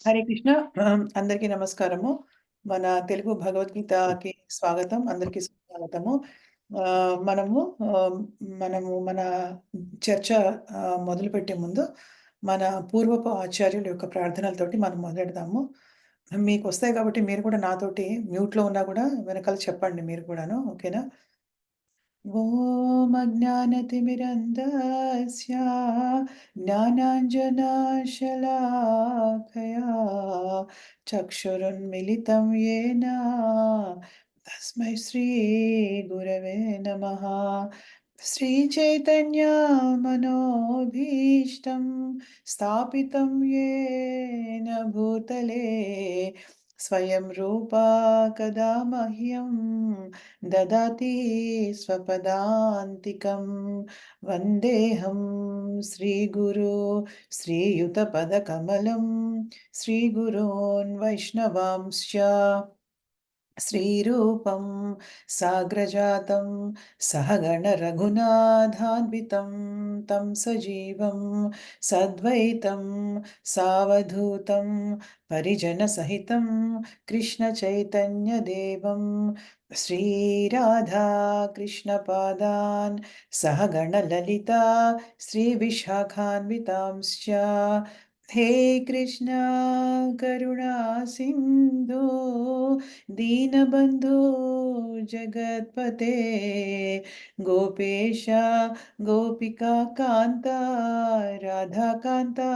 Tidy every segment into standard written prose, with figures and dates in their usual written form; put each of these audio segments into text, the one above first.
హరే కృష్ణ. అందరికీ నమస్కారము. మన తెలుగు భగవద్గీతకి స్వాగతం. అందరికీ సుస్వాగతము. మనము మనము మన చర్చ మొదలుపెట్టే ముందు మన పూర్వపు ఆచార్యుల యొక్క ప్రార్థనలతోటి మనం మొదలెడదాము. మీకొస్తాయి కాబట్టి మీరు కూడా నాతోటి మ్యూట్‌లో ఉన్నా కూడా వెనకాల చెప్పండి మీరు కూడాను. ఓకేనా? ॐ अज्ञानतिमिरन्धस्य ज्ञानाञ्जनशलाकया चक्षुरुन्मिलितं येन तस्मै श्रीगुरवे नमः। श्रीचैतन्यमनोभीष्टं स्थापितं येन भूतले स्वयं रूपा कदा मह्यं ददाति स्वपदान्तिकं। वन्देऽहं श्रीगुरो श्रीयुतपदकमलं श्रीगुरोन् वैष्णवांश्च श्रीरूपं साग्रजातं सहगणरघुनाथान्वितं तं सजीवं सद्वैतं सावधूतं परिजनसहितं कृष्णचैतन्यदेवं श्रीराधाकृष्णपादान् सहगणललिता श्रीविशाखान्वितांश्च। हे कृष्णा करुणा सिन्धु दीनबन्धो जगत्पते गोपेश गोपिकान्ता राधाकान्ता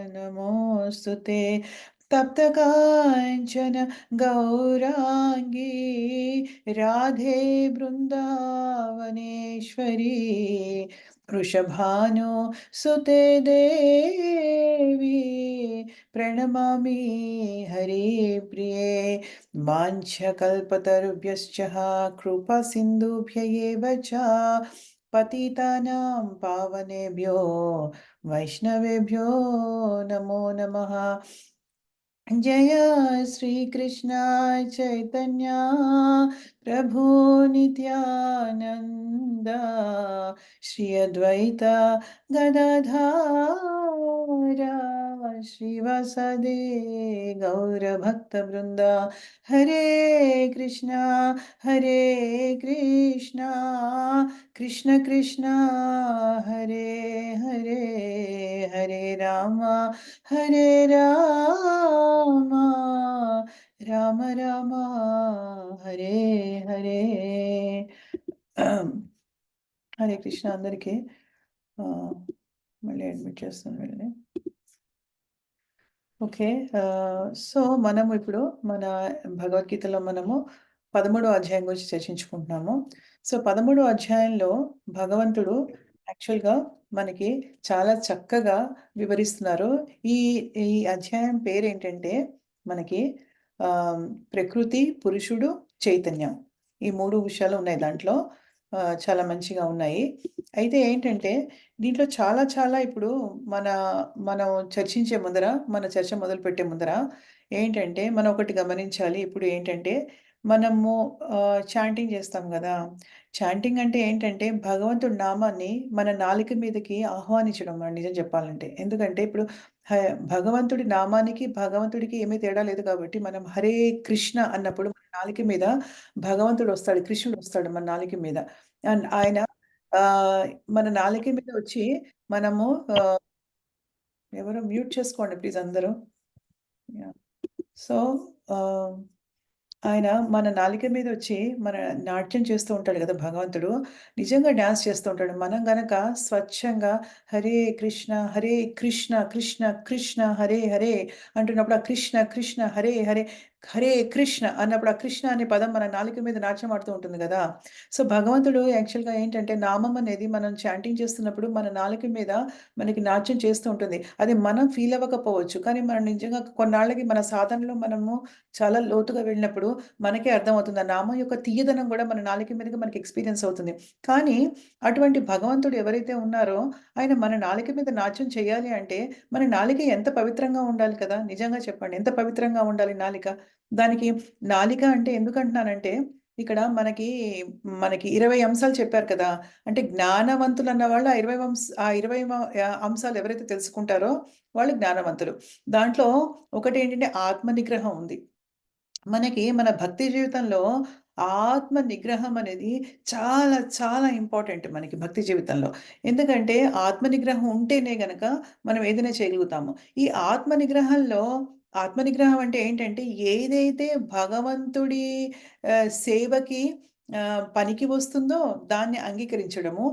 नमोऽस्तु ते। तप्तकाञ्चन गौराङ्गी राधे बृन्दावनेश्वरी वृषभानु सुते देवी प्रणमामि हरिप्रिये। वाञ्छकल्पतरुभ्यश्च कृपासिन्धुभ्य एव च पतितानां पावनेभ्यो वैष्णवेभ्यो नमो नमः। जय श्री कृष्ण चैतन्य प्रभु नित्यानंद श्री अद्वैत गदाधर श्रीवासदे गौर भक्त वृंदा। हरे कृष्णा कृष्ण कृष्ण हरे हरे, हरे रामा राम राम हरे हरे। హరే కృష్ణ అందరికీ. మళ్ళీ అడ్మిట్ చేస్తాను వీళ్ళని. ఓకే. సో మనము ఇప్పుడు మన భగవద్గీతలో మనము 13వ అధ్యాయం గురించి చర్చించుకుంటున్నాము. సో 13వ అధ్యాయంలో భగవంతుడు యాక్చువల్‌గా మనకి చాలా చక్కగా వివరిస్తున్నారు. ఈ ఈ అధ్యాయం పేరేంటంటే మనకి ప్రకృతి, పురుషుడు, చైతన్యం. ఈ 3 విషయాలు ఉన్నాయి దాంట్లో. చాలా మంచిగా ఉన్నాయి. అయితే ఏంటంటే దీంట్లో చాలా ఇప్పుడు మన మనం చర్చించే ముందర, మన చర్చ మొదలుపెట్టే ముందర ఏంటంటే మనం ఒకటి గమనించాలి. ఇప్పుడు ఏంటంటే మనము చాంటింగ్ చేస్తాం గదా! చాంటింగ్ అంటే ఏంటంటే భగవంతుడి నామాన్ని మన నాలుక మీదకి ఆహ్వానించడం నిజం చెప్పాలంటే. ఎందుకంటే ఇప్పుడు హ భగవంతుడి నామానికి, భగవంతుడికి ఏమీ తేడా లేదు కాబట్టి మనం హరే కృష్ణ అన్నప్పుడు మన నాలుక మీద భగవంతుడొస్తాడు, కృష్ణుడొస్తాడు మన నాలుక మీద. అండ్ ఆయన ఆహ్, మన నాలుక మీద వచ్చి మనము ఎవరో మ్యూట్ చేసుకోండి ప్లీజ్ అందరూ. యాహ్! సో, ఆహ్ ఆయన మన నాలుక మీదొచ్చి మన నాట్యం చేస్తూ ఉంటాడు గదా! భగవంతుడు. నిజంగా డాన్స్ చేస్తూ ఉంటాడు. మనం గనక స్వచ్ఛంగా హరే కృష్ణ కృష్ణ కృష్ణ హరే హరే అంటున్నప్పుడు ఆ కృష్ణ కృష్ణ హరే హరే, హరే కృష్ణ అన్నప్పుడు ఆ కృష్ణ అనే పదం మన నాలుక మీద నాట్యం ఆడుతూ ఉంటుంది గదా! సో, భగవంతుడు యాక్చువల్‌గా ఏంటంటే నామం అనేది మనం చాంటింగ్ చేస్తున్నప్పుడు మన నాలుక మీద మనకి నాట్యం చేస్తూ ఉంటుంది. అది మనం ఫీల్ అవ్వకపోవచ్చు. కానీ మనం నిజంగా కొన్నాళ్ళకి మన సాధనలో మనము చాలా లోతుగా వెళ్ళినప్పుడు మనకే అర్థమవుతుంది. ఆ నామం యొక్క తియ్యదనం గూడా మన నాలుక మీదకి మనకి ఎక్స్‌పీరియన్స్ అవుతుంది. కానీ అటువంటి భగవంతుడు ఎవరైతే ఉన్నారో ఆయన మన నాలుక మీద నాట్యం చేయాలి అంటే మన నాలుక ఎంత పవిత్రంగా ఉండాలి కదా! నిజంగా చెప్పండి. ఎంత పవిత్రంగా ఉండాలి నాలిక? దానికి నాలిక అంటే ఎందుకంటున్నానంటే ఇక్కడ మనకి 20 అంశాలు చెప్పారు కదా! అంటే జ్ఞానవంతులన్న వాళ్ళు ఆ 20 అంశాలు ఎవరైతే తెలుసుకుంటారో వాళ్ళు జ్ఞానవంతులు. దాంట్లో ఒకటేంటంటే ఆత్మ నిగ్రహం ఉంది. మనకి మన భక్తి జీవితంలో ఆత్మ నిగ్రహం అనేది చాలా చాలా ఇంపార్టెంట్ మనకి భక్తి జీవితంలో. ఎందుకంటే ఆత్మ నిగ్రహం ఉంటేనే గనక మనం ఏదైనా చేయగలుగుతాము. ఈ ఆత్మ నిగ్రహంలో ఆత్మ నిగ్రహం అంటే ఏంటంటే ఏదైతే భగవంతుడి సేవకి పనికి వస్తుందో దాన్ని అంగీకరించడము.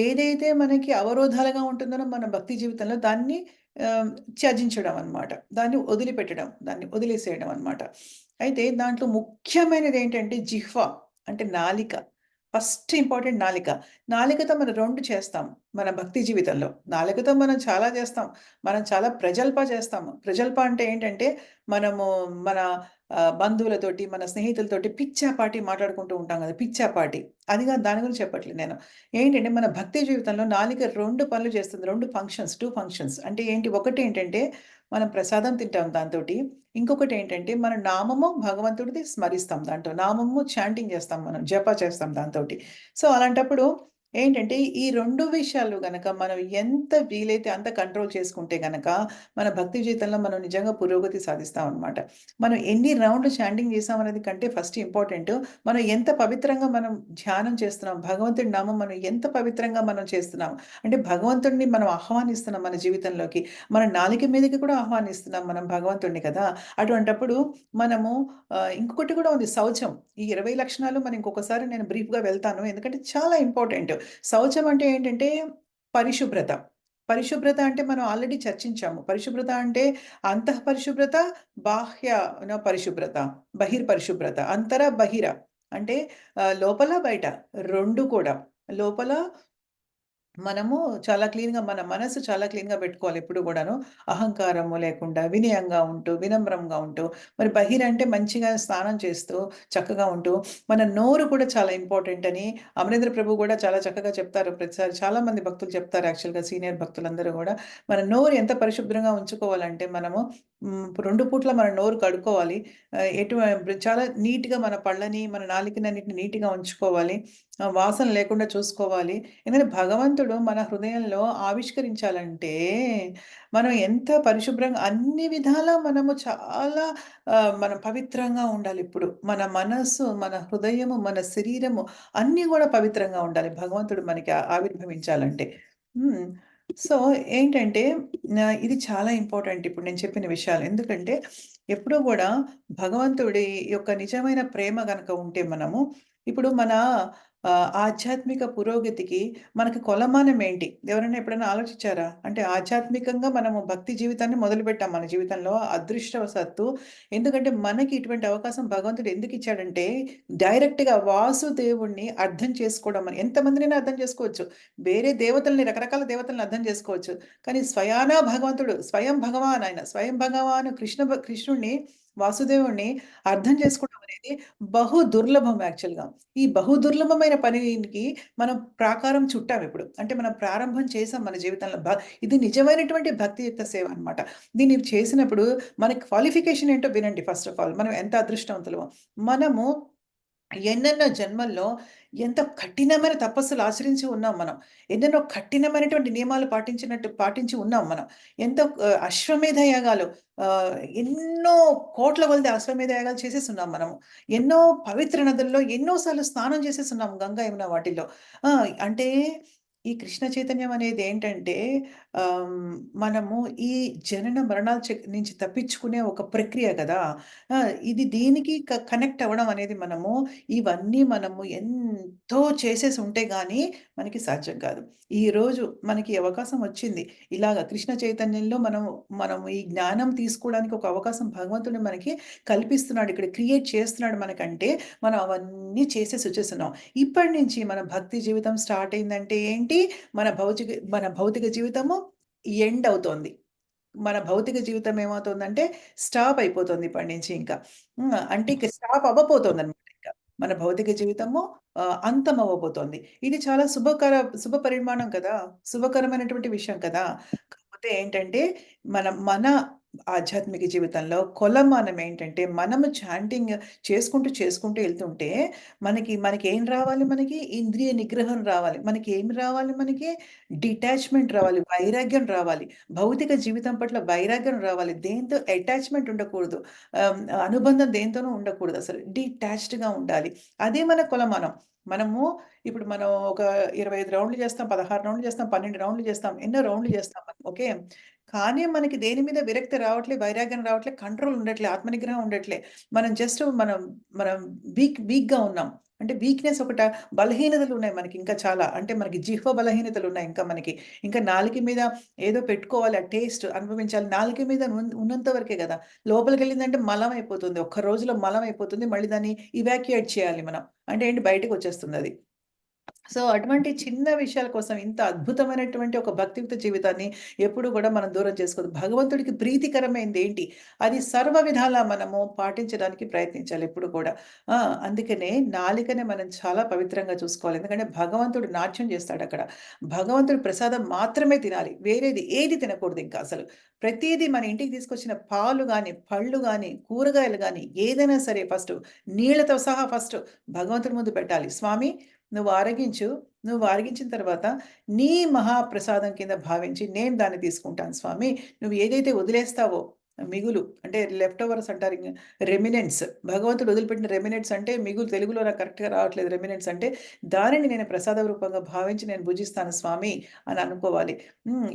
ఏదైతే మనకి అవరోధాలుగా ఉంటుందో మన భక్తి జీవితంలో దాన్ని ఆహ్, త్యజించడం అన్నమాట. దాన్ని వదిలిపెట్టడం. దాన్ని వదిలేసేయడం అన్నమాట. అయితే దాంట్లో ముఖ్యమైనదేంటంటే జిహ్వ అంటే నాలిక. ఫస్ట్ ఇంపార్టెంట్ నాలిక. నాలికతో మనం 2 చేస్తాం మన భక్తి జీవితంలో. నాలుకతో మనం చాలా చేస్తాం. మనం చాలా ప్రజల్ప చేస్తాము. ప్రజల్ప అంటే ఏంటంటే మనము మన బంధువులతోటి, మన స్నేహితులతోటి పిచ్చాపాటి మాట్లాడుకుంటూ ఉంటాం గదా! పిచ్చాపాటి. అది గాదు దాని గురించి చెప్పట్లేదు నేను. ఏంటంటే మన భక్తి జీవితంలో నాలిక 2 పనులు చేస్తుంది. 2 ఫంక్షన్స్, 2 ఫంక్షన్స్. అంటే ఏంటి? ఒకటేంటంటే మనం ప్రసాదం తింటాం దాంతోటి. ఇంకొకటేంటంటే, మన నామము భగవంతుడిది స్మరిస్తాం దాంట్లో. నామము చాంటింగ్ చేస్తాం మనం. జప చేస్తాం దాంతోటి. సో, అలాంటప్పుడు ఏంటంటే, ఈ 2 విషయాలు గనక మనం ఎంత వీలైతే అంత కంట్రోల్ చేసుకుంటే గనక, మన భక్తి జీవితంలో మనం నిజంగా పురోగతి సాధిస్తామనమాట. మనం ఎన్ని రౌండ్లు చాంటింగ్ చేసామనేది కంటే ఫస్ట్ ఇంపార్టెంటు, మనం ఎంత పవిత్రంగా మనం ధ్యానం చేస్తున్నాం, భగవంతుడి నామం మనం ఎంత పవిత్రంగా మనం చేస్తున్నాం. అంటే భగవంతుడిని మనం ఆహ్వానిస్తున్నాం మన జీవితంలోకి. మన నాలుక మీదకి కూడా ఆహ్వానిస్తున్నాం మనం భగవంతుడిని కదా! అటువంటప్పుడు మనము ఇంకొకటి కూడా ఉంది శౌచం. ఈ 20 లక్షణాలు మనం ఇంకొకసారి నేను బ్రీఫ్‌గా వెళ్తాను. ఎందుకంటే చాలా ఇంపార్టెంట్. శౌచం అంటే ఏంటంటే పరిశుభ్రత. పరిశుభ్రత అంటే మనం ఆల్రెడీ చర్చించాము. పరిశుభ్రత అంటే అంతః పరిశుభ్రత, బాహ్య పరిశుభ్రత, బహిర్పరిశుభ్రత. అంతర, బహిర అంటే లోపల, బయట 2 కూడా. లోపల మనము చాలా క్లీన్‌గా మన మనసు చాలా క్లీన్‌గా పెట్టుకోవాలి ఎప్పుడు గూడాను. అహంకారము లేకుండా, వినయంగా ఉంటూ, వినమ్రంగా ఉంటూ, మరి బహిరంటే మంచిగా స్నానం చేస్తూ, చక్కగా ఉంటూ, మన నోరు కూడా చాలా ఇంపార్టెంట్ అని అమరేంద్ర ప్రభు గూడా చాలా చక్కగా చెప్తారు ప్రతిసారి. చాలామంది భక్తులు చెప్తారు యాక్చువల్‌గా సీనియర్ భక్తులందరూ గూడా. మన నోరు ఎంత పరిశుభ్రంగా ఉంచుకోవాలంటే మనము 2 పూట్ల మన నోరు కడుక్కోవాలి. చాలా నీట్‌గా మన పళ్ళని, మన నాలికనన్నిటిని నీట్‌గా ఉంచుకోవాలి. వాసన లేకుండా చూసుకోవాలి. ఎందుకంటే భగవంతుడు మన హృదయంలో ఆవిష్కరించాలంటే, మనం ఎంత పరిశుభ్రంగా అన్ని విధాలా మనము చాలా మనం పవిత్రంగా ఉండాలిప్పుడు. మన మనస్సు, మన హృదయము, మన శరీరము అన్నీ గూడా పవిత్రంగా ఉండాలి. భగవంతుడు మనకి ఆవిర్భవించాలంటే. హ్మ్. సో, ఏంటంటే ఇది చాలా ఇంపార్టెంట్ ఇప్పుడు నేను చెప్పిన విషయాలు. ఎందుకంటే, ఎప్పుడూ గూడా భగవంతుడి యొక్క నిజమైన ప్రేమ గనక ఉంటే మనము ఇప్పుడు మన ఆధ్యాత్మిక పురోగతికి మనకి కొలమానం ఏంటి? ఎవరైనా ఎప్పుడైనా ఆలోచించారా? అంటే ఆధ్యాత్మికంగా మనము భక్తి జీవితాన్ని మొదలుపెట్టాం మన జీవితంలో అదృష్టవశాత్తు. ఎందుకంటే మనకి ఇటువంటి అవకాశం భగవంతుడు ఎందుకిచ్చాడంటే డైరెక్ట్‌గా వాసుదేవుడిని అర్థం చేసుకోవడం అని ఎంతమందినైనా అర్థం చేసుకోవచ్చు. వేరే దేవతల్ని రకరకాల దేవతల్ని అర్థం చేసుకోవచ్చు. కానీ స్వయానా భగవంతుడు స్వయం భగవాన్ ఆయన. స్వయం భగవాను కృష్ణుడిని వాసుదేవుడిని అర్థం చేసుకోవడం అనేది బహు దుర్లభం యాక్చువల్‌గా. ఈ బహు దుర్లభమైన పనికి మనం ప్రాకారం చుట్టామిప్పుడు. అంటే మనం ప్రారంభం చేసాం మన జీవితంలో. ఇది నిజమైనటువంటి భక్తియుక్త సేవ అన్నమాట. దీన్ని చేసినప్పుడు మన క్వాలిఫికేషన్ ఏంటో వినండి ఫస్ట్ ఆఫ్ ఆల్. మనం ఎంత అదృష్టవంతులమో. మనము ఎన్నెన్నో జన్మల్లో ఎంత కఠినమైన తపస్సులు ఆచరించి ఉన్నాం మనం. ఎన్నెన్నో కఠినమైనటువంటి నియమాలు పాటించి ఉన్నాం మనం. ఎంతో అశ్వమేధ యాగాలు ఎన్నో కోట్ల కొలది అశ్వమేధ యాగాలు చేసేసున్నాం మనము. ఎన్నో పవిత్ర నదుల్లో ఎన్నో సార్లు స్నానం చేసేసున్నాం గంగా, యమున వాటిల్లో. ఆ! అంటే ఈ కృష్ణ చైతన్యం అనేదేంటంటే మనము ఈ జనన మరణాల నుంచి తప్పించుకునే ఒక ప్రక్రియ గదా! ఆ! ఇది దీనికి కనెక్ట్ అవ్వడం అనేది ఇవన్నీ మనము ఎంతో చేసేసి ఉంటే గాని మనకి సాధ్యం కాదు. ఈరోజు మనకి అవకాశం వచ్చింది. ఇలాగ కృష్ణ చైతన్యంలో మనం ఈ జ్ఞానం తీసుకోవడానికి ఒక అవకాశం భగవంతుడు మనకి కల్పిస్తున్నాడు. ఇక్కడ క్రియేట్ చేస్తున్నాడు మనకంటే, మనం అవన్నీ చేసేసి వచ్చేస్తున్నాం. ఇప్పటి నుంచి మన భక్తి జీవితం స్టార్ట్ అయిందంటే ఏంటి? మన భౌతిక జీవితము ఎండ్ అవుతోంది. మన భౌతిక జీవితం ఏమవుతుందంటే స్టాప్ అయిపోతుంది ఇప్పటి నుంచి ఇంకా. అంటే ఇక స్టాప్ అవ్వబోతోందన్నమాట ఇంక. మన భౌతిక జీవితము అంతం అవ్వబోతోంది. ఇది చాలా శుభ పరిమాణం కదా! శుభకరమైనటువంటి విషయం కదా! కాకపోతే ఏంటంటే మన ఆధ్యాత్మిక జీవితంలో కొలమానం ఏంటంటే, మనము చాంటింగ్ చేసుకుంటూ ఎళ్తుంటే, మనకేం రావాలి మనకి? ఇంద్రియ నిగ్రహం రావాలి. మనకేమి రావాలి మనకి? డిటాచ్‌మెంట్ రావాలి. వైరాగ్యం రావాలి. భౌతిక జీవితం పట్ల వైరాగ్యం రావాలి. దేనితో అటాచ్‌మెంట్ ఉండకూడదు. అనుబంధం దేనితోనూ ఉండకూడదసలు. డిటాచ్డ్‌గా ఉండాలి. అదే మన కొలమానం. మనము ఇప్పుడు మనం ఒక 25 రౌండ్‌లు చేస్తాం, 16 రౌండ్‌లు చేస్తాం, 12 రౌండ్‌లు చేస్తాం. ఎన్నో రౌండ్‌లు చేస్తాం మనం. ఓకే. కానీ మనకి దేని మీద విరక్తి రావట్లే, వైరాగ్యం రావట్లే, కంట్రోల్ ఉండట్లే, ఆత్మనిగ్రహం ఉండట్లే. మనం జస్ట్ మనం వీక్‌గా ఉన్నాం. అంటే వీక్‌నెస్ ఒకట బలహీనతలున్నాయి మనకింకా చాలా. అంటే మనకి జిహ్వ బలహీనతలున్నాయి ఇంకా మనకి. ఇంకా నాలుక మీద ఏదో పెట్టుకోవాలి, ఆ టేస్ట్ అనుభవించాలి. నాలుక మీద ఉన్నంత వరకే గదా! లోపలికెళ్ళిందంటే మలం అయిపోతుంది. ఒక్క రోజులో మలం అయిపోతుంది. మళ్ళీ దాన్ని ఇవాక్యుయేట్ చేయాలి మనం. అంటే ఏంటి బయటకొచ్చేస్తుందది. సో, అటువంటి చిన్న విషయాల కోసం ఇంత అద్భుతమైనటువంటి ఒక భక్తియుత జీవితాన్ని ఎప్పుడు గూడా మనం దూరం చేసుకోవద్దు. భగవంతుడికి ప్రీతికరమైనదేంటి? అది సర్వ విధాలా మనము పాటించడానికి ప్రయత్నించాలి ఎప్పుడు కూడా. ఆ! అందుకనే నాలికని మనం చాలా పవిత్రంగా చూసుకోవాలి. ఎందుకంటే భగవంతుడు నాట్యం చేస్తాడక్కడ. భగవంతుడి ప్రసాదం మాత్రమే తినాలి. వేరేది ఏది తినకూడదింక అసలు. ప్రతీదీ మన ఇంటికి తీసుకొచ్చిన పాలు గాని, పళ్ళు గాని, కూరగాయలు గాని ఏదైనా సరే నీళ్ళతో సహా భగవంతుడి ముందు పెట్టాలి. స్వామి నువ్వు ఆరగించు. నువ్వు ఆరగించిన తర్వాత నీ మహాప్రసాదం కింద భావించి నేను దాన్ని తీసుకుంటాను స్వామి. నువ్వు ఏదైతే వదిలేస్తావో మిగులు అంటే లెఫ్ట్ ఓవర్స్ అంటారు. రెమినెంట్స్ భగవంతుడు వదిలిపెట్టిన రెమినెంట్స్ అంటే మిగులు తెలుగులో నాకు కరెక్ట్‌గా రావట్లేదు రెమినెంట్స్ అంటే దానిని నేను ప్రసాద రూపంగా భావించి నేను భుజిస్తాను స్వామి అని అనుకోవాలి.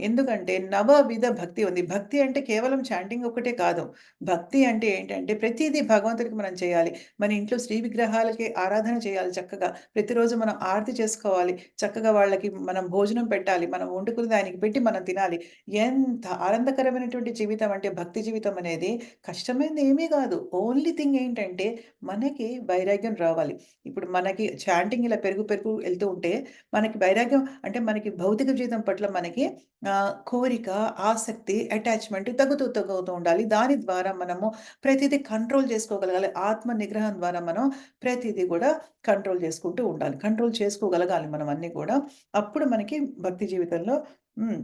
ఎందుకంటే నవవిధ భక్తి ఉంది. భక్తి అంటే కేవలం చాంటింగ్ ఒక్కటే కాదు. భక్తి అంటే ఏంటంటే ప్రతీదీ భగవంతుడికి మనం చేయాలి. మన ఇంట్లో శ్రీ విగ్రహాలకి ఆరాధన చేయాలి చక్కగా. ప్రతిరోజు మనం ఆరతి చేసుకోవాలి. చక్కగా వాళ్ళకి మనం భోజనం పెట్టాలి. మనం వండుకున్నది ఆయనకి పెట్టి మనం తినాలి. ఎంత ఆనందకరమైనటువంటి జీవితం అంటే భక్తి జీవితం అనేది కష్టమైనది ఏమీ గాదు. ఓన్లీ థింగ్ ఏంటంటే మనకి వైరాగ్యం రావాలి. ఇప్పుడు మనకి చాంటింగ్ ఇలా పెరుగు ఎళ్తూ ఉంటే మనకి వైరాగ్యం అంటే మనకి భౌతిక జీవితం పట్ల మనకి కోరిక, ఆసక్తి, అటాచ్‌మెంట్ తగ్గుతూ ఉండాలి. దాని ద్వారా మనము ప్రతీదీ కంట్రోల్ చేసుకోగలగాలి. ఆత్మ నిగ్రహం ద్వారా మనం ప్రతీదీ గూడా కంట్రోల్ చేసుకుంటూ ఉండాలి. కంట్రోల్ చేసుకోగలగాలి మనం అన్నీ గూడా. అప్పుడు మనకి భక్తి జీవితంలో హ్మ్.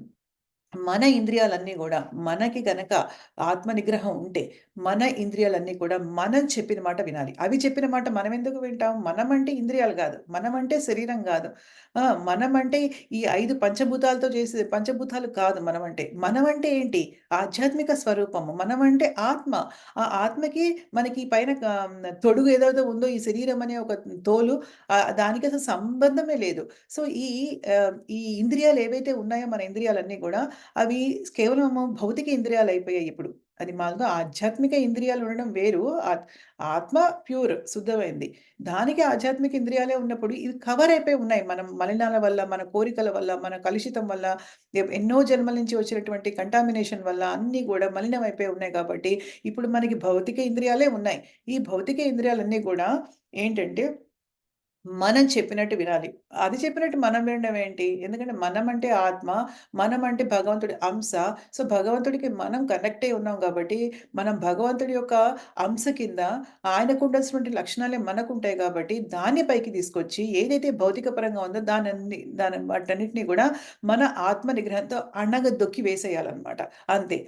మన ఇంద్రియాలన్నీ గూడా మనకి గనక ఆత్మ నిగ్రహం ఉంటే, మన ఇంద్రియాలన్నీ కూడా మనం చెప్పిన మాట వినాలి. అవి చెప్పిన మాట మనమెందుకు వింటాం? మనమంటే ఇంద్రియాలు గాదు. మనమంటే శరీరం గాదు. మనమంటే ఈ 5 పంచభూతాలతో చేసే పంచభూతాలు కాదు మనమంటే. మనమంటే ఏంటి? ఆధ్యాత్మిక స్వరూపము. మనమంటే ఆత్మ. ఆ ఆత్మకి మనకి పైన తొడుగు ఏదైతే ఉందో ఈ శరీరం అనే ఒక తోలు దానికసలు సంబంధమే లేదు. సో, ఈ ఇంద్రియాలు ఏవైతే ఉన్నాయో మన ఇంద్రియాలన్నీ గూడా అవి కేవలము భౌతిక ఇంద్రియాలయిపోయాయి ఇప్పుడు. అది మనలో ఆధ్యాత్మిక ఇంద్రియాలు ఉండడం వేరు. ఆత్మ ప్యూర్ శుద్ధమైంది. దానికి ఆధ్యాత్మిక ఇంద్రియాలే ఉన్నప్పుడు ఇవి కవర్ అయిపోయి ఉన్నాయి. మనం మలినాల వల్ల, మన కోరికల వల్ల, మన కలుషితం వల్ల, ఎన్నో జన్మల నుంచి వచ్చినటువంటి కంటామినేషన్ వల్ల అన్నీ గూడా మలినమైపోయి ఉన్నాయి కాబట్టి, ఇప్పుడు మనకి భౌతిక ఇంద్రియాలే ఉన్నాయి. ఈ భౌతిక ఇంద్రియాలన్నీ గూడా ఏంటంటే మనం చెప్పినట్టు వినాలి. అది చెప్పినట్టు మనం వినడం ఏంటి? ఎందుకంటే మనమంటే ఆత్మ, మనమంటే భగవంతుడి అంశ. సో, భగవంతుడికి మనం కనెక్ట్ అయి ఉన్నాం గాబట్టి, మనం భగవంతుడి యొక్క అంశ కింద ఆయనకుండాల్సినటువంటి లక్షణాలే మనకుంటాయి గాబట్టి, దాన్ని పైకి తీసుకొచ్చి ఏదైతే భౌతిక పరంగా ఉందో వాటన్నిటిని గూడా మన ఆత్మ నిగ్రహంతో అణగదొక్కి వేసేయాలన్నమాట. అంతే.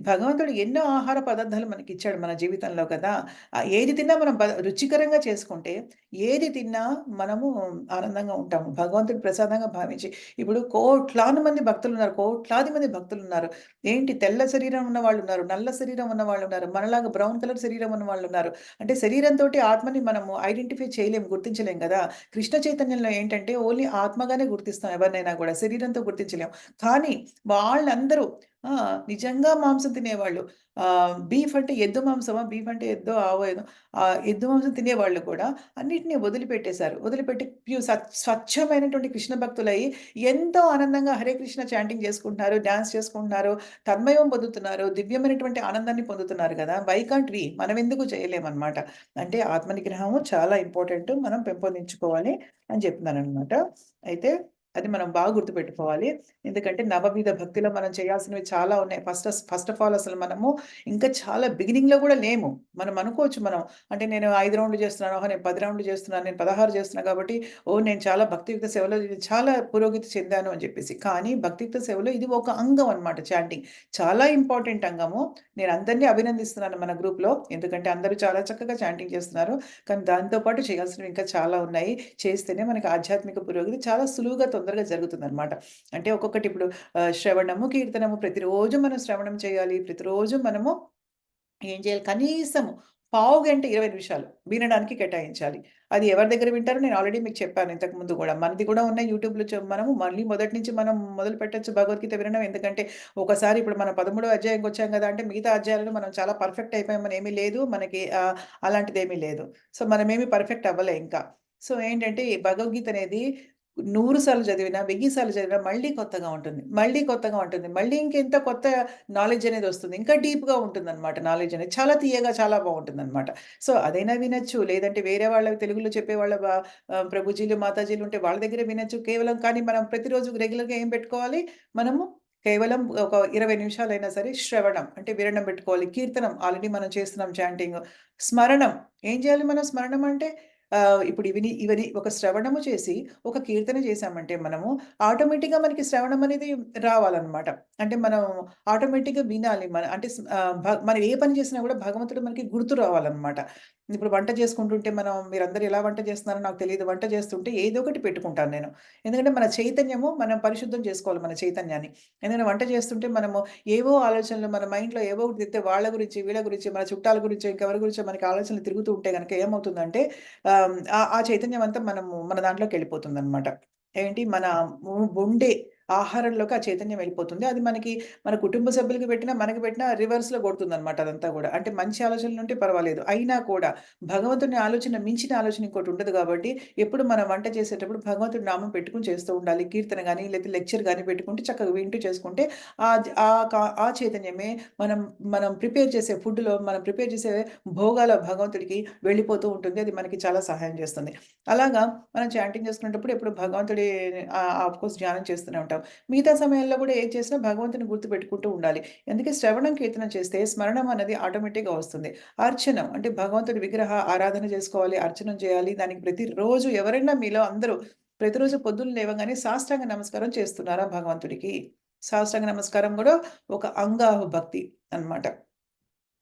భగవంతుడు ఎన్నో ఆహార పదార్థాలు మనకిచ్చాడు మన జీవితంలో కదా! ఏది తిన్నా మనం రుచికరంగా చేసుకుంటే ఏది తిన్నా మనము ఆనందంగా ఉంటాము. భగవంతుడి ప్రసాదంగా భావించి ఇప్పుడు కోట్లాది మంది భక్తులున్నారు. కోట్లాది మంది భక్తులున్నారు. ఏంటి తెల్ల శరీరం ఉన్నవాళ్ళున్నారు. నల్ల శరీరం ఉన్నవాళ్ళున్నారు. మనలాగా బ్రౌన్ కలర్ శరీరం ఉన్నవాళ్ళున్నారు. అంటే శరీరంతోటి ఆత్మని మనము ఐడెంటిఫై చేయలేం, గుర్తించలేం గదా! కృష్ణ చైతన్యంలో ఏంటంటే ఓన్లీ ఆత్మగానే గుర్తిస్తాం ఎవరినైనా గూడా. శరీరంతో గుర్తించలేం. కానీ వాళ్ళందరూ ఆ! నిజంగా మాంసం తినేవాళ్ళు. బీఫ్ అంటే ఎద్దు మాంసమా? బీఫ్ అంటే ఎద్దో, ఆవో ఏదో ఎద్దు మాంసం తినేవాళ్ళు కూడా అన్నిటిని వదిలిపెట్టేశారు. వదిలిపెట్టి స్వచ్ఛమైనటువంటి కృష్ణ భక్తులయ్యి ఎంతో ఆనందంగా హరే కృష్ణ చాంటింగ్ చేసుకుంటున్నారు, డాన్స్ చేసుకుంటున్నారు, తన్మయం పొందుతున్నారు, దివ్యమైనటువంటి ఆనందాన్ని పొందుతున్నారు గదా! Why can't we? మనమెందుకు చేయలేమనమాట. అంటే ఆత్మ నిగ్రహము చాలా ఇంపార్టెంట్. మనం పెంపొందించుకోవాలి అని చెప్తున్నాననమాట. అయితే అది మనం బాగా గుర్తుపెట్టుకోవాలి. ఎందుకంటే నవవిధ భక్తిలో మనం చేయాల్సినవి చాలా ఉన్నాయి. ఫస్ట్ ఆఫ్ ఆల్ అసలు మనము ఇంకా చాలా బిగినింగ్‌లో గూడా లేము. మనం అనుకోవచ్చు మనం అంటే నేను 5 రౌండ్‌లు చేస్తున్నాను. ఓహో! నేను 10 రౌండ్‌లు చేస్తున్నాను. నేను 16 చేస్తున్నా కాబట్టి ఓహ్! నేను చాలా భక్తియుక్త సేవలో చాలా పురోగతి చెందాను అని చెప్పేసి. కానీ భక్తియుక్త సేవలో ఇది ఒక అంగం అన్నమాట చాంటింగ్. చాలా ఇంపార్టెంట్ అంగము. నేను అందరిని అభినందిస్తున్నాను మన గ్రూప్‌లో. ఎందుకంటే అందరూ చాలా చక్కగా చాంటింగ్ చేస్తున్నారు. కానీ దాంతో పాటు చేయాల్సినవి ఇంకా చాలా ఉన్నాయి. చేస్తేనే మనకి ఆధ్యాత్మిక పురోగతి చాలా సులువుగా, తొందరగా జరుగుతుందనమాట. అంటే ఒక్కొక్కటి ఇప్పుడు శ్రవణము, కీర్తనము ప్రతిరోజు మనం శ్రవణం చేయాలి. ప్రతిరోజు మనము ఏం చేయాలి కనీసము పావుగంట, 20 నిమిషాలు వినడానికి కేటాయించాలి. అది ఎవరి దగ్గర వింటారో నేను ఆల్రెడీ మీకు చెప్పాను ఇంతకు ముందు గూడా. మనది కూడా ఉన్నాయి యూట్యూబ్‌లో మనము మళ్ళీ మొదటి నుంచి మనం మొదలు పెట్టొచ్చు భగవద్గీత వినడం. ఎందుకంటే ఒకసారి ఇప్పుడు మనం 13వ అధ్యాయంకొచ్చాం గదా! అంటే మిగతా అధ్యాయాలలో మనం చాలా పర్ఫెక్ట్ అయిపోయామని ఏమీ లేదు. మనకి అలాంటిదేమీ లేదు. సో, మనమేమి పర్ఫెక్ట్ అవ్వలే ఇంకా. సో, ఏంటంటే ఈ భగవద్గీత అనేది 100 సార్లు చదివినా, 1000 సార్లు చదివినా మళ్ళీ కొత్తగా ఉంటుంది. మళ్ళీ కొత్తగా ఉంటుంది. మళ్ళీ ఇంకెంత కొత్త నాలెడ్జ్ అనేదొస్తుంది. ఇంకా డీప్‌గా ఉంటుందనమాట నాలెడ్జ్ అనేది. చాలా తియ్యగా చాలా బావుంటుందనమాట. సో, అదైనా వినొచ్చు. లేదంటే వేరే వాళ్ళవి తెలుగులో చెప్పేవాళ్ళ ప్రభుజీలు, మాతాజీలు ఉంటే వాళ్ళ దగ్గర వినొచ్చు. కేవలం కానీ మనం ప్రతిరోజు రెగ్యులర్‌గా ఏం పెట్టుకోవాలి? మనము కేవలం ఒక 20 నిమిషాలైనా సరే శ్రవణం అంటే వినడం పెట్టుకోవాలి. కీర్తనం ఆల్రెడీ మనం చేస్తున్నాం చాంటింగ్. స్మరణం ఏం చేయాలి మనం స్మరణం అంటే ఇప్పుడు ఇవని ఒక శ్రవణము చేసి ఒక కీర్తన చేశామంటే మనము ఆటోమేటిక్‌గా మనకి శ్రవణం అనేది రావాలనమాట. అంటే మనం ఆటోమేటిక్‌గా వినాలి. అంటే మనం ఏ పని చేసినా కూడా భగవంతుడు మనకి గుర్తు రావాలనమాట. ఇప్పుడు వంట చేసుకుంటుంటే మీరందరూ ఎలా వంట చేస్తున్నారో నాకు తెలీదు. వంట చేస్తుంటే ఏదో ఒకటి పెట్టుకుంటాను నేను. ఎందుకంటే మన చైతన్యము మనం పరిశుద్ధం చేసుకోవాలి మన చైతన్యాన్ని. ఎందుకంటే వంట చేస్తుంటే మనము ఏవో ఆలోచనలు మన మైండ్‌లో ఏవో ఒకటి తిరిగితే వాళ్ళ గురించి, వీళ్ళ గురించి, మన చుట్టాల గురించో, ఇంకెవరి గురించో మనకి ఆలోచనలు తిరుగుతూ ఉంటే గనక ఏమవుతుందంటే ఆ చైతన్యం అంతా మన దాంట్లోకెళ్ళిపోతుందనమాట. ఏంటి మన వండే ఆహారంలోకి ఆ చైతన్యం వెళ్ళిపోతుంది. అది మన కుటుంబ సభ్యులకి పెట్టినా, మనకి పెట్టినా రివర్స్‌లో కొడుతుందనమాట అదంతా గూడా. అంటే మంచి ఆలోచనలుంటే పర్వాలేదు. అయినా కూడా భగవంతుని ఆలోచన మించిన ఆలోచన ఇంకోటుండదు గాబట్టి, ఎప్పుడు మనం వంట చేసేటప్పుడు భగవంతుడి నామం పెట్టుకొని చేస్తూ ఉండాలి. కీర్తన గాని, లేతే లెక్చర్ గాని పెట్టుకుంటే చక్కగా వింటూ చేసుకుంటే ఆ చైతన్యమే మనం మనం ప్రిపేర్ చేసే ఫుడ్‌లో మనం ప్రిపేర్ చేసే భోగాల భగవంతుడికి వెళ్ళిపోతూ ఉంటుంది. అది మనకి చాలా సహాయం చేస్తుంది. అలాగా మనం చాంటింగ్ చేసుకునేటప్పుడు ఎప్పుడు భగవంతుడి ఆఫ్‌కోర్స్ ధ్యానం చేస్తూనే ఉంటాం. మిగతా సమయాల్లో కూడా ఏది చేసినా భగవంతుని గుర్తుపెట్టుకుంటూ ఉండాలి. అందుకే శ్రవణం, కీర్తన చేస్తే స్మరణం అనేది ఆటోమేటిక్‌గా వస్తుంది. అర్చనం అంటే భగవంతుడి విగ్రహ ఆరాధన చేసుకోవాలి, అర్చనం చేయాలి. దానికి ప్రతిరోజు ఎవరైనా మీలో అందరూ ప్రతిరోజు పొద్దున్న లేవగానే సాష్టాంగ నమస్కారం చేస్తున్నారా భగవంతుడికి? సాష్టాంగ నమస్కారం గూడా ఒక అంగాహ భక్తి అన్నమాట.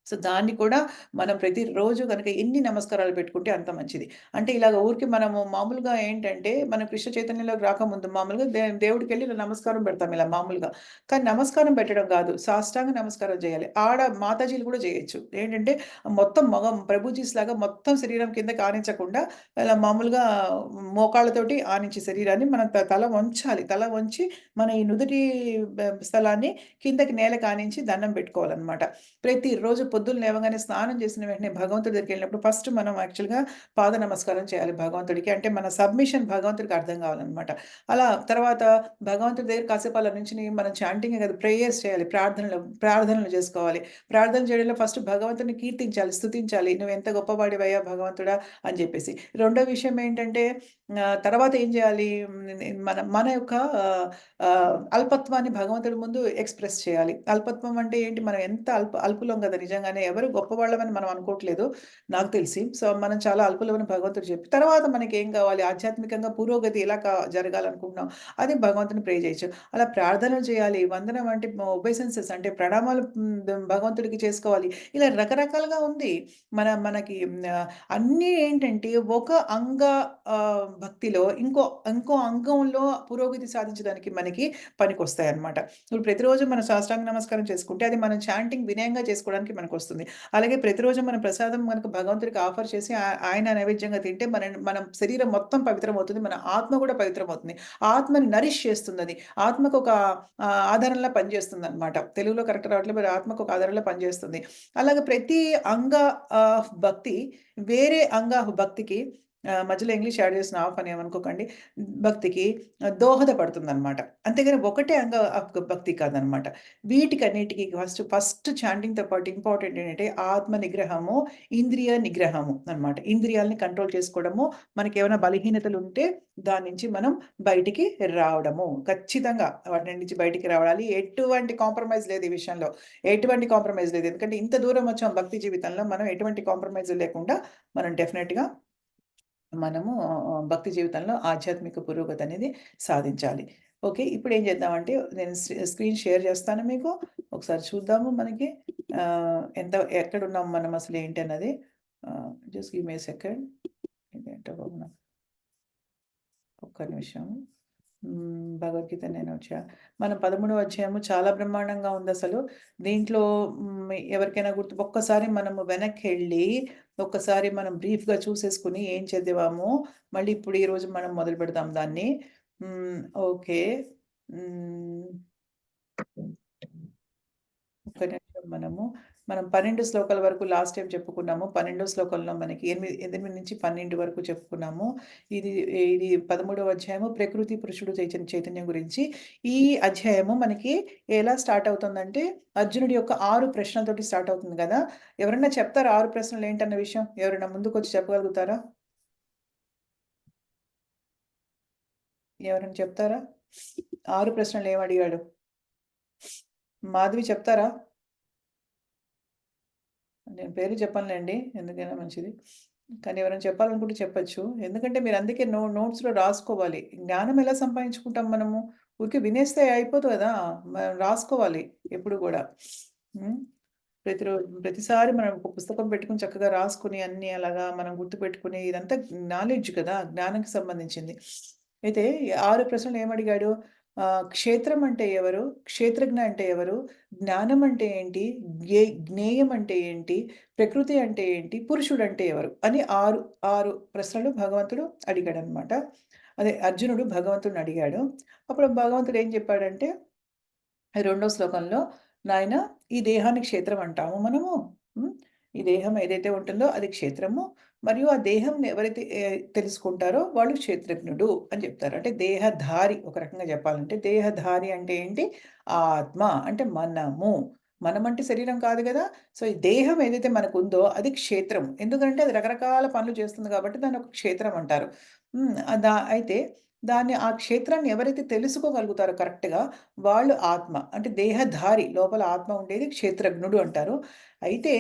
సో, దాన్ని కూడా మనం ప్రతిరోజు గనక ఎన్ని నమస్కారాలు పెట్టుకుంటే అంత మంచిది. అంటే ఇలాగ ఊరికే మనము మామూలుగా ఏంటంటే, మనం కృష్ణ చైతన్యంలోకి రాకముందు మామూలుగా దేవుడికెళ్ళి ఇలా నమస్కారం పెడతాం ఇలా మామూలుగా. కానీ నమస్కారం పెట్టడం గాదు. సాష్టాంగ నమస్కారం జేయాలి. మాతాజీలు గూడా జేయొచ్చు. ఏంటంటే, మొత్తం ప్రభుజీస్‌లాగా మొత్తం శరీరం కిందకి ఆనించకుండా ఇలా మామూలుగా మోకాళ్ళతోటి ఆనించి శరీరాన్ని మనం తల వంచాలి. తల వంచి మన ఈ నుదుటి స్థలాన్ని కిందకి నేలకి ఆనించి దండం పెట్టుకోవాలనమాట. ప్రతిరోజు పొద్దున్న లేవగానే స్నానం చేసిన వెంటనే భగవంతుడి దగ్గరికెళ్ళినప్పుడు ఫస్ట్ మనం యాక్చువల్‌గా పాద నమస్కారం చేయాలి భగవంతుడికి. అంటే మన సబ్మిషన్ భగవంతుడికి అర్థం కావాలనమాట. అలా తర్వాత భగవంతుడి దగ్గర కాసేపు అలా నించొని మనం చాంటింగే కాదు ప్రేయర్స్ చేయాలి. ప్రార్థనలు చేసుకోవాలి. ప్రార్థన చేయడంలో ఫస్ట్ భగవంతుడిని కీర్తించాలి, స్తుతించాలి. "నువ్వెంత గొప్పవాడివయ్యా భగవంతుడా" అని చెప్పేసి. రెండో విషయం ఏంటంటే తర్వాత ఏం చేయాలి? మన మన యొక్క ఆహ్, అల్పత్వాన్ని భగవంతుడి ముందు ఎక్స్‌ప్రెస్ చేయాలి. అల్పత్వం అంటే ఏంటి? మనం ఎంత అల్పులం గదా! నిజంగానే ఎవరు గొప్పవాళ్ళమని మనం అనుకోవట్లేదు నాకు తెలిసి. సో, మనం చాలా అల్పులమని భగవంతుడు చెప్పి, తర్వాత మనకేం కావాలి? ఆధ్యాత్మికంగా పురోగతి ఎలా జరగాలనుకుంటున్నాం, అది భగవంతుని ప్రే చేయొచ్చు. అలా ప్రార్థనలు చేయాలి. వందనం అంటే ఒబైసెన్సెస్ అంటే ప్రణామాలు భగవంతుడికి చేసుకోవాలి. ఇలా రకరకాలుగా ఉంది. మనకి అన్నీ ఏంటంటే ఒక భక్తిలో ఇంకో అంగంలో పురోగతి సాధించడానికి మనకి పనికొస్తాయన్నమాట. ఇప్పుడు ప్రతిరోజు మనం సాష్టాంగ నమస్కారం చేసుకుంటే, అది మనం చాంటింగ్ వినయంగా చేసుకోవడానికి మనకొస్తుంది. అలాగే ప్రతిరోజు మనం ప్రసాదం గనుక భగవంతుడికి ఆఫర్ చేసి ఆయన నైవేద్యంగా తింటే మనం శరీరం మొత్తం పవిత్రమవుతుంది. మన ఆత్మ కూడా పవిత్రమవుతుంది. ఆత్మని నరిష్ చేస్తుందది. ఆత్మకు ఒక ఆధారంలా పనిచేస్తుందన్నమాట. తెలుగులో కరెక్ట్ రావట్లేదు. మరి ఆత్మకు ఒక ఆధారంలా పనిచేస్తుంది. అలాగే ప్రతి అంగ భక్తి వేరే భక్తికి మధ్యలో ఇంగ్లీష్ యాడ్ చేసిన ఆఫ్ అని ఏమనుకోకండి. భక్తికి దోహదపడుతుందనమాట. అంతేగాని ఒకటే భక్తి కాదనమాట. వీటికన్నిటికి ఫస్ట్ ఫస్ట్ చాంటింగ్‌తో పాటు ఇంపార్టెంట్ ఏంటంటే ఆత్మ నిగ్రహము, ఇంద్రియ నిగ్రహము అనమాట. ఇంద్రియాలని కంట్రోల్ చేసుకోవడము, మనకేమైనా బలహీనతలుంటే దాని నుంచి మనం బయటికి రావడము. ఖచ్చితంగా వాటి నుంచి బయటికి రావాలి. ఎటువంటి కాంప్రమైజ్ లేదు ఈ విషయంలో. ఎటువంటి కాంప్రమైజ్ లేదు. ఎందుకంటే ఇంత దూరం వచ్చాం భక్తి జీవితంలో మనం ఎటువంటి కాంప్రమైజ్ లేకుండా మనం డెఫినెట్‌గా మనము భక్తి జీవితంలో ఆధ్యాత్మిక పురోగతనేది సాధించాలి. ఓకే. ఇప్పుడేం చేద్దామంటే నేను స్క్రీన్ షేర్ చేస్తాను మీకు. ఒకసారి చూద్దాము మనకి ఎక్కడున్నాం మనం అసలు ఏంటి అన్నది. Just give me a second. ఇదేంటో బాబు ఒక్క నిమిషం. భగవద్గీత నేనొచ్చా. మనం 13వ అధ్యాయము చాలా బ్రహ్మాండంగా ఉందసలు. దీంట్లో ఎవరికైనా ఒక్కసారి మనము వెనక్కెళ్ళి, ఒక్కసారి మనం బ్రీఫ్‌గా చూసేసుకొని ఏం చదివామో, మళ్ళీ ఇప్పుడు ఈరోజు మనం మొదలుపెడదాం దాన్ని. హ్మ్. ఓకే. హ్మ్. ఒక్క నిమిషం మనం 12 శ్లోకాల వరకు లాస్ట్ టైమ్ చెప్పుకున్నాము. 12 శ్లోకంలో మనకి 8-12 వరకు చెప్పుకున్నాము. ఇది ఇది 13వ అధ్యాయము ప్రకృతి పురుషుడు చైతన్యం గురించి. ఈ అధ్యాయము మనకి ఎలా స్టార్ట్ అవుతుందంటే, అర్జునుడి యొక్క 6 ప్రశ్నలతోటి స్టార్ట్ అవుతుంది గదా! ఎవరన్నా చెప్తారా 6 ప్రశ్నలు ఏంటన్న విషయం? ఎవరైనా ముందుకొచ్చి చెప్పగలుగుతారా? ఎవరైనా చెప్తారా? 6 ప్రశ్నలు ఏమడిగాడు? మాధవి చెప్తారా? నేను పేర్లు చెప్పనులెండి. ఎందుకైనా మంచిది. కానీ ఎవరైనా చెప్పాలనుకుంటే చెప్పొచ్చు. ఎందుకంటే మీరు అందుకే నోట్స్‌లో రాసుకోవాలి. జ్ఞానం ఎలా సంపాదించుకుంటాం మనము? ఊరికే వినేస్తే అయిపోదు గదా! మనం రాసుకోవాలి ఎప్పుడు గూడా. హ్మ్. ప్రతిసారి మనం ఒక పుస్తకం పెట్టుకొని చక్కగా రాసుకొని అన్నీ అలాగా మనం గుర్తుపెట్టుకొని ఇదంతా నాలెడ్జ్ కదా! జ్ఞానంకి సంబంధించింది. అయితే 6 ప్రశ్నలు ఏమడిగాడు? క్షేత్రం అంటే ఎవరు? క్షేత్రజ్ఞ అంటే ఎవరు? జ్ఞానం అంటే ఏంటి? జ్ఞేయం అంటే ఏంటి? ప్రకృతి అంటే ఏంటి? పురుషుడంటే ఎవరు? అని 6 ప్రశ్నలు భగవంతుడు అడిగాడనమాట. అదే అర్జునుడు భగవంతుడిని అడిగాడు. అప్పుడు భగవంతుడు ఏం చెప్పాడంటే రెండో శ్లోకంలో నాయనా ఈ దేహాన్ని క్షేత్రం అంటాము మనము. హ్మ్. ఈ దేహం ఏదైతే ఉంటుందో అది క్షేత్రము. మరియు ఆ దేహంని ఎవరైతే తెలుసుకుంటారో వాళ్ళు క్షేత్రజ్ఞుడు అని చెప్తారు. అంటే దేహధారి ఒక రకంగా చెప్పాలంటే. దేహధారి అంటే ఏంటి? ఆత్మ అంటే మనము. మనమంటే శరీరం కాదు గదా! సో, ఈ దేహం ఏదైతే మనకుందో అది క్షేత్రం. ఎందుకంటే అది రకరకాల పనులు చేస్తుంది కాబట్టి దాన్ని ఒక క్షేత్రం అంటారు. హ్మ్. అయితే దాన్ని ఆ క్షేత్రాన్ని ఎవరైతే తెలుసుకోగలుగుతారో కరెక్ట్‌గా వాళ్ళు ఆత్మ. అంటే దేహధారి. లోపల ఆత్మ ఉండేది క్షేత్రజ్ఞుడు అంటారు. అయితే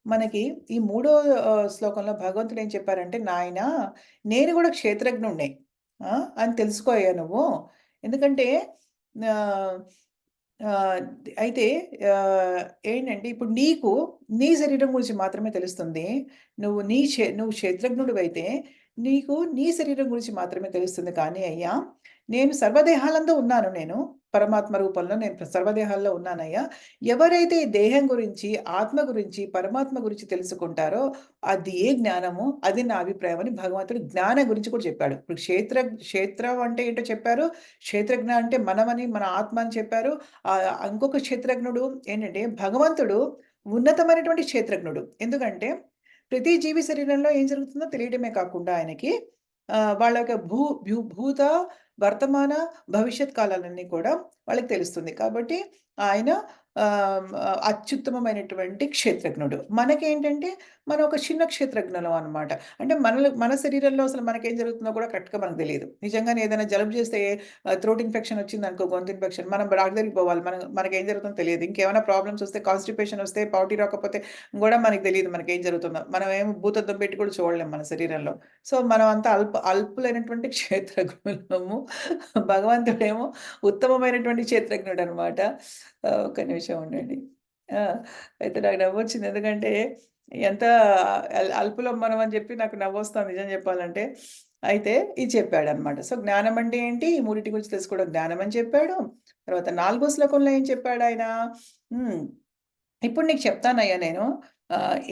మనకి ఈ మూడో శ్లోకంలో భగవంతుడు ఏం చెప్పారంటే, "నాయనా నేను గూడా క్షేత్రజ్ఞుడినే. ఆ! అని తెలుసుకోయ్యా నువ్వు. ఎందుకంటే ఆహ్, ఆహ్, అయితే ఆహ్, ఏంటంటే ఇప్పుడు నీకు నీ శరీరం గురించి మాత్రమే తెలుస్తుంది. నువ్వు క్షేత్రజ్ఞుడివైతే నీకు నీ శరీరం గురించి మాత్రమే తెలుస్తుంది. కానీ అయ్యా నేను సర్వదేహాలందు ఉన్నాను నేను. పరమాత్మ రూపంలో నేను సర్వదేహాల్లో ఉన్నానయ్యా. ఎవరైతే ఈ దేహం గురించి, ఆత్మ గురించి, పరమాత్మ గురించి తెలుసుకుంటారో అది ఏ జ్ఞానమో అది నా అభిప్రాయం అని భగవంతుడు జ్ఞానం గురించి కూడా చెప్పాడు. ఇప్పుడు క్షేత్రం అంటే ఏంటో చెప్పారు. క్షేత్రజ్ఞ అంటే మనమని, మన ఆత్మ అని చెప్పారు. ఇంకొక క్షేత్రజ్ఞుడు ఏంటంటే భగవంతుడు ఉన్నతమైనటువంటి క్షేత్రజ్ఞుడు. ఎందుకంటే ప్రతి జీవి శరీరంలో ఏం జరుగుతుందో తెలియడమే కాకుండా ఆయనకి వాళ్ళ యొక్క భూత, వర్తమాన, భవిష్యత్ కాలాలన్నీ కూడా వాళ్ళకి తెలుస్తుంది. కాబట్టి ఆయన అత్యుత్తమమైనటువంటి క్షేత్రజ్ఞుడు. మనకేంటంటే మనం ఒక చిన్న క్షేత్రజ్ఞులం అన్నమాట. అంటే మన శరీరంలో అసలు మనకేం జరుగుతుందో కూడా కరెక్ట్‌గా మనకు తెలీదు. నిజంగానే ఏదైనా జలుబు చేస్తే థ్రోట్ ఇన్ఫెక్షన్ వచ్చిందనుకో గొంతు ఇన్ఫెక్షన్ మనం డాక్టర్ దగ్గరికి పోవాలి. మనకేం జరుగుతుందో తెలియదు. ఇంకేమైనా ప్రాబ్లమ్స్ వస్తే కాన్‌స్టిపేషన్ వస్తే పౌటీ రాకపోతే గూడా మనకు తెలీదు మనకేం జరుగుతుందో. మనమేమో భూతద్దం పెట్టి కూడా చూడలేం మన శరీరంలో. సో, మనం అంతా అల్పులైనటువంటి క్షేత్రజ్ఞులము. భగవంతుడేమో ఉత్తమమైనటువంటి క్షేత్రజ్ఞుడనమాట. ఒక్క నిమిషం ఉండండి. ఆ! అయితే నాకు నవ్వొచ్చింది. ఎందుకంటే ఎంత అల్పులం మనం అని చెప్పి నాకు నవ్వొస్తాంది నిజం చెప్పాలంటే. అయితే ఇది చెప్పాడనమాట. సో, జ్ఞానం అంటే ఏంటి? ఈ మూడిటి గురించి తెలుసుకోవడం జ్ఞానం అని చెప్పాడు. తర్వాత 4 శ్లోకంలో ఏం చెప్పాడాయన? హ్మ్. ఇప్పుడు నీకు చెప్తానయ్యా నేను.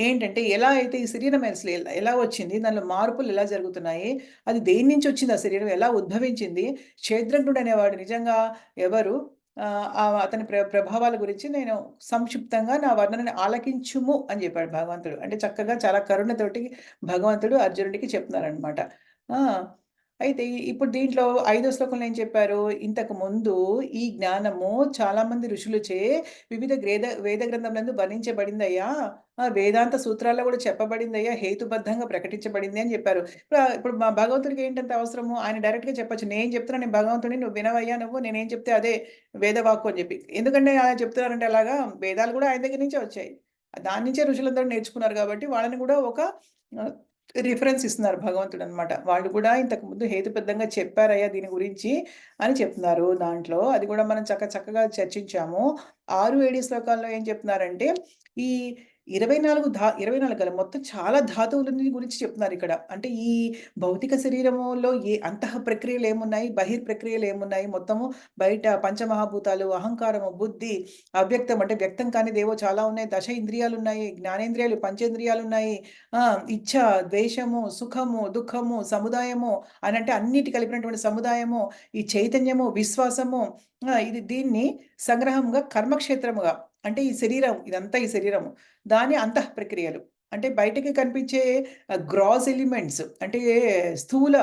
ఏంటంటే ఎలా అయితే ఈ శరీరం అసలు ఎలా వచ్చింది? దానిలో మార్పులు ఎలా జరుగుతున్నాయి? అది దేని నుంచి వచ్చింది ఆ శరీరం? ఎలా ఉద్భవించింది? క్షేత్రజ్ఞుడు అనేవాడు నిజంగా ఎవరు? అతని ప్రభావాల గురించి నేను సంక్షిప్తంగా నా వర్ణనని ఆలకించుము అని జెప్పాడు భగవంతుడు. అంటే చక్కగా చాలా కరుణతోటి భగవంతుడు అర్జునుడికి చెప్తున్నారనమాట. ఆ! అయితే ఇప్పుడు దీంట్లో ఐదో శ్లోకంలో ఏం చెప్పారు? ఇంతకుముందు ఈ జ్ఞానము చాలామంది ఋషులచే వివిధ వేద గ్రంథములందు వర్ణించబడిందయ్యా. వేదాంత సూత్రాల్లో గూడా చెప్పబడిందయ్యా. హేతుబద్ధంగా ప్రకటించబడింది అని జెప్పారు. ఇప్పుడు మా భగవంతుడికి ఏంటంత అవసరము? ఆయన డైరెక్ట్‌గా చెప్పొచ్చు. నేను చెప్తున్నా నేను భగవంతుడిని నువ్వు వినవయ్యా నువ్వు. నేనేం చెప్తే అదే వేదవాక్కు అని జెప్పి. ఎందుకంటే అలా చెప్తున్నారంటే అలాగా? వేదాలు గూడా ఆయన దగ్గర నుంచే వచ్చాయి. దాని నుంచే ఋషులందరూ నేర్చుకున్నారు గాబట్టి వాళ్ళని గూడా ఒక ఆహ్, రిఫరెన్స్ ఇస్తున్నారు భగవంతుడనమాట. వాళ్ళు కూడా ఇంతకుముందు హేతుబద్ధంగా చెప్పారయ్యా దీని గురించి అని చెప్తున్నారు దాంట్లో. అది గూడా మనం చక్కగా చర్చించాము. 6, 7 శ్లోకాల్లో ఏం చెప్తున్నారంటే, ఈ 24 కాదు మొత్తం చాలా ధాతువులని గురించి చెప్తున్నారిక్కడ. అంటే ఈ భౌతిక శరీరములో అంతః ప్రక్రియలేమున్నాయి, బహిర్ ప్రక్రియలేమున్నాయి, మొత్తము బయట పంచమహాభూతాలు, అహంకారము, బుద్ధి, అవ్యక్తం అంటే వ్యక్తం కానిదేవో చాలా ఉన్నాయి. దశ ఇంద్రియాలున్నాయి, జ్ఞానేంద్రియాలు, పంచేంద్రియాలున్నాయి. ఇచ్ఛ, ద్వేషము, సుఖము, దుఃఖము, సముదాయము అనంటే అన్నిటి కలిపినటువంటి సముదాయము, ఈ చైతన్యము, విశ్వాసము దీన్ని సంగ్రహంగా కర్మక్షేత్రముగా అంటే ఈ శరీరం ఇదంతా ఈ శరీరము. దాని అంతః ప్రక్రియలు. అంటే బయటకి కనిపించే గ్రాస్ ఎలిమెంట్స్ అంటే స్థూల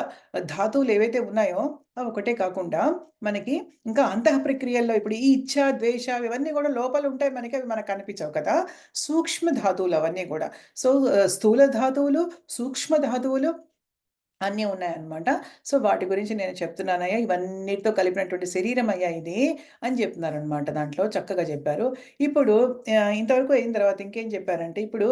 ధాతువులు ఏవైతే ఉన్నాయో అవి ఒకటే కాకుండా మనకి ఇంకా అంతః ప్రక్రియల్లో ఇప్పుడు ఈ ఇచ్ఛ, ద్వేష ఇవన్నీ గూడా లోపలుంటాయి మనకి. అవి మనకు కనిపించవు కదా! సూక్ష్మ ధాతువులు అవన్నీ గూడా. సో, స్థూల ధాతువులు, సూక్ష్మ ధాతువులు అన్నీ ఉన్నాయన్నమాట. సో, వాటి గురించి నేను చెప్తున్నానయ్యా. ఇవన్నిటితో కలిపినటువంటి శరీరమయ్యా ఇది అని జెప్తున్నారనమాట దాంట్లో. చక్కగా జెప్పారు. ఇప్పుడు ఇంతవరకు అయిన తర్వాత ఇంకేం చెప్పారంటే, ఇప్పుడు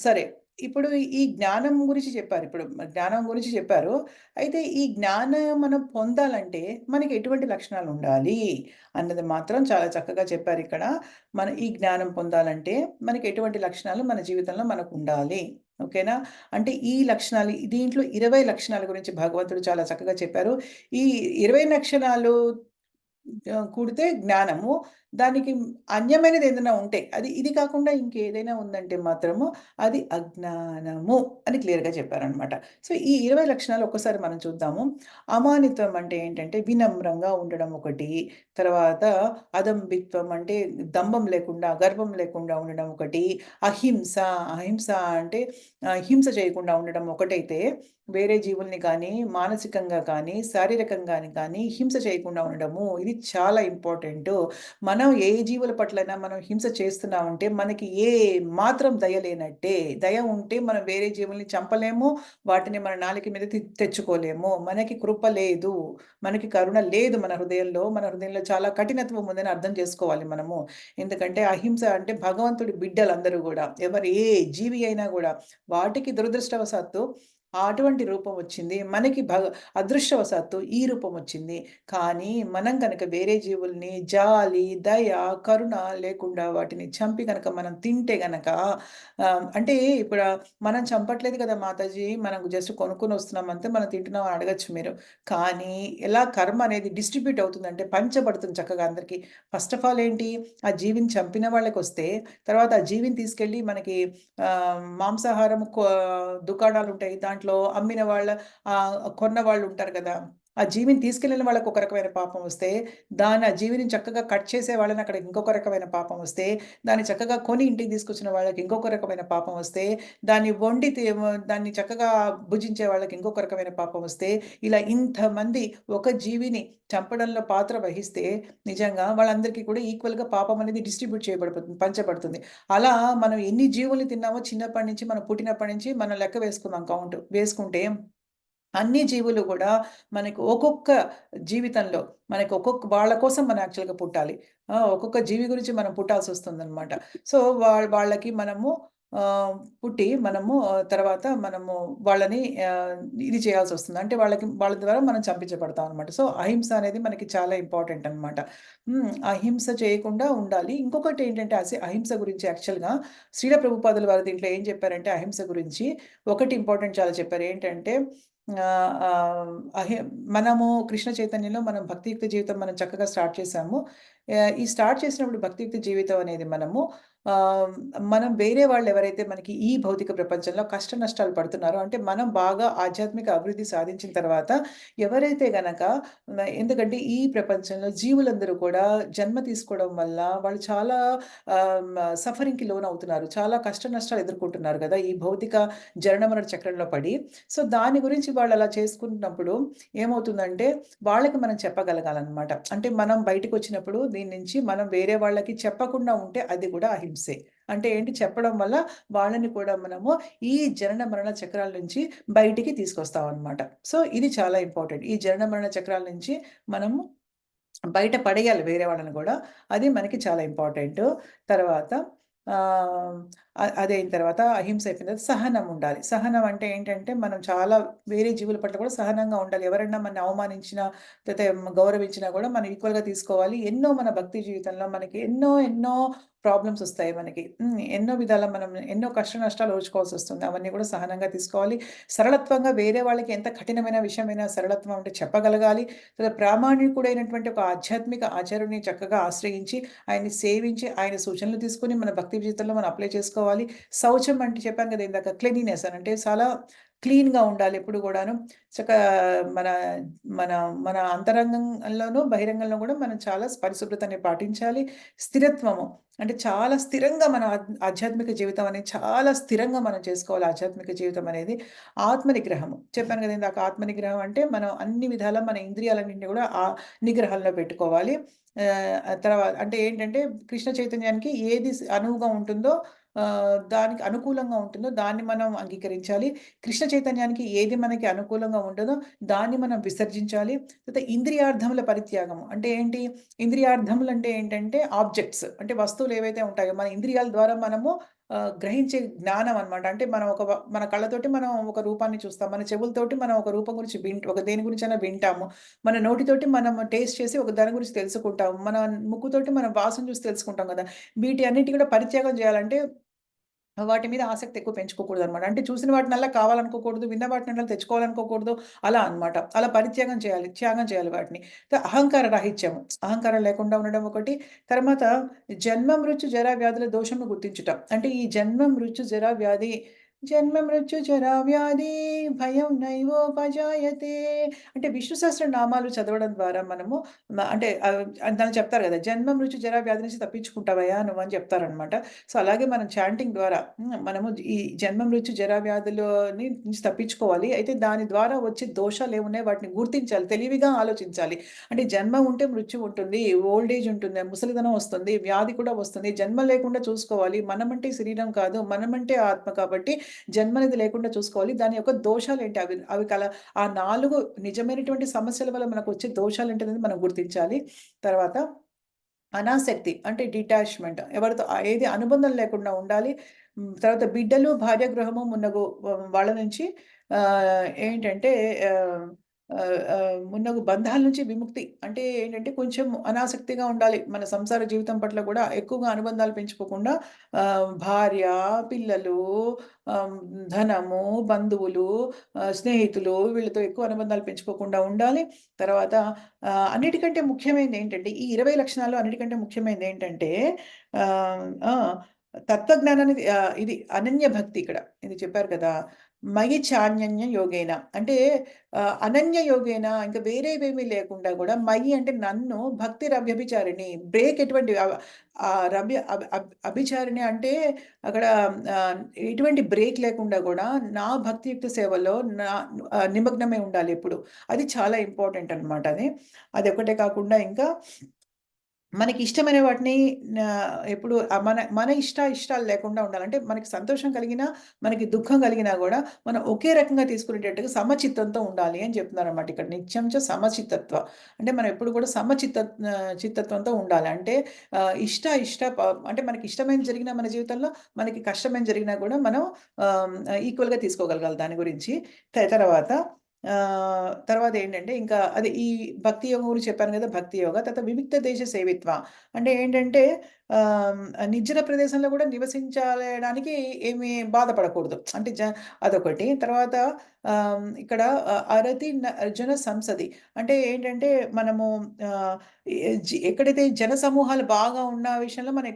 సరే. ఇప్పుడు ఈ జ్ఞానం గురించి చెప్పారు. ఇప్పుడు జ్ఞానం గురించి చెప్పారు. అయితే ఈ జ్ఞానం మనం పొందాలంటే మనకి ఎటువంటి లక్షణాలుండాలి అన్నది మాత్రం చాలా చక్కగా చెప్పారిక్కడ. ఈ జ్ఞానం పొందాలంటే మనకి ఎటువంటి లక్షణాలు మన జీవితంలో మనకుండాలి. ఓకేనా? అంటే ఈ లక్షణాలు దీంట్లో 20 లక్షణాల గురించి భగవంతుడు చాలా చక్కగా చెప్పారు. ఈ 20 లక్షణాలు కూడితే జ్ఞానము. దానికి అన్యమైనది ఏదైనా ఉంటే ఇది కాకుండా ఇంకేదైనా ఉందంటే మాత్రము అది అజ్ఞానము అని క్లియర్‌గా చెప్పారనమాట. సో, ఈ 20 లక్షణాలు ఒక్కసారి మనం చూద్దాము. అమానిత్వం అంటే ఏంటంటే వినమ్రంగా ఉండడం ఒకటి. తర్వాత అదంభిత్వం అంటే దంభం లేకుండా, గర్వం లేకుండా ఉండడం ఒకటి. అహింస, అహింస అంటే హింస చేయకుండా ఉండడం ఒకటైతే, వేరే జీవుల్ని కానీ, మానసికంగా కానీ, శారీరకంగాని కానీ హింస చేయకుండా ఉండడము. ఇది చాలా ఇంపార్టెంటు. మనం ఏ జీవుల పట్లైనా మనం హింస చేస్తున్నామంటే మనకి ఏ మాత్రం దయ లేనట్టే. దయ ఉంటే మనం వేరే జీవుల్ని చంపలేము. వాటిని మన నాలుక మీద తెచ్చుకోలేము. మనకి కృప లేదు. మనకి కరుణ లేదు మన హృదయంలో. మన హృదయంలో చాలా కఠినత్వం ఉందని అర్థం చేసుకోవాలి మనము. ఎందుకంటే అహింస అంటే భగవంతుడి బిడ్డలందరూ గూడా. ఏ జీవి అయినా గూడా వాటికి దురదృష్టవశాత్తు అటువంటి రూపం వచ్చింది. మనకి అదృష్టవశాత్తు ఈ రూపం వచ్చింది. కానీ మనం గనక వేరే జీవుల్ని జాలి, దయ, కరుణ లేకుండా వాటిని చంపి గనక మనం తింటే గనక అంటే ఇప్పుడు మనం చంపట్లేదు కదా మాతాజీ! మనం జస్ట్ కొనుక్కొని వస్తున్నాం అంతే మనం తింటున్నాం అని అడగొచ్చు మీరు. కానీ ఎలా కర్మ అనేది డిస్ట్రిబ్యూట్ అవుతుందంటే పంచబడుతుంది చక్కగా అందరికి. ఫస్ట్ ఆఫ్ ఆల్ ఏంటి? ఆ జీవిని చంపిన వాళ్ళకొస్తే తర్వాత ఆ జీవిని తీసుకెళ్ళి మనకి మాంసాహారం దుకాణాలుంటాయి. దాంట్లో అమ్మిన వాళ్ళ కొన్న వాళ్ళుంటారు కదా! ఆ జీవిని తీసుకెళ్ళిన వాళ్ళకి ఒక రకమైన పాపం వస్తే, ఆ జీవిని చక్కగా కట్ చేసే వాళ్ళని అక్కడ ఇంకొక రకమైన పాపం వస్తే, దాన్ని చక్కగా కొని ఇంటికి తీసుకొచ్చిన వాళ్ళకి ఇంకొక రకమైన పాపం వస్తే, దాన్ని వండి దాన్ని చక్కగా భుజించే వాళ్ళకి ఇంకొక రకమైన పాపం వస్తే, ఇలా ఇంతమంది ఒక జీవిని చంపడంలో పాత్ర వహిస్తే, నిజంగా వాళ్ళందరికీ కూడా ఈక్వల్‌గా పాపం అనేది డిస్ట్రిబ్యూట్ పంచబడుతుంది. అలా మనం ఎన్ని జీవుల్ని తిన్నామో చిన్నప్పటి నుంచి మనం పుట్టినప్పటి నుంచి మనం లెక్క వేసుకుందాం కౌంట్. వేసుకుంటే అన్ని జీవులు గూడా మనకు ఒక్కొక్క జీవితంలో మనకి వాళ్ళ కోసం మనం యాక్చువల్‌గా పుట్టాలి. ఒక్కొక్క జీవి గురించి మనం పుట్టాల్సొస్తుందనమాట. సో, వాళ్ళకి మనము పుట్టి మనము తర్వాత మనము వాళ్ళని ఆహ్, ఇది చేయాల్సొస్తుంది. అంటే వాళ్ళ ద్వారా మనం చంపించబడతాం అనమాట. సో, అహింస అనేది మనకి చాలా ఇంపార్టెంట్ అనమాట. అహింస చేయకుండా ఉండాలి. ఇంకొకటేంటంటే అహింస గురించి యాక్చువల్‌గా శ్రీల ప్రభుపాదుల వారు దీంట్లో ఏం చెప్పారంటే అహింస గురించి ఒకటి ఇంపార్టెంట్ చాలా చెప్పారు. ఏంటంటే ఆహ్, ఆహ్, అహి మనము కృష్ణ చైతన్యంలో మనం భక్తియుక్త జీవితం మనం చక్కగా స్టార్ట్ చేశాము. ఈ స్టార్ట్ చేసినప్పుడు భక్తియుక్త జీవితం అనేది ఆహ్, మనం వేరే వాళ్ళెవరైతే మనకి ఈ భౌతిక ప్రపంచంలో కష్ట నష్టాలు పడుతున్నారో అంటే మనం బాగా ఆధ్యాత్మిక అభివృద్ధి సాధించిన తర్వాత ఎవరైతే గనక ఎందుకంటే ఈ ప్రపంచంలో జీవులందరూ కూడా జన్మ తీసుకోవడం వల్ల వాళ్ళు చాలా సఫరింగ్‌కి లోనవుతున్నారు. చాలా కష్ట నష్టాలు ఎదుర్కొంటున్నారు గదా! ఈ భౌతిక జనన మరణ చక్రంలో పడి. సో, దాని గురించి వాళ్ళలా చేసుకుంటున్నప్పుడు ఏమవుతుందంటే వాళ్ళకి మనం చెప్పగలగాలనమాట. అంటే మనం బయటికొచ్చినప్పుడు దీని నుంచి మనం వేరే వాళ్ళకి చెప్పకుండా ఉంటే అది కూడా అహింసే. అంటే ఏంటి చెప్పడం వల్ల వాళ్ళని కూడా మనము ఈ జనన మరణ చక్రాల నుంచి బయటికి తీసుకొస్తామనమాట. సో, ఇది చాలా ఇంపార్టెంట్. ఈ జనన మరణ చక్రాల నుంచి మనము బయట పడేయాలి వేరే వాళ్ళని గూడా. అది మనకి చాలా ఇంపార్టెంటు. తర్వాత ఆహ్, అదయిన తర్వాత అహింస అయిపోయిన తర్వాత సహనం ఉండాలి. సహనం అంటే ఏంటంటే, మనం చాలా వేరే జీవుల పట్ల కూడా సహనంగా ఉండాలి. ఎవరైనా మనని అవమానించినా, లేతే గౌరవించినా గూడా మనం ఈక్వల్‌గా తీసుకోవాలి. ఎన్నో మన భక్తి జీవితంలో మనకి ఎన్నో ప్రాబ్లమ్స్ ఒస్తాయి మనకి. ఎన్నో విధాల మనం ఎన్నో కష్ట నష్టాలు ఓర్చుకోవాల్సొస్తుంది. అవన్నీ గూడా సహనంగా తీసుకోవాలి. సరళత్వంగా వేరే వాళ్ళకి ఎంత కఠినమైన విషయమైనా సరళత్వం అంటే చెప్పగలగాలి. ప్రామాణికుడైనటువంటి ఒక ఆధ్యాత్మిక ఆచార్యుడిని చక్కగా ఆశ్రయించి, ఆయన్ని సేవించి, ఆయన సూచనలు తీసుకొని మన భక్తి జీవితంలో మనం అప్లై చేసుకోవాలి. శౌచం అంటే చెప్పాను కదా ఇందాక క్లెanలీనెస్ అని. అంటే చాలా క్లీన్‌గా ఉండాలి ఎప్పుడు గూడాను. చక్కా మన మన మన అంతరంగంలోనూ, బహిరంగంలో గూడా మనం చాలా పరిశుభ్రతని పాటించాలి. స్థిరత్వము అంటే చాలా స్థిరంగా మన ఆధ్యాత్మిక జీవితం అనేది చాలా స్థిరంగా మనం చేసుకోవాలి ఆధ్యాత్మిక జీవితం అనేది. ఆత్మ నిగ్రహము. చెప్పాను గదా! ఇందాక ఆత్మ నిగ్రహం అంటే మనం అన్ని విధాలా మన ఇంద్రియాలన్నింటిని గూడా నిగ్రహంలో పెట్టుకోవాలి. అంటే ఏంటంటే కృష్ణ చైతన్యానికి ఏది అనువుగా ఉంటుందో దానికి అనుకూలంగా ఉంటుందో దాన్ని మనం అంగీకరించాలి. కృష్ణ చైతన్యానికి ఏది మనకి అనుకూలంగా ఉండదో దాన్ని మనం విసర్జించాలి. తర్వాత ఇంద్రియార్థముల పరిత్యాగము. అంటే ఏంటి? ఇంద్రియార్థములంటే ఏంటంటే ఆబ్జెక్ట్స్. అంటే వస్తువులు ఏవైతే ఉంటాయో మన ఇంద్రియాల ద్వారా మనము గ్రహించే జ్ఞానం అన్నమాట. అంటే మనం మన కళ్ళతోటి మనం ఒక రూపాన్ని చూస్తాం. మన చెవులతోటి మనం ఒక రూపం గురించి ఒక దేని గురించైనా వింటాము. మన నోటితోటి మనం టేస్ట్ చేసి ఒక దాని గురించి తెలుసుకుంటాము. మన ముక్కుతోటి మనం వాసన చూసి తెలుసుకుంటాం గదా! వీటి అన్నిటిని కూడా పరిత్యాగం జేయాలంటే వాటి మీద ఆసక్తి ఎక్కువ పెంచుకోకూడదనమాట. అంటే చూసిన వాటినల్లా కావాలనుకోకూడదు, విన్న వాటినల్లా తెచ్చుకోవాలనుకోకూడదు. అలా అన్నమాట. అలా పరిత్యాగం చేయాలి. త్యాగం చేయాలి వాటిని. అహంకార రాహిత్యము. అహంకారం లేకుండా ఉండడం ఒకటి. తర్వాత జన్మ, మృత్యు, జరా, వ్యాధుల దోషమును గుర్తించుట. అంటే ఈ జన్మ, మృత్యు, జరా, వ్యాధి జన్మ, మృత్యు, జరా, వ్యాధి భయం నైవోపజాయతే. అంటే విష్ణు సహస్ర నామాలు చదవడం ద్వారా మనము అంటే దాన్ని చెప్తారు గదా! జన్మ, మృత్యు, జరా, వ్యాధి నుంచి తప్పించుకుంటావయ్యా నువ్వని చెప్తారనమాట. సో, అలాగే మనం చాంటింగ్ ద్వారా మనము ఈ జన్మ, మృత్యు, జరా వ్యాధులని నుంచి తప్పించుకోవాలి. అయితే దాని ద్వారా వచ్చే దోషాలేమున్నాయి వాటిని గుర్తించాలి. తెలివిగా ఆలోచించాలి. అంటే జన్మ ఉంటే మృత్యు ఉంటుంది. ఓల్డ్ ఏజ్ ఉంటుంది. ముసలితనం వస్తుంది. వ్యాధి కూడా వస్తుంది. జన్మ లేకుండా చూసుకోవాలి. మనమంటే శరీరం కాదు. మనమంటే ఆత్మ కాబట్టి జన్మనేది లేకుండా చూసుకోవాలి. దాని యొక్క దోషాలేంటి అవి అవి కల ఆ 4 నిజమైనటువంటి సమస్యల వల్ల మనకొచ్చే దోషాలేంటనేది మనం గుర్తించాలి. తర్వాత అనాసక్తి అంటే డిటాచ్‌మెంట్. ఎవరితో ఏది అనుబంధం లేకుండా ఉండాలి. తర్వాత బిడ్డలు, భార్య, గృహము మున్నగు వాళ్ళ నుంచి ఏంటంటే ఆహ్, మున్నగు బంధాల నుంచి విముక్తి. అంటే ఏంటంటే కొంచెం అనాసక్తిగా ఉండాలి. మన సంసార జీవితం పట్ల కూడా ఎక్కువగా అనుబంధాలు పెంచుకోకుండా భార్య, పిల్లలు, ఆహ్, ధనము, బంధువులు, స్నేహితులు వీళ్ళతో ఎక్కువ అనుబంధాలు పెంచుకోకుండా ఉండాలి. తర్వాత అన్నిటికంటే ముఖ్యమైనదేంటంటే, ఈ 20 లక్షణాల్లో అన్నిటికంటే ముఖ్యమైనదేంటంటే ఆ! తత్వజ్ఞానానికి ఇది అనన్య భక్తి ఇక్కడ. ఇది చెప్పారు కదా! మయి చాన్యన్య యోగేన. అంటే అనన్య యోగేన ఇంక వేరేవేమీ లేకుండా గూడా మయి అంటే నన్ను భక్తిరవ్యభిచారిణి బ్రేక్ ఎటువంటి రవ్య అబ్ అబ్ అభిచారిణి అంటే అక్కడ ఎటువంటి బ్రేక్ లేకుండా గూడా నా భక్తియుక్త సేవలో నిమగ్నమై ఉండాలెప్పుడు. అది చాలా ఇంపార్టెంట్ అనమాట అది. అదొక్కటే కాకుండా ఇంకా మనకిష్టమైన వాటిని ఎప్పుడు మన ఇష్టాలు లేకుండా ఉండాలి. అంటే మనకి సంతోషం కలిగినా, మనకి దుఃఖం కలిగినా గూడా మనం ఒకే రకంగా తీసుకునేటట్టుగా సమచిత్తంతో ఉండాలి అని చెప్తున్నారనమాట ఇక్కడ. నిత్యం చ సమచిత్తత్వ. అంటే మనం ఎప్పుడు కూడా చిత్తత్వంతో ఉండాలి. అంటే ఇష్ట ఇష్ట ప అంటే మనకి ఇష్టమైనది జరిగినా మన జీవితంలో, మనకి కష్టమైనది జరిగినా గూడా మనం ఈక్వల్‌గా తీసుకోగలగాలి దాని గురించి. తర్వాత తర్వాతేంటంటే ఇంకా అదే ఈ భక్తి యోగం గురించి చెప్పాను గదా! భక్తి యోగ. తర్వాత వివిక్త దేశ సేవిత్వ. అంటే ఏంటంటే నిర్జన ప్రదేశంలో కూడా నివసించడానికి ఏమి బాధపడకూడదు. అంటే అదొకటి. తర్వాత ఇక్కడ అరతి జన సంసది. అంటే ఏంటంటే మనము ఆహ్, ఎక్కడైతే జన సమూహాలు బాగా ఉన్న విషయంలో మనం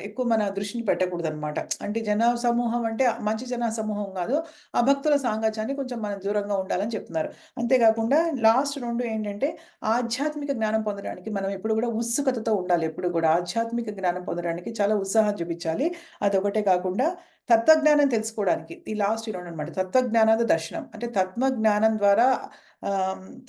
ఎక్కువ మన దృష్టిని పెట్టకూడదనమాట. అంటే జన సమూహం అంటే మంచి జన సమూహం గాదు. అభక్తుల సాంగత్యాన్ని కొంచెం మనం దూరంగా ఉండాలని చెప్తున్నారు. అంతేగాకుండా లాస్ట్ 2 ఏంటంటే ఆధ్యాత్మిక జ్ఞానం పొందడానికి మనం ఎప్పుడు గూడా ఉత్సుకతతో ఉండాలి ఎప్పుడు గూడా. ఆధ్యాత్మిక జ్ఞానం పొందడానికి చాలా ఉత్సాహం చూపించాలి. అదొకటే కాకుండా తత్వజ్ఞానం తెలుసుకోవడానికి ఈ లాస్ట్ ఈ 2 అన్నమాట. తత్వజ్ఞానాద దర్శనం. అంటే తత్వజ్ఞానం ద్వారా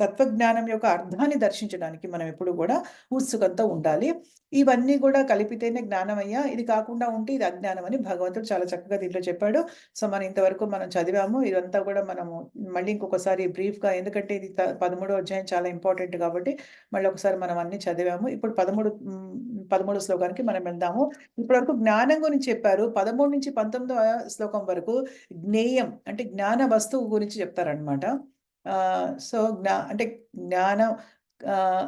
తత్వజ్ఞానం యొక్క అర్థాన్ని దర్శించడానికి మనం ఎప్పుడు గూడా ఉత్సుకతతో ఉండాలి. ఇవన్నీ గూడా కలిపితేనే జ్ఞానమయ్యా. ఇది కాకుండా ఉంటే ఇది అజ్ఞానం అని భగవంతుడు చాలా చక్కగా దీంట్లో చెప్పాడు. సో, మనం ఇంతవరకు మనం చదివాము. ఇదంతా గూడా మనము మళ్ళీ ఇంకొకసారి బ్రీఫ్‌గా ఎందుకంటే ఇది 13 అధ్యాయం చాలా ఇంపార్టెంట్ కాబట్టి మళ్ళీ ఒకసారి మనం అన్నీ చదివాము. ఇప్పుడు 13 శ్లోకానికి మనం వెళ్దాము. ఇప్పటివరకు జ్ఞానం గురించి చెప్పారు. 13-19 శ్లోకం వరకు జ్ఞేయం అంటే జ్ఞాన వస్తువు గురించి చెప్తారనమాట. సో, అంటే జ్ఞానం ఆహ్,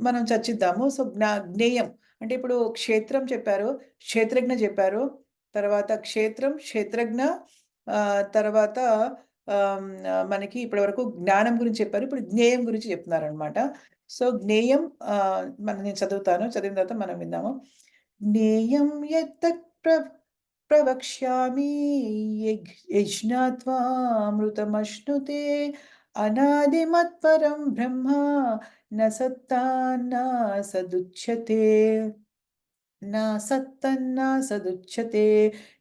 మనం చర్చిద్దాము. సో, జ్ఞేయం అంటే ఇప్పుడు క్షేత్రం చెప్పారు. క్షేత్రజ్ఞ చెప్పారు. తర్వాత క్షేత్రం, క్షేత్రజ్ఞ తర్వాత మనకి ఇప్పటివరకు జ్ఞానం గురించి చెప్పారు. ఇప్పుడు జ్ఞేయం గురించి చెప్తున్నారనమాట. సో, జ్ఞేయం నేను చదువుతాను. చదివిన తర్వాత మనం విందాము. జ్ఞేయం యత్తత్ ప్రవక్ష్యామి యజ్ఞాత్వామృతమశ్నుతే అనాదిమత్పరం బ్రహ్మ న సదుచ్యతే. నా సత్తన్నా సదుచ్యతే.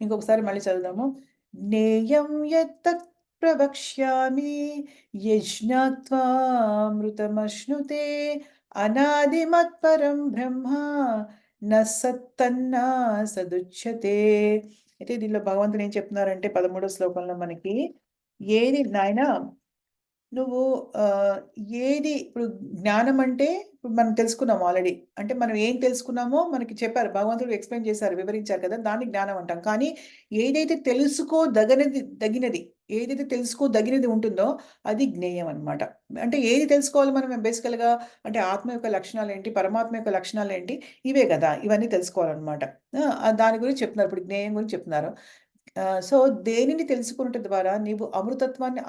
ఇంకొకసారి మళ్ళీ చదువుదాము. జ్ఞేయం యత్తత్ ప్రవక్ష్యామి యజ్ఞాత్వామృతమశ్నుతే అనాదిమత్పరం బ్రహ్మ న సత్తన్నా సదుచ్యతే. అయితే దీనిలో భగవంతుడు ఏం చెప్తున్నారంటే 13 శ్లోకంలో మనకి ఏది నాయనా నువ్వు ఆహ్, ఏది ఇప్పుడు జ్ఞానం అంటే ఇప్పుడు మనం తెలుసుకున్నాం ఆల్రెడీ. అంటే మనం ఏం తెలుసుకున్నామో మనకి చెప్పారు. భగవంతుడు ఎక్స్‌ప్లెయిన్ చేశారు, వివరించారు కదా! దాన్ని జ్ఞానం అంటాం. కానీ ఏదైతే దగినది, ఏదైతే తెలుసుకోదగినది ఉంటుందో అది జ్ఞేయం అన్నమాట. అంటే ఏది తెలుసుకోవాలి మనం బేసికల్‌గా అంటే ఆత్మ యొక్క లక్షణాలేంటి? పరమాత్మ యొక్క లక్షణాలేంటి? ఇవే కదా! ఇవన్నీ తెలుసుకోవాలన్నమాట. దాని గురించి చెప్తున్నారు. ఇప్పుడు జ్ఞేయం గురించి చెప్తున్నారు. సో, దేనిని తెలుసుకొనుట ద్వారా నీవు అమృతత్వాన్ని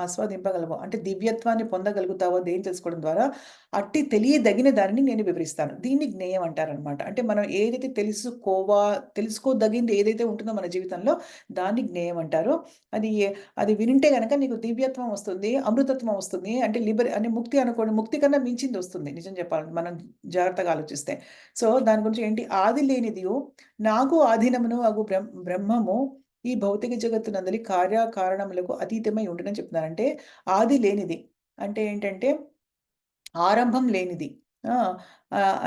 ఆస్వాదింపగలవో అంటే దివ్యత్వాన్ని పొందగలుగుతావో దేన్ని తెలుసుకోవడం ద్వారా, అట్టి తెలియదగిన దానిని నేను వివరిస్తాను. దీన్ని జ్ఞేయం అంటారనమాట. అంటే మనం ఏదైతే తెలుసుకోదగింది ఏదైతే ఉంటుందో మన జీవితంలో దాన్ని జ్ఞేయం అంటారు. అది అది వినుంటే గనక నీకు దివ్యత్వం వస్తుంది, అమృతత్వం వస్తుంది. అంటే అంటే ముక్తి అనుకోండి, ముక్తి కన్నా మించింది వస్తుంది నిజం చెప్పాలంటే మనం జాగ్రత్తగా ఆలోచిస్తే. సో, దాని గురించి ఏంటి ఆది లేనిదియు నాకు ఆధీనమును అగు బ్రహ్మము ఈ భౌతిక జగత్తునందలి కార్యకారణములకు అతీతమై ఉండునని చెప్తున్నారు. అంటే ఆది లేనిది. అంటే ఏంటంటే ఆరంభం లేనిది. ఆ!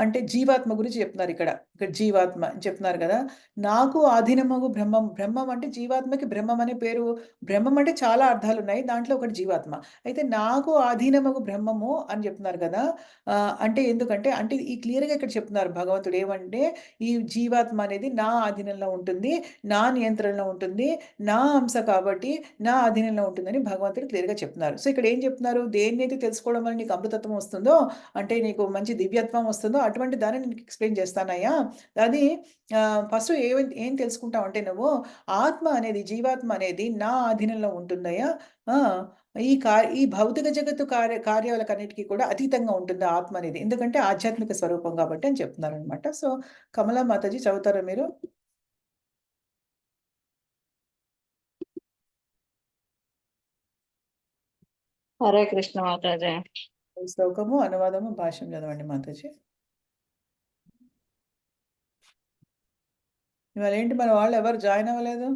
అంటే జీవాత్మ గురించి చెప్తున్నారిక్కడ. ఇక్కడ జీవాత్మ అని చెప్తున్నారు గదా! నాకు ఆధీనమగు బ్రహ్మం. బ్రహ్మం అంటే జీవాత్మకి బ్రహ్మం అనే పేరు. బ్రహ్మం అంటే చాలా అర్థాలున్నాయి. దాంట్లో ఒకటి జీవాత్మ. అయితే నాకు ఆధీనమగు బ్రహ్మము అని చెప్తున్నారు గదా! అంటే ఎందుకంటే అంటే ఈ క్లియర్‌గా ఇక్కడ చెప్తున్నారు భగవంతుడు ఏమంటే, ఈ జీవాత్మ అనేది నా ఆధీనంలో ఉంటుంది. నా నియంత్రణలో ఉంటుంది. నా అంశ కాబట్టి నా ఆధీనంలో ఉంటుందని భగవంతుడు క్లియర్‌గా చెప్తున్నారు. సో, ఇక్కడ ఏం చెప్తున్నారు? దేన్నైతే తెలుసుకోవడం వల్ల నీకు అమృతత్వం వస్తుందో, అంటే నీకు మంచి దివ్యత్వం వస్తుందో, అటువంటి దాన్ని నీకు ఎక్స్‌ప్లెయిన్ చేస్తానయ్యా. అది ఫస్ట్ ఏం తెలుసుకుంటావంటే నువ్వు, ఆత్మ అనేది, జీవాత్మ అనేది నా ఆధీనంలో ఉంటుందయ్యా. ఆ! ఈ భౌతిక జగత్తు కార్యాలకన్నిటికి కూడా అతీతంగా ఉంటుంది ఆత్మ అనేది. ఎందుకంటే ఆధ్యాత్మిక స్వరూపం కాబట్టి అని చెప్తున్నారనమాట. సో, కమలా మాతాజీ చదువుతారా మీరు? హరే కృష్ణ మాతాజీ. ఈ శ్లోకము, అనువాదము, భాష్యం చదవండి మాతాజీ. ఇవాళేంటి మన వాళ్ళెవరు జాయిన్ అవ్వలేదు?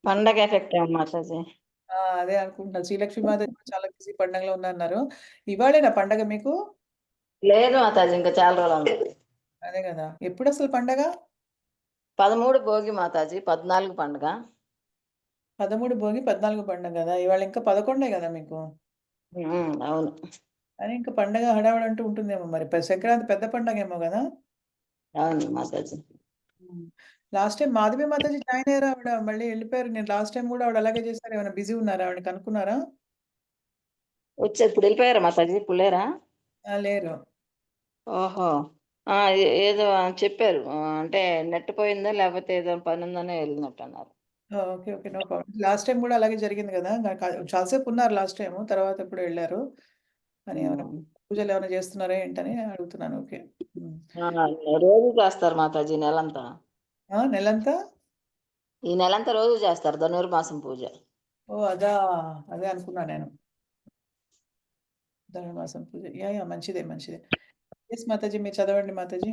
పండగ ఎఫెక్ట్ ఏమో మాతాజీ. అదే అనుకుంటున్నా. శ్రీలక్ష్మి మాతాజీ కూడా చాలా బిజీ పండగలో ఉన్నన్నారు. ఇవాళేనా పండగ మీకు? లేదు మాతాజీ, ఇంకా చాలా రోజులు ఉంది. అదే గదా! ఎప్పుడసలు పండగ? 13 భోగి మాతాజీ, 14 పండుగ. 13 భోగి, 14 పండగ గదా! ఇవాళ ఇంకా 11 గదా మీకు. అవును. కానీ ఇంక పండగ హడావిడి అంటూ ఉంటుందేమో మరి. సంక్రాంతి పెద్ద పండగేమో గదా! అవును మాతాజీ. హ్మ్. Last time Madhavi Mataji join అయ్యారు ఆవిడ. మళ్ళీ ఎళ్ళిపోయారు. నేను లాస్ట్ టైమ్ గూడా ఆవిడ అలాగే చేశారు. ఏమైనా బిజీ ఉన్నారా? ఆవిడని కనుక్కున్నారా? ఇప్పుడు వెళ్ళిపోయారా మాతాజీ? ఇప్పుడు లేరా? లేరు. ఓహో! ఆ! ఏదో చెప్పారు. అంటే నెట్ పోయిందో లేకపోతే ఏదో పనుందనో ఎళ్ళినట్టన్నారు. ఆ! Okay. Okay. No problem. Last time గూడా అలాగే జరిగింది గదా! చాలా సేపున్నారు లాస్ట్ టైము. తర్వాత ఎప్పుడో ఎళ్లారు. అని ఏమన్నా హ్మ్. పూజలేమన్నా జేస్తున్నారా ఏంటని అడుగుతున్నాను. ఓకే. హ్మ్. ఆ! రోజు చేస్తారు మాతాజీ నెలంతా. ఆ! నెలంతా? ఈ నెలంతా రోజు చేస్తారు ధనుర్మాసం పూజ. ఓహ్! అదా! అదే అనుకున్నా నేను. ధనుర్మాసం పూజ. యాహ్! మంచిదే. మంచిదే. యెస్ మాతాజీ మీరు చదవండి మాతాజీ.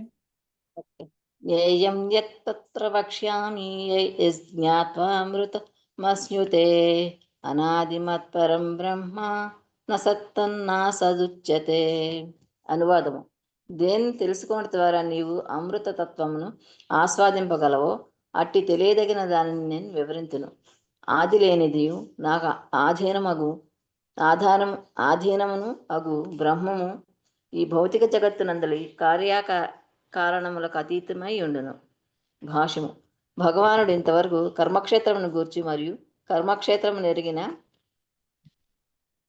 ఓకే. జ్ఞేయం యత్తత్ర వక్ష్యామి యజ్ఞాత్వామృతమశ్నుతే అనాదిమత్పరం బ్రహ్మ న సత్తన్నాసదుచ్యతే. అనువాదము. దేన్ని తెలుసుకోవడం ద్వారా నీవు అమృత తత్వమును ఆస్వాదింపగలవో అట్టి తెలియదగిన దానిని నేను వివరింతును. ఆది లేనిదియు నాకు ఆధీనమగు ఆధారం ఆధీనమును అగు బ్రహ్మము ఈ భౌతిక జగత్తునందలి కారణములకు అతీతమై ఉండును. భాష్యము. భగవానుడు ఇంతవరకు కర్మక్షేత్రమును గూర్చి మరియు కర్మక్షేత్రము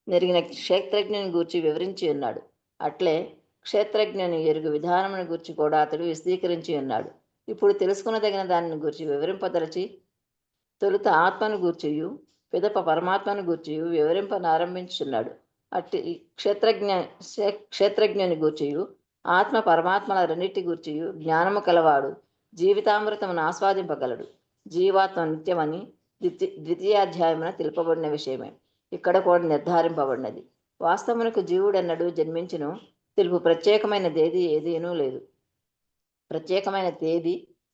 నెరిగిన క్షేత్రజ్ఞుని గూర్చి వివరించి ఉన్నాడు. అట్లే క్షేత్రజ్ఞుని ఎరుగు విధానమును గూర్చి కూడా అతడు విశదీకరించి ఉన్నాడు. ఇప్పుడు తెలుసుకునదగిన దానిని గూర్చి వివరింపదలచి తొలుత ఆత్మను గూర్చియు పిదప పరమాత్మను గూర్చియు వివరింపనారంభించుచున్నాడు. అట్టి క్షేత్రజ్ఞ క్షేత్రజ్ఞుని గూర్చియు ఆత్మ పరమాత్మల రెండింటి గూర్చియు జ్ఞానము కలవాడు జీవితామృతమును ఆస్వాదింపగలడు. జీవాత్మ నిత్యమని ద్వితీయాధ్యాయమున తెలుపబడిన విషయమే ఇక్కడ కూడా నిర్ధారింపబడినది. వాస్తవమునకు జీవుడెన్నడూ జన్మించును తెలుపు ప్రత్యేకమైన తేదీ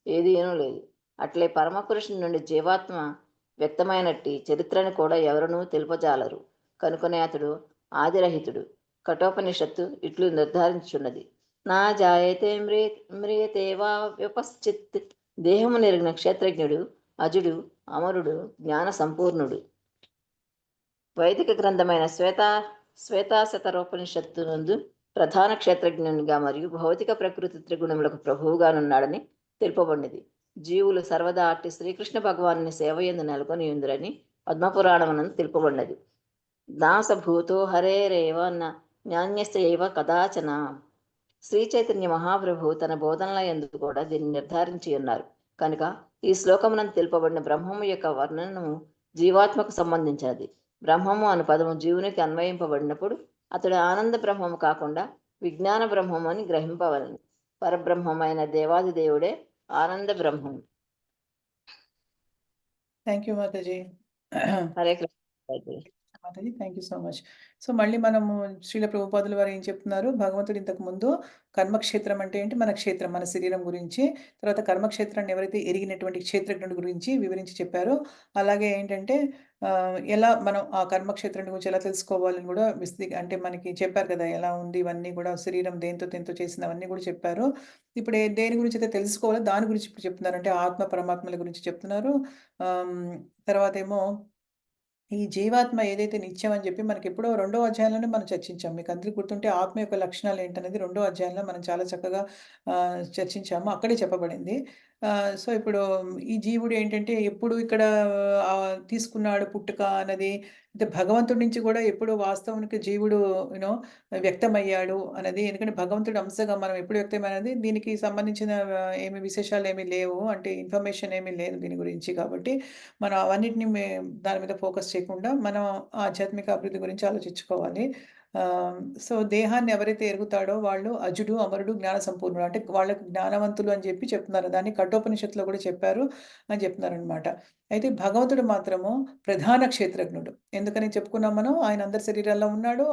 ఏదీనూ లేదు. అట్లే పరమపురుషుని నుండి జీవాత్మ వ్యక్తమైనట్టి చరిత్రను కూడా ఎవరునూ తెలుపజాలరు. కనుకనే అతడు ఆదిరహితుడు. కఠోపనిషత్తు ఇట్లు నిర్ధారించున్నది. నా జాయతే మ్రియతే వా వ్యపశ్చిత్. దేహము నెరిగిన క్షేత్రజ్ఞుడు అజుడు, అమరుడు, జ్ఞాన సంపూర్ణుడు. వైదిక గ్రంథమైన శ్వేతాశతరోపనిషత్తు నందు ప్రధాన క్షేత్రజ్ఞునిగా మరియు భౌతిక ప్రకృతి త్రిగుణములకు ప్రభువుగానున్నాడని తెలుపబడినది. జీవులు సర్వదా అట్టి శ్రీకృష్ణ భగవానుని సేవయందు నెలకొని ఉందిరని పద్మపురాణమునందు తెలుపబడినది. దాసభూతో హరేరేవ న్యాన్యస్యైవ కదాచన. శ్రీ చైతన్య మహాప్రభువు తన బోధనల యందు కూడా దీన్ని నిర్ధారించి ఉన్నారు. కనుక ఈ శ్లోకమునందు తెలుపబడిన బ్రహ్మము యొక్క వర్ణనము జీవాత్మకు సంబంధించినది. బ్రహ్మము అను పదము జీవునికి అన్వయింపబడినప్పుడు అతడు ఆనంద బ్రహ్మము కాకుండా విజ్ఞాన బ్రహ్మము అని గ్రహింపవలను. పరబ్రహ్మమైన దేవాది దేవుడే ఆనంద బ్రహ్మము. Thank you Mataji. Hare Krishna. Mataji thank you so much. So, మళ్ళీ మనము శ్రీల ప్రభుపాదుల వారు ఏం చెప్తున్నారు, భగవంతుడు ఇంతకుముందు కర్మక్షేత్రం అంటే ఏంటి, మన క్షేత్రం, మన శరీరం గురించి, తర్వాత కర్మక్షేత్రాన్ని ఎవరైతే ఎరిగినటువంటి క్షేత్రజ్ఞుడి గురించి వివరించి చెప్పారో, అలాగే ఏంటంటే ఎలా మనం ఆ కర్మక్షేత్రాన్ని గురించి ఎలా తెలుసుకోవాలని గూడా అంటే మనకి చెప్పారు కదా! ఎలా ఉంది ఇవన్నీ గూడా శరీరం దేనితో దేనితో చేసిందవన్నీ గూడా చెప్పారు. ఇప్పుడు దేని గురించైతే తెలుసుకోవాలో దాని గురించి ఇప్పుడు చెప్తున్నారు. అంటే ఆత్మ, పరమాత్మల గురించి చెప్తున్నారు. తర్వాతేమో ఈ జీవాత్మ ఏదైతే నిత్యం అని చెప్పి మనకెప్పుడో రెండో అధ్యాయంలోనే మనం చర్చించాం. మీకందరికి గుర్తుంటే ఆత్మ యొక్క లక్షణాలేంటనేది రెండో అధ్యాయంలో మనం చాలా చక్కగా చర్చించాము. అక్కడే చెప్పబడింది. సో, ఇప్పుడు ఈ జీవుడు ఏంటంటే ఎప్పుడు ఇక్కడ తీసుకున్నాడు పుట్టుక అన్నది, అంటే భగవంతుడి నుంచి కూడా ఎప్పుడు వాస్తవానికి జీవుడు యూ నో వ్యక్తమయ్యాడు అన్నది. ఎందుకంటే భగవంతుడి అంశగా మనం ఎప్పుడు వ్యక్తమనేది దీనికి సంబంధించిన ఏమి విశేషాలేమి లేవు. అంటే ఇన్ఫర్మేషన్ ఏమీ లేదు దీని గురించి కాబట్టి మనం అవన్నిటిని దాని మీద ఫోకస్ చేయకుండా, మనం ఆధ్యాత్మిక అభివృద్ధి గురించి ఆలోచించుకోవాలి. సో, దేహాన్ని ఎవరైతే ఎరుగుతాడో వాళ్ళు అజుడు, అమరుడు, జ్ఞాన సంపూర్ణుడు. అంటే వాళ్ళకి జ్ఞానవంతులు అని చెప్పి చెప్తున్నారు. దాన్ని కఠోపనిషత్తులో కూడా చెప్పారు అని చెప్తున్నారనమాట. అయితే భగవంతుడు మాత్రము ప్రధాన క్షేత్రజ్ఞుడు. ఎందుకని చెప్పుకున్నాం మనం. ఆయన అందరి శరీరాల్లో ఉన్నాడు.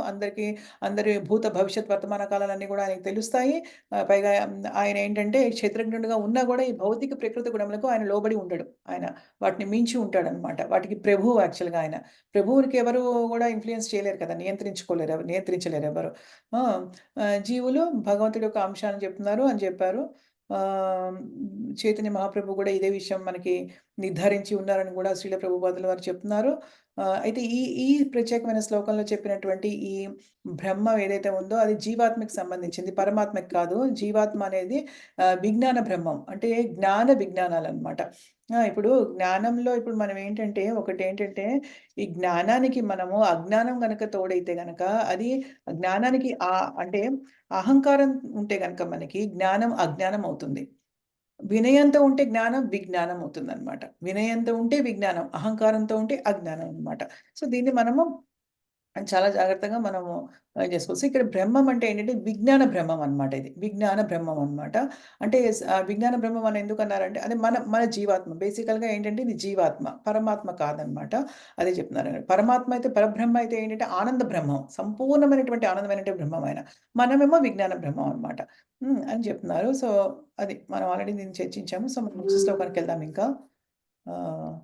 అందరి భూత, భవిష్యత్, వర్తమాన కాలాలన్నీ కూడా ఆయనకు తెలుస్తాయి. పైగా ఆయన ఏంటంటే క్షేత్రజ్ఞుడిగా ఉన్నా కూడా ఈ భౌతిక ప్రకృతి గుణములకు ఆయన లోబడి ఉండడు. ఆయన వాటిని మించి ఉంటాడనమాట. వాటికి ప్రభువు యాక్చువల్‌గా ఆయన. ప్రభువునికి ఎవరు గూడా ఇన్‌ఫ్లూయెన్స్ చేయలేరు కదా! నియంత్రించలేరెవరు. ఆ! జీవులు భగవంతుడి యొక్క అంశాన్ని చెప్తున్నారు అని చెప్పారు. ఆహ్, చైతన్య మహాప్రభు గూడా ఇదే విషయం మనకి నిర్ధారించి ఉన్నారని గూడా శ్రీల ప్రభుపాదుల వారు చెప్తున్నారు. అయితే ఈ ఈ ప్రత్యేకమైన శ్లోకంలో చెప్పినటువంటి ఈ బ్రహ్మం ఏదైతే ఉందో అది జీవాత్మకి సంబంధించింది. పరమాత్మకి కాదు. జీవాత్మ అనేది విజ్ఞాన బ్రహ్మం. అంటే జ్ఞాన విజ్ఞానాలనమాట. ఇప్పుడు జ్ఞానంలో ఇప్పుడు మనం ఏంటంటే ఒకటేంటంటే ఈ జ్ఞానానికి మనము అజ్ఞానం గనక తోడైతే గనక అది జ్ఞానానికి అంటే అహంకారం ఉంటే గనక మనకి జ్ఞానం అజ్ఞానం అవుతుంది. వినయంతో ఉంటే జ్ఞానం విజ్ఞానం అవుతుందనమాట. వినయంతో ఉంటే విజ్ఞానం, అహంకారంతో ఉంటే అజ్ఞానం అనమాట. సో, దీన్ని మనము చాలా జాగ్రత్తగా మనము చేసుకోవాలి. సో, ఇక్కడ బ్రహ్మం అంటే ఏంటంటే విజ్ఞాన బ్రహ్మం అనమాట ఇది. విజ్ఞాన బ్రహ్మం అనమాట. అంటే విజ్ఞాన బ్రహ్మం అని ఎందుకన్నారంటే అది మన మన జీవాత్మ. బేసికల్‌గా ఏంటంటే ఇది జీవాత్మ. పరమాత్మ కాదనమాట. అదే చెప్తున్నారు. పరమాత్మ అయితే పరబ్రహ్మ అయితే ఏంటంటే ఆనంద బ్రహ్మం. సంపూర్ణమైనటువంటి ఆనందమైనటువంటి బ్రహ్మం ఆయన. మనమేమో విజ్ఞాన బ్రహ్మం అనమాట. అని చెప్తున్నారు. సో, అది మనం ఆల్రెడీ దీన్ని చర్చించాము. సో, మనం నెక్స్ట్ శ్లోకానికెళ్దాం ఇంకా. ఆహ్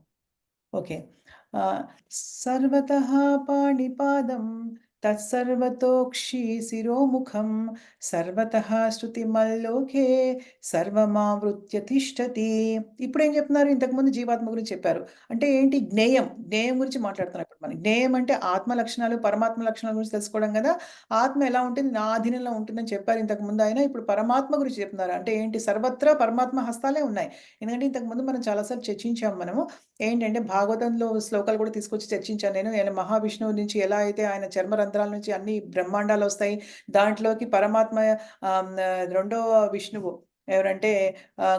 ఓకే. ఆహ్, సర్వతః పాణిపాదం తత్సర్వతోక్షి శిరోముఖం సర్వతః శృతిమల్లోకే సర్వమావృత్య తిష్టతి. ఇప్పుడేం చెప్తున్నారు? ఇంతకుముందు జీవాత్మ గురించి చెప్పారు. అంటే ఏంటి? జ్ఞేయం. జ్ఞేయం గురించి మాట్లాడుతున్నాం ఇప్పుడు మనం. జ్ఞేయం అంటే ఆత్మ లక్షణాలు, పరమాత్మ లక్షణాల గురించి తెలుసుకోవడం గదా! ఆత్మ ఎలా ఉంటుంది? నా అధీనంలో ఉంటుందని చెప్పారు ఇంతకుముందు ఆయన. ఇప్పుడు పరమాత్మ గురించి చెప్తున్నారు. అంటే ఏంటి? సర్వత్రా పరమాత్మ హస్తాలే ఉన్నాయి. ఎందుకంటే ఇంతకుముందు మనం చాలా సార్లు చర్చించాం మనము. ఏంటంటే భాగవతంలో శ్లోకాలు కూడా తీసుకొచ్చి చర్చించాను నేను. ఆయన మహావిష్ణువు నుంచి ఎలా అయితే ఆయన చర్మ రంధ్రాల నుంచి అన్ని బ్రహ్మాండాలొస్తాయి. దాంట్లోకి పరమాత్మ రెండో విష్ణువు ఎవరంటే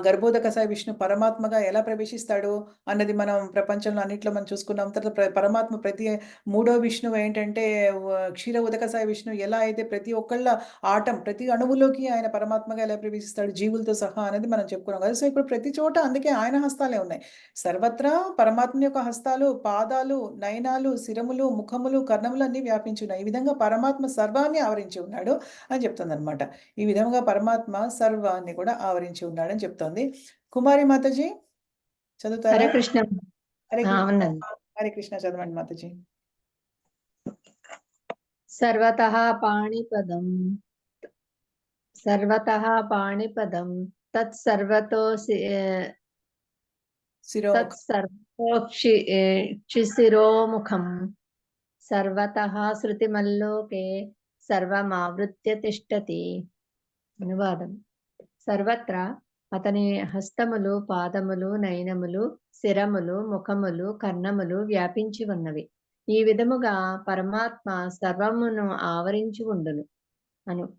గర్భోదకస విష్ణు పరమాత్మగా ఎలా ప్రవేశిస్తాడు అన్నది మనం ప్రపంచంలో అన్నిట్లో మనం చూసుకున్నాం. తర్వాత పరమాత్మ మూడో విష్ణువు ఏంటంటే క్షీర ఉదకసాయ విష్ణువు ఎలా అయితే ప్రతి ఒక్కళ్ళ ప్రతి అణువులోకి ఆయన పరమాత్మగా ఎలా ప్రవేశిస్తాడు జీవులతో సహా అనేది మనం చెప్పుకున్నాం కదా! సో, ఇప్పుడు ప్రతి చోట అందుకే ఆయన హస్తాలే ఉన్నాయి. సర్వత్రా పరమాత్మ యొక్క హస్తాలు, పాదాలు, నయనాలు, శిరములు, ముఖములు, కర్ణములు అన్నీ వ్యాపించున్నాయి. ఈ విధంగా పరమాత్మ సర్వాన్ని ఆవరించి ఉన్నాడు అని చెప్తుందనమాట. ఈ విధంగా పరమాత్మ సర్వాన్ని కూడా ఆవరించి ఉన్నాడని చెప్తోంది. కుమారి మాతాజీ చదువుతారా? హరే కృష్ణ. హరే కృష్ణ. అవునండి. హరే కృష్ణ చదవండి మాతాజీ. సర్వతః పాణిపదం సర్వతః పాణిపదం తత్సర్వతోసి శిరోముఖం. తత్సర్వోక్షి క్షిశిరోముఖం సర్వతః శృతిమల్లోకే సర్వమావృత్య తిష్టతి. అనువాదం. సర్వత్రా అతని హస్తములు, పాదములు, నయనములు, శిరములు, ముఖములు, కర్ణములు వ్యాపించి ఉన్నవి. ఈ విధముగా పరమాత్మ సర్వమును ఆవరించి ఉండును.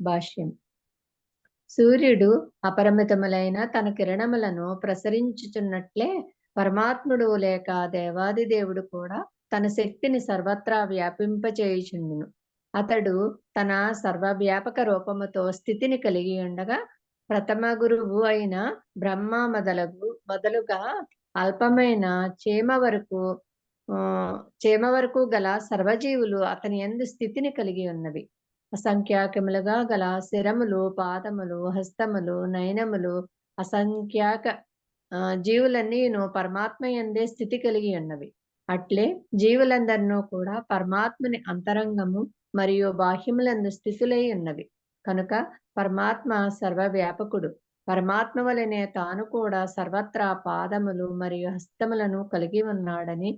భాష్యం. సూర్యుడు అపరిమితములైన తన కిరణములను ప్రసరించుచున్నట్లే పరమాత్ముడు లేక దేవాది దేవుడు కూడా తన శక్తిని సర్వత్రా వ్యాపింపచేయుచుండును. అతడు తన సర్వవ్యాపక రూపముతో స్థితిని కలిగి ఉండగా ప్రథమ గురువు అయిన బ్రహ్మ మొదలుగా అల్పమైన ఆ, చీమ వరకు గల సర్వజీవులు అతని యందు స్థితిని కలిగి ఉన్నవి. అసంఖ్యాకములుగా గల శిరములు, పాదములు, హస్తములు, నయనములు అసంఖ్యాక జీవులన్నీను పరమాత్మ యందే స్థితి కలిగి ఉన్నవి. అట్లే జీవులందరినూ కూడా పరమాత్మని అంతరంగము మరియు బాహ్యములందు స్థితులై ఉన్నవి. కనుక పరమాత్మ సర్వవ్యాపకుడు. పరమాత్మ వలనే తాను కూడా సర్వత్రా పాదములు మరియు హస్తములను కలిగి ఉన్నాడని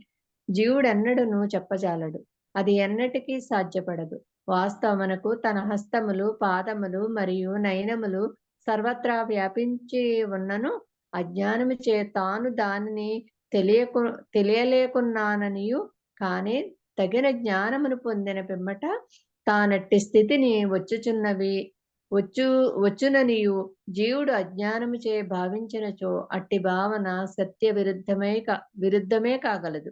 జీవుడెన్నడూను చెప్పజాలడు. అది ఎన్నటికీ సాధ్యపడదు. వాస్తవమునకు తన హస్తములు, పాదములు మరియు నయనములు సర్వత్రా వ్యాపించి ఉన్నను అజ్ఞానముచే తాను దానిని తెలియలేకున్నాననియు, కానీ తగిన జ్ఞానమును పొందిన పిమ్మట తానట్టి స్థితిని వచ్చుననియు జీవుడు అజ్ఞానముచే భావించినచో అట్టి భావన సత్య విరుద్ధమే కాగలదు.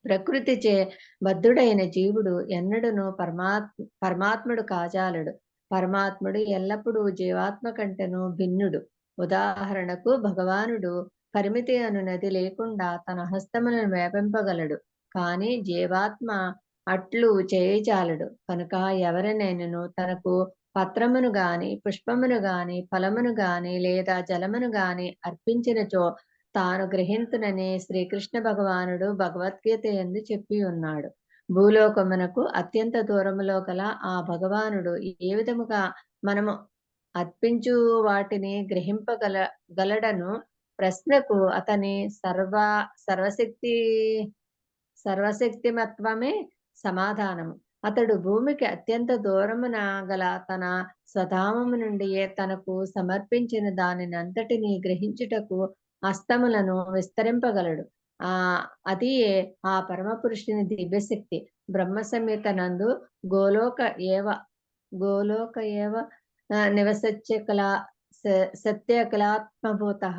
ప్రకృతిచే బద్ధుడైన జీవుడు ఎన్నడూను పరమాత్ముడు కాజాలడు. పరమాత్ముడు ఎల్లప్పుడూ జీవాత్మ కంటెను భిన్నుడు. ఉదాహరణకు భగవానుడు పరిమితి అనునది లేకుండా తన హస్తములను వ్యాపింపగలడు. కానీ జీవాత్మ అట్లు చేయజాలడు. కనుక ఎవరినైనను తనకు పత్రమును గాని, పుష్పమును గాని, ఫలమును గాని లేదా జలమును గాని అర్పించినచో తాను గ్రహింతునని శ్రీకృష్ణ భగవానుడు భగవద్గీత యందు చెప్పి ఉన్నాడు. భూలోకమునకు అత్యంత దూరములో గల ఆ భగవానుడు ఏ విధముగా మనము అర్పించు వాటిని గలడను ప్రశ్నకు అతని సర్వశక్తి సర్వశక్తిమత్వమే సమాధానము. అతడు భూమికి అత్యంత దూరమున గల తన స్వధామము నుండియే తనకు సమర్పించిన దానినంతటినీ గ్రహించుటకు హస్తములను విస్తరింపగలడు. అదియే ఆ పరమపురుషుని దివ్యశక్తి. బ్రహ్మ సంహిత నందు గోలోక ఏవ గోలోక ఏవ నివసత్య కళా సత్య కళాత్మభూతః.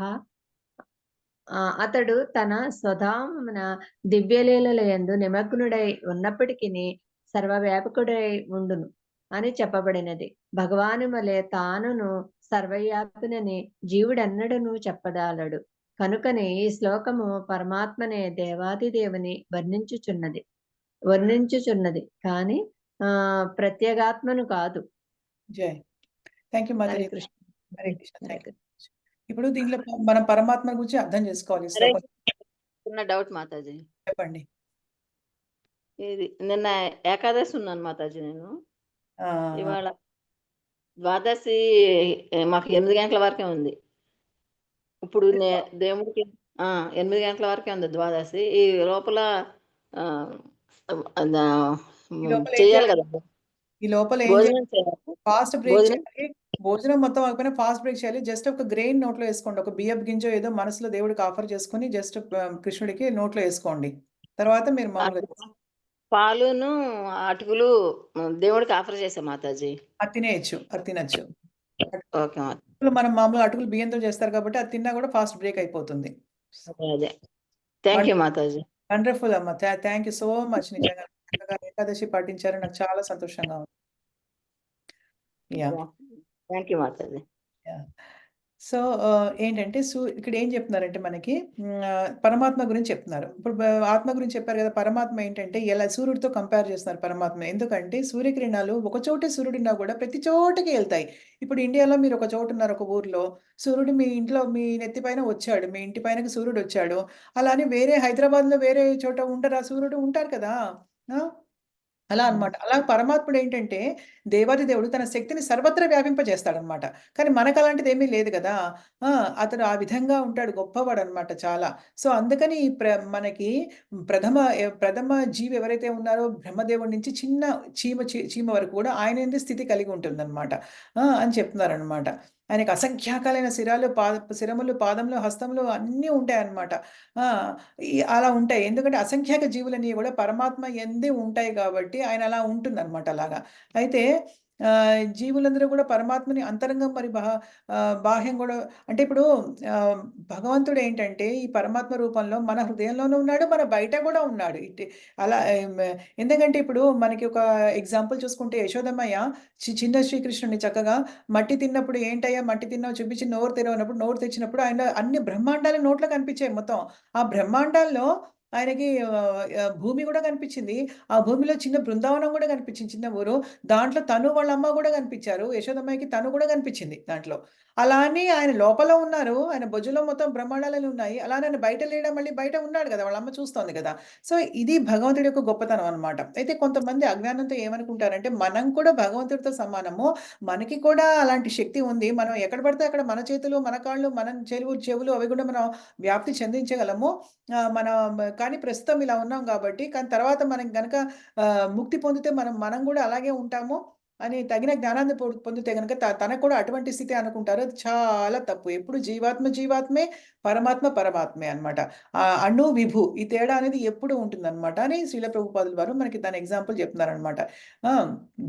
అతడు తన స్వధామమున దివ్యలీలలయందు నిమగ్నుడై ఉన్నప్పటికిని సర్వవ్యాపకుడై ఉండును అని చెప్పబడినది. భగవాను వలె తానును సర్వవ్యాపినని జీవుడెన్నడను చెప్పదాలడు. కనుకనే ఈ శ్లోకము పరమాత్మనే దేవాదిదేవుని వర్ణించుచున్నది కానీ ప్రత్యేగాత్మను కాదు. జై. Thank you Hare Mataji. Krishna. Hare Krishna. Hare thank you. Krishna. ఇప్పుడు దీంట్లో మనం పరమాత్మ గురించి అర్థం చేసుకోవాలి. అరే శ్లోకం చిన్న డౌట్ మాతాజీ. చెప్పండి. ఇది నిన్న ఏకాదశి ఉన్నాను మాతాజీ నేను. ఆ, ఇవాళ ద్వాదశి మాకు 8 గంటల వరకే ఉంది. ఇప్పుడు దేవుడికి 8 గంటల వరకే ఉంది ద్వాదశి. ఈ లోపల ఆ, అద- ఈ లోపల ఏం చేయాలి చేయాలి? కదా, ఈ లోపల ఏం భోజనం చేయాలి? చేయాలి. ఫాస్ట్ బ్రేక్ భోజనం చేయాలి. భోజనం మొత్తం అవ్వకపోయినా ఫాస్ట్ బ్రేక్ చేయాలి. జస్ట్ ఒక గ్రెయిన్ నోట్లో వేసుకోండి. ఒక బియ్యపు గింజ ఏదో మనసులో దేవుడికి ఆఫర్ చేసుకుని జస్ట్ కృష్ణుడికి నోట్లో వేసుకోండి. తర్వాత మీరు మామూలుగా చేసుకోండి. పాలును అటుకులు దేవుడికి ఆఫర్ చేసా మాతాజీ. అది తినేయచ్చు, అది తినచ్చు. ఓకే మాత. అటుకులు మనం మామూలుగా అటుకులు బియ్యంతో చేస్తారు కాబట్టి అది తిన్నా కూడా ఫాస్ట్ బ్రేక్ అయిపోతుంది. అదే థ్యాంక్ యూ మాతాజీ. వండర్ఫుల్ అమ్మ. Thank you so much. నిజంగా చక్కగా ఏకాదశి పాటించారు. నాకు చాలా సంతోషంగా ఉంది. Yeah. Thank you Mataji. So ఏంటంటే ఇక్కడ ఏం చెప్తున్నారంటే మనకి పరమాత్మ గురించి చెప్తున్నారు. ఇప్పుడు ఆత్మ గురించి చెప్పారు కదా. పరమాత్మ ఏంటంటే ఎలా సూర్యుడితో కంపేర్ చేస్తున్నారు పరమాత్మ. ఎందుకంటే సూర్యకిరణాలు ఒక చోటే సూర్యుడున్నా కూడా ప్రతి చోటకి వెళ్తాయి. ఇప్పుడు ఇండియాలో మీరు ఒక చోట ఉన్నారు, ఒక ఊర్లో. సూర్యుడు మీ ఇంట్లో మీ నెత్తి పైన వచ్చాడు, మీ ఇంటి పైనకి సూర్యుడు వచ్చాడు. అలానే వేరే హైదరాబాద్లో వేరే చోట ఉంటారా సూర్యుడు? ఉంటారు కదా. ఆ? అలా అన్నమాట. అలా పరమాత్ముడు ఏంటంటే దేవాది దేవుడు తన శక్తిని సర్వత్రా వ్యాపింపజేస్తాడనమాట. కానీ మనకు అలాంటిదేమీ లేదు గదా. ఆ! అతను ఆ విధంగా ఉంటాడు. గొప్పవాడనమాట చాలా. సో, అందుకని ఈ మనకి ప్రథమ జీవి ఎవరైతే ఉన్నారో బ్రహ్మదేవుడి నుంచి చిన్న చీమ వరకు కూడా ఆయన యందే స్థితి కలిగి ఉంటుందనమాట. అని చెప్తున్నారనమాట. ఆయనకి అసంఖ్యాకాలైన శిరములు, పాదములు, హస్తములు అన్నీ ఉంటాయన్నమాట. ఆ! అలా ఉంటాయి. ఎందుకంటే అసంఖ్యాక జీవులన్నీ కూడా పరమాత్మ యందే ఉంటాయి కాబట్టి ఆయన అలా ఉంటుందన్నమాట అలాగా. అయితే జీవులందరూ కూడా పరమాత్మని అంతరంగం మరి బాహ్యం కూడా అంటే ఇప్పుడు ఆహ్, భగవంతుడు ఏంటంటే ఈ పరమాత్మ రూపంలో మన హృదయంలోనూ ఉన్నాడు. మన బయట కూడా ఉన్నాడు. అలా ఎందుకంటే ఇప్పుడు మనకి ఒక ఎగ్జాంపుల్ చూసుకుంటే యశోదమ్మయ్య చిన్న శ్రీకృష్ణుడిని చక్కగా మట్టి తిన్నప్పుడు ఏంటయ్యా మట్టి తిన్నావు చూపించి నోరు తెరవనప్పుడు నోరు తెరిచినప్పుడు ఆయన అన్ని బ్రహ్మాండాలు నోట్లో కనిపించాయి మొత్తం. ఆ బ్రహ్మాండాల్లో ఆయనకి భూమి కూడా కనిపించింది. ఆ భూమిలో చిన్న బృందావనం కూడా కనిపించింది, చిన్న ఊరు. దాంట్లో తను వాళ్ళ అమ్మ కూడా కనిపించారు. యశోదమ్మకి తను కూడా కనిపించింది దాంట్లో. అలా అని ఆయన లోపల ఉన్నారు. ఆయన భుజంలో మొత్తం బ్రహ్మాండాలన్నీ ఉన్నాయి. అలానే ఆయన బయట లేడా మళ్ళీ బయట ఉన్నాడు కదా. వాళ్ళ అమ్మ చూస్తోంది కదా. సో, ఇది భగవంతుడి యొక్క గొప్పతనం అన్నమాట. అయితే కొంతమంది అజ్ఞానంతో ఏమనుకుంటారంటే మనం కూడా భగవంతుడితో సమానము. మనకి కూడా అలాంటి శక్తి ఉంది. మనం ఎక్కడ పడితే అక్కడ మన చేతులు, మన కాళ్ళు, మన చెవులు అవి కూడా మనం వ్యాప్తి చెందించగలము. కానీ ప్రస్తుతం ఇలా ఉన్నాం కాబట్టి, కానీ తర్వాత మనం గనక ముక్తి పొందితే మనం కూడా అలాగే ఉంటాము అని తగిన జ్ఞానాన్ని పొందితే గనక తనకు కూడా అటువంటి స్థితి అనుకుంటారు. అది చాలా తప్పు. ఎప్పుడు జీవాత్మ జీవాత్మే, పరమాత్మ పరమాత్మే అన్నమాట. అణు, విభు ఈ తేడా అనేది ఎప్పుడూ ఉంటుందన్నమాట అని శ్రీల ప్రభుపాదుల వారు మనకి దాని ఎగ్జాంపుల్ చెప్తున్నారన్నమాట. ఆ!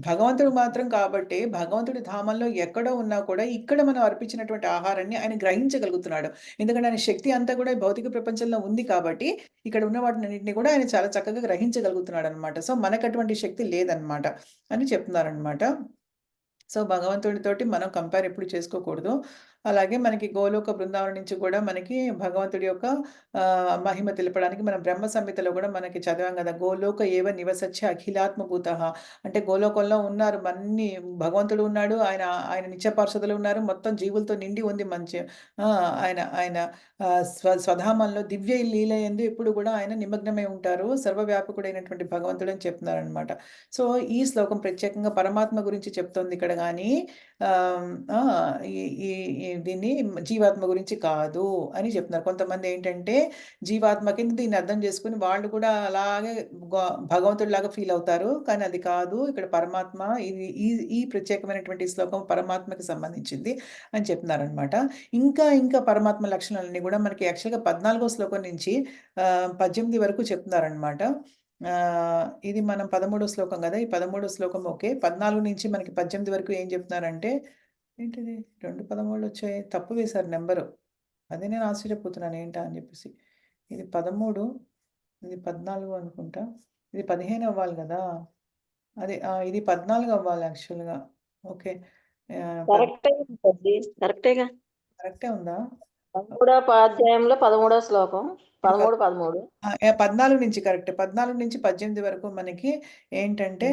భగవంతుడు మాత్రం కాబట్టి భగవంతుడి ధామంలో ఎక్కడో ఉన్నా కూడా ఇక్కడ మనం అర్పించినటువంటి ఆహారాన్ని ఆయన గ్రహించగలుగుతున్నాడు. ఎందుకంటే ఆయన శక్తి అంతా కూడా ఈ భౌతిక ప్రపంచంలో ఉంది కాబట్టి ఇక్కడ ఉన్న వాటినన్నిటిని కూడా ఆయన చాలా చక్కగా గ్రహించగలుగుతున్నాడనమాట. సో, మనకటువంటి శక్తి లేదనమాట అని చెప్తున్నారనమాట. సో, భగవంతుడితోటి మనం కంపేర్ ఎప్పుడు చేసుకోకూడదు. అలాగే మనకి గోలోక బృందావనం నుంచి కూడా మనకి భగవంతుడి యొక్క మహిమ తెలపడానికి మనం బ్రహ్మ సంహితలో కూడా మనకి చదివాం గదా. గోలోక ఏవ నివసత్య అఖిలాత్మభూతః అంటే గోలోకంలో ఉన్నారు భగవంతుడు ఉన్నాడు. ఆయన ఆయన నిత్య పార్షదులు ఉన్నారు. మొత్తం జీవులతో నిండి ఉంది మంచి ఆయన ఆయన స్వధామంలో దివ్య లీల యందు ఎప్పుడు కూడా ఆయన నిమగ్నమై ఉంటారు. సర్వవ్యాపకుడైనటువంటి భగవంతుడు అని చెప్తున్నారనమాట. సో, ఈ శ్లోకం ప్రత్యేకంగా పరమాత్మ గురించి చెప్తోంది ఇక్కడ గానీ ఆహ్, ఆ! ఈ ఈ ఈ దీన్ని జీవాత్మ గురించి కాదు అని చెప్తున్నారు. కొంతమంది ఏంటంటే జీవాత్మ కింద దీన్ని అర్థం చేసుకొని వాళ్ళు కూడా అలాగే భగవంతుడిలాగా ఫీల్ అవుతారు. కానీ అది కాదు. ఇక్కడ పరమాత్మ ఇది ఈ ఈ ప్రత్యేకమైనటువంటి శ్లోకం పరమాత్మకి సంబంధించింది అని చెప్తున్నారనమాట. ఇంకా పరమాత్మ లక్షణాలన్నీ కూడా మనకి యాక్చువల్‌గా 14 శ్లోకం నుంచి 18 వరకు చెప్తున్నారనమాట. ఇది మనం 13 శ్లోకం గదా! ఈ 13 శ్లోకం ఓకే. 14 నుంచి మనకి 18 వరకు ఏం చెప్తున్నారంటే ఏంటిది 2 13 వచ్చాయి. తప్పు వేశారు నంబరు. అదే నేను ఆశ్చర్యపోతున్నాను ఏంటా అని జెప్పేసి. ఇది 13, ఇది 14 అనుకుంటా. ఇది 15 అవ్వాలి గదా! అదే ఇది 14 అవ్వాలి యాక్చువల్‌గా. ఓకే. పద్ కరెక్టేగా. కరెక్టే ఉందా? 13వ అధ్యాయంలో 13వ శ్లోకం. ఇది 13, 13. 14 నుంచి కరెక్టే. 14 నుంచి 18 వరకు మనకి ఏంటంటే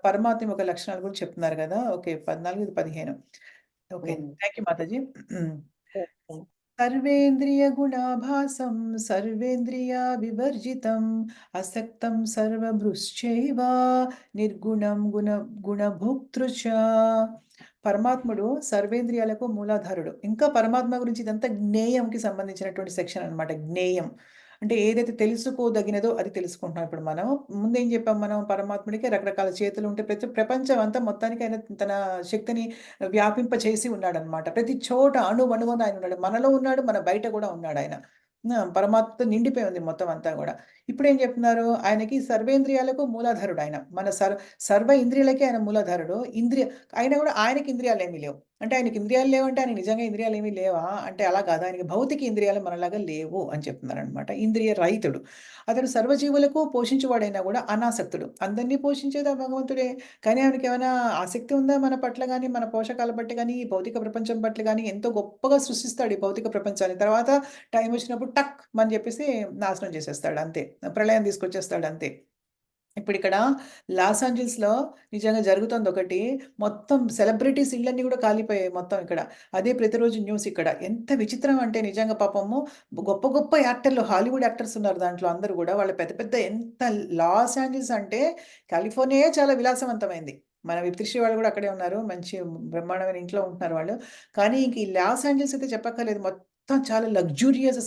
పరమాత్మ యొక్క లక్షణాల గురించి చెప్తున్నారు గదా! ఓకే. 14 ఇది 15. ఓకే. Thank you Mataji. సర్వేంద్రియ గుణాభాసం సర్వేంద్రియ వివర్జితం అసక్తం సర్వభృశ్చైవ నిర్గుణం గుణభోక్తృ చ. పరమాత్ముడు సర్వేంద్రియాలకు మూలాధారుడు. ఇంకా పరమాత్మ గురించి ఇదంతా జ్ఞేయంకి సంబంధించినటువంటి సెక్షన్ అన్నమాట. జ్ఞేయం. అంటే ఏదైతే తెలుసుకోదగినదో అది తెలుసుకుంటున్నాం ఇప్పుడు మనం. ముందేం చెప్పాం మనం పరమాత్ముడికి రకరకాల చేతులు ఉంటే ప్రపంచం అంతా మొత్తానికి ఆయన తన శక్తిని వ్యాపింపచేసి ఉన్నాడన్నమాట. ప్రతి చోట అణువణువున ఆయన ఉన్నాడు. మనలో ఉన్నాడు, మన బయట కూడా ఉన్నాడాయన. పరమాత్మతో నిండిపోయి ఉంది మొత్తం అంతా గూడా. ఇప్పుడేం చెప్తున్నారు? ఆయనకి సర్వేంద్రియాలకు మూలాధారుడు ఆయన. మన సర్వ ఇంద్రియాలకి ఆయన మూలాధారుడు. అయినా గూడా ఆయనకి ఇంద్రియాలేమీ లేవు. అంటే ఆయనకి ఇంద్రియాలు లేవంటే ఆయనకి నిజంగా ఇంద్రియాలేమీ లేవా? అంటే అలా కాదు. ఆయనకి భౌతిక ఇంద్రియాలు మనలాగా లేవు అని చెప్తున్నారనమాట. ఇంద్రియ రహితుడు. అతడు సర్వజీవులకు పోషించువాడైనా గూడా అనాసక్తుడు. అందరిని పోషించేది ఆ భగవంతుడే. కానీ ఆయనకేమైనా ఆసక్తి ఉందా మన పట్ల గాని, మన పోషకాల పట్ల గాని, ఈ భౌతిక ప్రపంచం పట్ల గాని ఎంతో గొప్పగా సృష్టిస్తాడు ఈ భౌతిక ప్రపంచాన్ని. తర్వాత టైం వచ్చినప్పుడు టక్ అని చెప్పేసి నాశనం చేసేస్తాడు అంతే. ప్రళయం తీసుకొచ్చేస్తాడు అంతే. ఇప్పుడిక్కడ లాస్ ఏంజెల్స్‌లో నిజంగా జరుగుతోందొకటి. మొత్తం సెలబ్రిటీస్ ఇళ్ళన్నీ గూడా కాలిపోయాయి మొత్తం ఇక్కడ. అదే ప్రతిరోజు న్యూస్ ఇక్కడ. ఎంత విచిత్రం అంటే నిజంగా పాపము గొప్ప గొప్ప యాక్టర్లు హాలీవుడ్ యాక్టర్స్ ఉన్నారు దాంట్లో అందరూ గూడా. వాళ్ళు పెద్ద పెద్ద ఎంత లాస్ ఏంజెల్స్ అంటే కాలిఫోర్నియాయే చాలా విలాసవంతమైంది. మన విప్తిశ్రీ వాళ్ళు గూడా అక్కడే ఉన్నారు. మంచి బ్రహ్మాండమైన ఇంట్లో ఉంటున్నారు వాళ్ళు. కానీ ఇంక ఈ లాస్ ఏంజెల్స్ అయితే చెప్పక్కర్లేదు. మొత్తం చాలా లగ్జూరియస్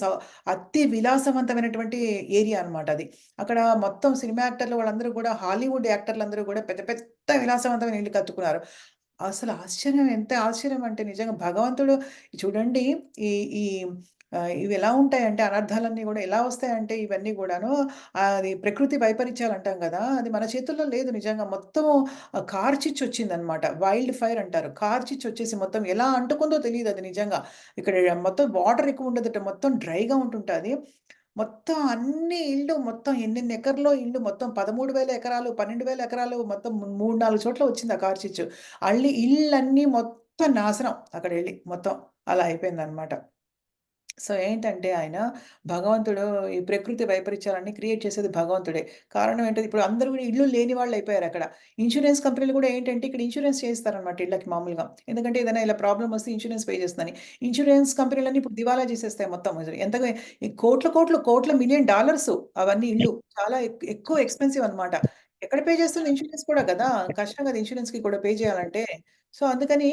అతి విలాసవంతమైనటువంటి ఏరియా అన్నమాట అది. అక్కడ మొత్తం సినిమా యాక్టర్లు వాళ్ళందరూ గూడా హాలీవుడ్ యాక్టర్లందరూ గూడా పెద్ద పెద్ద విలాసవంతమైన ఇల్లు కట్టుకున్నారు. అసలు ఆశ్చర్యం ఎంత ఆశ్చర్యం అంటే నిజంగా భగవంతుడు చూడండి ఈ ఈ ఇవి ఎలా ఉంటాయంటే అనర్థాలన్నీ గూడా ఎలా వస్తాయంటే ఇవన్నీ గూడాను అది ప్రకృతి వైపరీత్యాలు అంటాం గదా! అది మన చేతుల్లో లేదు నిజంగా. మొత్తము కార్చిచ్చొచ్చిందనమాట. వైల్డ్ ఫైర్ అంటారు. కార్చిచ్చొచ్చేసి మొత్తం ఎలా అంటుకుందో తెలీదది నిజంగా. ఇక్కడ మొత్తం వాటర్ ఎక్కువ ఉండదట. మొత్తం డ్రైగా ఉంటుంటాది. మొత్తం అన్ని ఇళ్ళు మొత్తం ఎన్నెన్ని ఎకర్లో ఇళ్ళు మొత్తం 13,000 ఎకరాలు, 12,000 ఎకరాలు మొత్తం 3, 4 చోట్ల వచ్చింది ఆ కార్చిచ్చు. ఇళ్ళన్నీ మొత్తం నాశనం అక్కడెళ్ళి మొత్తం. అలా అయిపోయిందనమాట. సో, ఏంటంటే ఆయన భగవంతుడు ఈ ప్రకృతి వైపరీత్యాలన్నీ క్రియేట్ చేసేది భగవంతుడే. కారణం ఏంటది ఇప్పుడు అందరూ గూడా ఇల్లు లేని వాళ్ళయిపోయారక్కడ. ఇన్స్యూరెన్స్ కంపెనీలు గూడా ఏంటంటే ఇక్కడ ఇన్స్యూరెన్స్ చేయిస్తారనమాట ఇళ్ళకి మామూలుగా. ఎందుకంటే ఏదైనా ఇలా ప్రాబ్లమ్ వస్తే ఇన్స్యూరెన్స్ పే చేస్తుందని. ఇన్స్యూరెన్స్ కంపెనీలన్నీ ఇప్పుడు దివాలా చేసేస్తాయి మొత్తం. ఎంతగా ఈ కోట్ల మిలియన్ డాలర్సు అవన్నీ ఇళ్ళు. చాలా ఎక్కువ ఎక్స్‌పెన్సివ్ అనమాట. ఎక్కడ పే చేస్తుంది ఇన్స్యూరెన్స్ కూడా గదా! కష్టం గదా! ఇన్స్యూరెన్స్‌కి కూడా పే చేయాలంటే. సో, అందుకని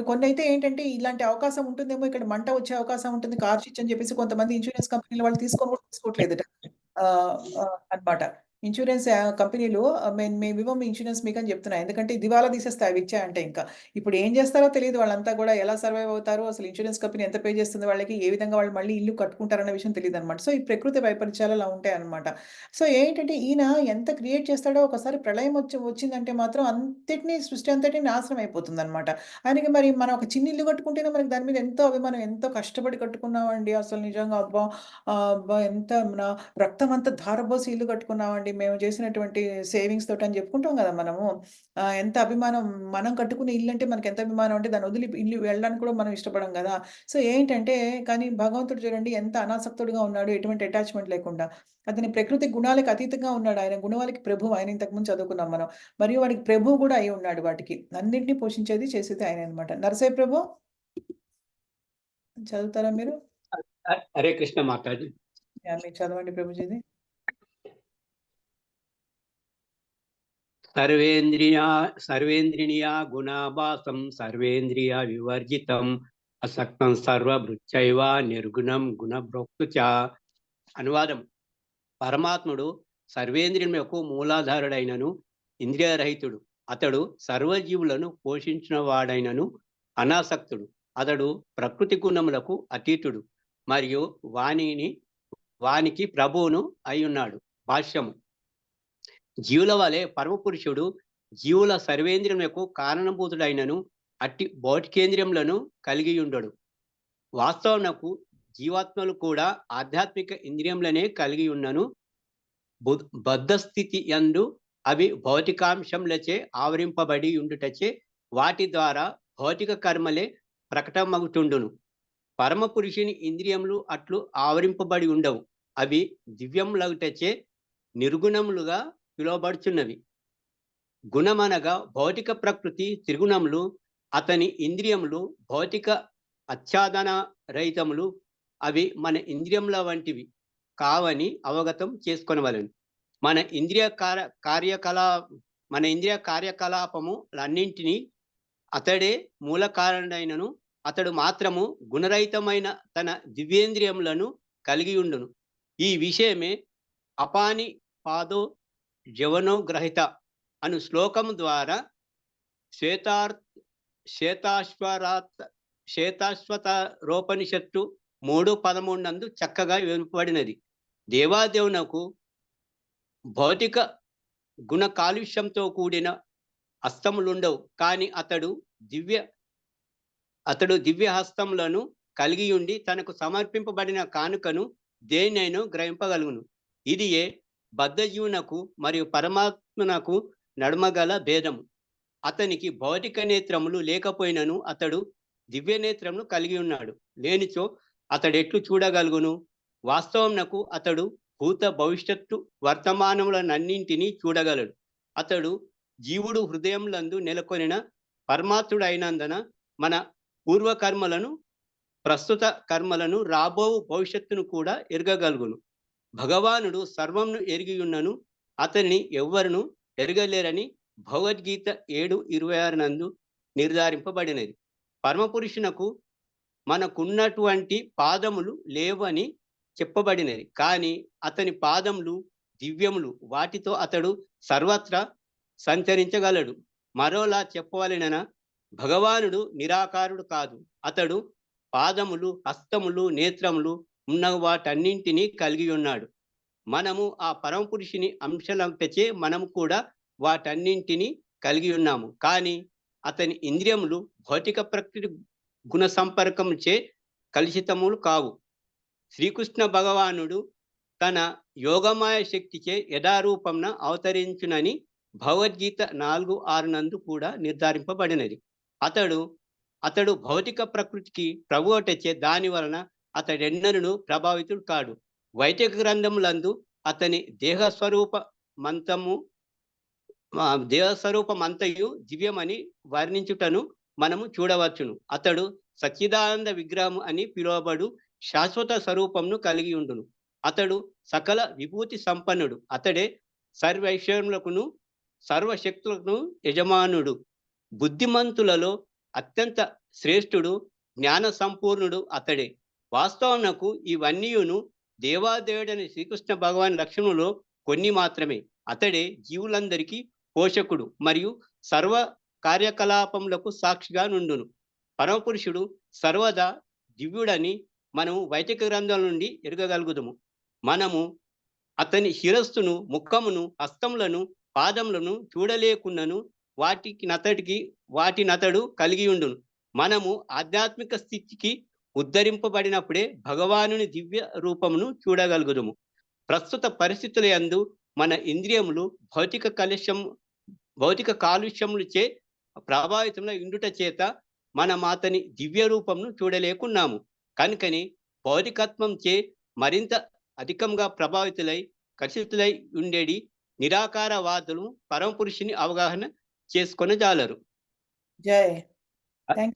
కొన్నైతే ఏంటంటే ఇలాంటి అవకాశం ఉంటుందేమో ఇక్కడ మంట వచ్చే అవకాశం ఉంటుంది కార్చిచ్చు అని చెప్పేసి కొంతమంది ఇన్స్యూరెన్స్ కంపెనీల వాళ్ళు తీసుకోవట్లేదట. అన్నమాట. ఇన్స్యూరెన్స్ కంపెనీలు మేమివ్వం ఇన్స్యూరెన్స్ మీకని చెప్తున్నాయి. ఎందుకంటే దివాలా తీసేస్తాయి అవి ఇచ్చాయంటే ఇంకా. ఇప్పుడు ఏం చేస్తారో తెలీదు వాళ్ళంతా గూడా ఎలా సర్వైవ్ అవుతారో అసలు ఇన్స్యూరెన్స్ కంపెనీ ఎంత పే చేస్తుంది వాళ్ళకి, ఏ విధంగా వాళ్ళు మళ్ళీ ఇల్లు కట్టుకుంటారన్న విషయం తెలీదన్నమాట. సో, ఈ ప్రకృతి వైపరీత్యాలు అలా ఉంటాయన్నమాట. సో, ఏంటంటే ఈయన ఎంత క్రియేట్ చేస్తాడో ఒకసారి ప్రళయం వచ్చిందంటే మాత్రం సృష్టి అంతటిని నాశనం అయిపోతుందన్నమాట. ఆయనకి మరి మనం ఒక చిన్న ఇల్లు కట్టుకుంటేనే మనకి దాని మీద ఎంతో అభిమానం. ఎంతో కష్టపడి కట్టుకున్నామండి అసలు నిజంగా అబ్బా! అబ్బా! ఎంత నా రక్తమంతా ధారబోసి ఇల్లు కట్టుకున్నామండి మేము చేసినటువంటి సేవింగ్స్ తోటి అని చెప్పుకుంటాం గదా! మనము. ఎంత అభిమానం మనం కట్టుకునే ఇల్లంటే మనకెంత అభిమానం అంటే దాన్ని వదిలి ఇల్లు వెళ్ళడానికి కూడా మనం ఇష్టపడం గదా! సో, ఏంటంటే కానీ భగవంతుడు చూడండి ఎంత అనాసక్తుడుగా ఉన్నాడు. ఎటువంటి అటాచ్‌మెంట్ లేకుండా. అతని ప్రకృతి గుణాలకు అతీతంగా ఉన్నాడు. ఆయన గుణాలకి ప్రభువు. ఆయన ఇంతకుముందు చదువుకున్నాం మనం. మరియు వాడికి ప్రభువు గూడా అయి ఉన్నాడు వాటికి. అన్నిటిని పోషించేది, చేసేది ఆయనే అన్నమాట. నరసయ్య ప్రభు చదువుతారా మీరు? హరే కృష్ణ మాతాజీ. యాహ్! మీరు చదవండి ప్రభుజీది. సర్వేంద్రియా గుణాభాసం సర్వేంద్రియ వివర్జితం అసక్తం సర్వభృత్యైవ నిర్గుణం గుణభోక్తు చ. అనువాదం: పరమాత్ముడు సర్వేంద్రియములకు మూలాధారుడైనను ఇంద్రియరహితుడు. అతడు సర్వజీవులను పోషించిన వాడైనను అనాసక్తుడు. అతడు ప్రకృతి గుణములకు అతీతుడు మరియు వానికి ప్రభువును అయ్యున్నాడు. భాష్యము: జీవుల వలె పరమపురుషుడు జీవుల సర్వేంద్రియములకు కారణభూతుడైనను అట్టి భౌతికేంద్రియములను కలిగి ఉండడు. వాస్తవమునకు జీవాత్మలు కూడా ఆధ్యాత్మిక ఇంద్రియములనే కలిగి ఉన్నను బద్ధస్థితి యందు అవి భౌతికాంశములచే ఆవరింపబడి ఉండుటచే వాటి ద్వారా భౌతిక కర్మలే ప్రకటమగుతుండును. పరమ పురుషుని ఇంద్రియములు అట్లు ఆవరింపబడి ఉండవు. అవి దివ్యములగుటచే నిర్గుణములుగా పిలువబడుచున్నవి. గుణమనగా భౌతిక ప్రకృతి త్రిగుణములు. అతని ఇంద్రియములు భౌతిక ఆచ్ఛాదన రహితములు. అవి మన ఇంద్రియముల వంటివి కావని అవగతం చేసుకొనవలెను. మన ఇంద్రియ కార్యకలాపములన్నింటినీ అతడే మూల కారణుడైనను అతడు మాత్రము గుణరహితమైన తన దివ్యేంద్రియములను కలిగి ఉండును. ఈ విషయమే అపాని పాదో జవనో గ్రహిత అను శ్లోకము ద్వారా శ్వేతాశ్వతరోపనిషత్తు 3:13 నందు చక్కగా వివరింపబడినది. దేవాదేవునకు భౌతిక గుణ కాలుష్యంతో కూడిన హస్తములుండవు, కానీ అతడు దివ్య హస్తములను కలిగి ఉండి తనకు సమర్పింపబడిన కానుకను దేనినైనా గ్రహింపగలుగును. ఇది బద్ధజీవునకు మరియు పరమాత్మనకు నడుమగల భేదము. అతనికి భౌతిక నేత్రములు లేకపోయినను అతడు దివ్య నేత్రమును కలిగి ఉన్నాడు. లేనిచో అతడెట్లు చూడగలుగును? వాస్తవమునకు అతడు భూత భవిష్యత్తు వర్తమానములనన్నింటినీ చూడగలడు. అతడు జీవుడు హృదయములందు నెలకొనిన పరమాత్ముడైనందున మన పూర్వకర్మలను, ప్రస్తుత కర్మలను, రాబో భవిష్యత్తును కూడా ఎరగగలుగును. భగవానుడు సర్వమును ఎరిగి ఉన్నను అతనిని ఎవ్వరును ఎరగలేరని భగవద్గీత 7:26 నందు నిర్ధారింపబడినది. పరమపురుషునకు మనకున్నటువంటి పాదములు లేవని చెప్పబడినది, కానీ అతని పాదములు దివ్యములు. వాటితో అతడు సర్వత్రా సంచరించగలడు. మరోలా చెప్పవలెనన భగవానుడు నిరాకారుడు కాదు. అతడు పాదములు, హస్తములు, నేత్రములు ఉన్న వాటన్నింటినీ కలిగి ఉన్నాడు. మనము ఆ పరమపురుషుని అంశలంటచే మనము కూడా వాటన్నింటినీ కలిగి ఉన్నాము. కానీ అతని ఇంద్రియములు భౌతిక ప్రకృతి గుణ సంపర్కముచే కలుషితములు కావు. శ్రీకృష్ణ భగవానుడు తన యోగమాయ శక్తిచే యథారూపంన అవతరించునని భగవద్గీత 4:6 నందు కూడా నిర్ధారింపబడినది. అతడు భౌతిక ప్రకృతికి ప్రభువటచే దాని వలన అతడెన్నడూ ప్రభావితుడు కాడు. వైదిక గ్రంథములందు అతని దేహస్వరూపమంతయు దివ్యమని వర్ణించుటను మనము చూడవచ్చును. అతడు సచ్చిదానంద విగ్రహము అని పిలువబడు శాశ్వత స్వరూపమును కలిగి ఉండును. అతడు సకల విభూతి సంపన్నుడు. అతడే సర్వైశ్వర్యములకును సర్వశక్తులకు యజమానుడు. బుద్ధిమంతులలో అత్యంత శ్రేష్ఠుడు, జ్ఞాన సంపూర్ణుడు అతడే. వాస్తవమునకు ఇవన్నీయును దేవాదేవుడని శ్రీకృష్ణ భగవాన్ లక్షణములో కొన్ని మాత్రమే. అతడే జీవులందరికీ పోషకుడు మరియు సర్వ కార్యకలాపములకు సాక్షిగా నుండును. పరమపురుషుడు సర్వదా దివ్యుడని మనము వైదిక గ్రంథాల నుండి ఎరగగలుగుతాము. మనము అతని శిరస్సును, ముఖమును, హస్తములను, పాదములను చూడలేకున్నను వాటినతడు కలిగి ఉండును. మనము ఆధ్యాత్మిక స్థితికి ఉద్ధరింపబడినప్పుడే భగవానుని దివ్య రూపమును చూడగలుగుదుము. ప్రస్తుత పరిస్థితుల యందు మన ఇంద్రియములు భౌతిక కాలుష్యములచే ప్రభావితంలో ఇండుట చేత మనం అతని దివ్య రూపమును చూడలేకున్నాము. కనుకని భౌతికత్వంచే మరింత అధికంగా కలుషితులై ఉండేది నిరాకారవాదులు పరమపురుషుని అవగాహన చేసుకొనజాలరు. జై.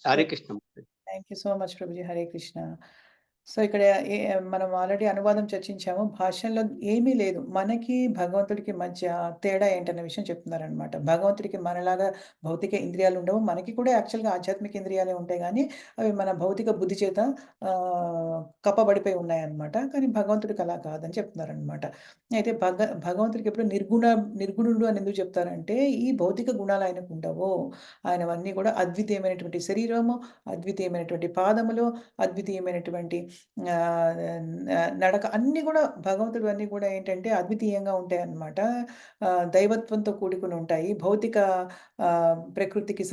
Hare Krishna. Thank you so much, Prabhuji. Hare Krishna. So, ఇక్కడ ఏ మనం ఆల్రెడీ అనువాదం చర్చించాము. భాషల్లో ఏమీ లేదు. మనకి భగవంతుడికి మధ్య తేడా ఏంటన్న విషయం చెప్తున్నారనమాట. భగవంతుడికి మనలాగా భౌతిక ఇంద్రియాలుండవు. మనకి కూడా యాక్చువల్‌గా ఆధ్యాత్మిక ఇంద్రియాలే ఉంటాయి గానీ, అవి మన భౌతిక బుద్ధి చేత కప్పబడిపోయి ఉన్నాయన్నమాట. కానీ భగవంతుడికి అలా కాదని చెప్తున్నారనమాట. అయితే భగవంతుడికి ఎప్పుడు నిర్గుణుడు అని ఎందుకు చెప్తారంటే, ఈ భౌతిక గుణాలు ఆయనకుండవు. ఆయనవన్నీ కూడా అద్వితీయమైనటువంటి శరీరము, అద్వితీయమైనటువంటి పాదములు, అద్వితీయమైనటువంటి ఆహ్, నడక అన్నీ గూడా భగవంతుడివన్నీ గూడా ఏంటంటే అద్వితీయంగా ఉంటాయన్నమాట. దైవత్వంతో కూడుకొని ఉంటాయి. ప్రకృతికి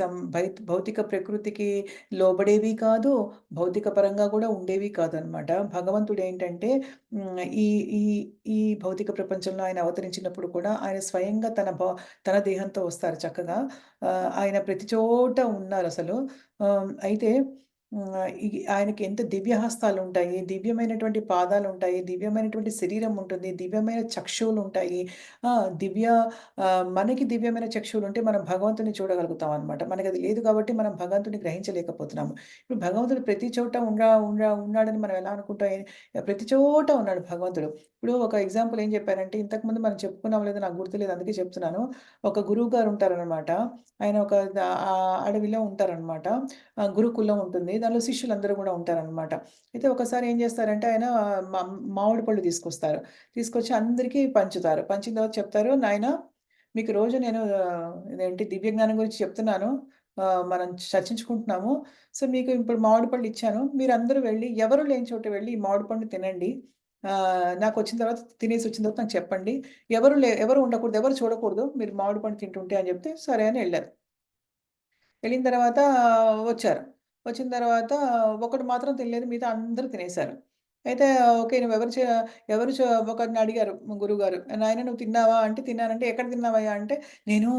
భౌతిక ప్రకృతికి లోబడేవి కాదు. భౌతిక పరంగా గూడా ఉండేవి కాదనమాట. భగవంతుడేంటంటే ఈ ఈ ఈ భౌతిక ప్రపంచంలో ఆయన అవతరించినప్పుడు కూడా ఆయన స్వయంగా తన దేహంతో వస్తారు చక్కగా. ఆయన ప్రతి చోట ఉన్నారసలు. అయితే ఆయనకి ఎంత దివ్య హస్తాలుంటాయి, దివ్యమైనటువంటి పాదాలుంటాయి, దివ్యమైనటువంటి శరీరం ఉంటుంది, దివ్యమైన చక్షువులుంటాయి. ఆ! దివ్య మనకి దివ్యమైన చక్షువులుంటే మనం భగవంతుడిని చూడగలుగుతాం అనమాట. మనకది లేదు కాబట్టి మనం భగవంతుడిని గ్రహించలేకపోతున్నాము. ఇప్పుడు భగవంతుడు ప్రతి చోట ఉన్నాడని మనం ఎలా అనుకుంటాం? ప్రతి చోట ఉన్నాడు భగవంతుడు. ఇప్పుడు ఒక ఎగ్జాంపుల్ ఏం చెప్పారంటే ఇంతకుముందు మనం చెప్పుకున్నామో లేదో నాకు గుర్తులేదు అందుకే చెప్తున్నాను. ఒక గురువు గారు ఉంటారనమాట. ఆయన ఒక అడవిలో ఉంటారనమాట. గురుకులం ఉంటుంది. దానిలో శిష్యులందరూ గూడా ఉంటారనమాట. అయితే ఒకసారి ఏం జేస్తారంటే ఆయన మ మామిడి పళ్ళు తీసుకొస్తారు. తీసుకొచ్చి అందరికీ పంచుతారు. పంచిన తర్వాత చెప్తారు, "నాయనా మీకు రోజు నేను ఇదేంటి దివ్య జ్ఞానం గురించి చెప్తున్నాను. మనం చర్చించుకుంటున్నాము. సో, మీకు ఇప్పుడు మామిడి పళ్ళు ఇచ్చాను. మీరందరూ వెళ్లి ఎవరు లేని చోట వెళ్లి ఈ మామిడి పండు తినండి. నాకొచ్చిన తర్వాత తినేసొచ్చిన తర్వాత నాకు చెప్పండి. ఎవరు ఉండకూడదు. ఎవరు చూడకూడదు. మీరు మామిడి పండు తింటుంటే" అని జెప్తే సరే అని ఎళ్లారు. వెళ్ళిన తర్వాత వచ్చారు. వచ్చిన తర్వాత ఒకడు మాత్రం తినలేదు. మిగతా అందరూ తినేసారు. అయితే ఓకే. ఎవరు ఒకడిని అడిగారు గురువుగారు. "నాయనా నువ్వు తిన్నావా?" అంటే తిన్నానంటే, "ఎక్కడ తిన్నావయ్యా?" అంటే, "నేను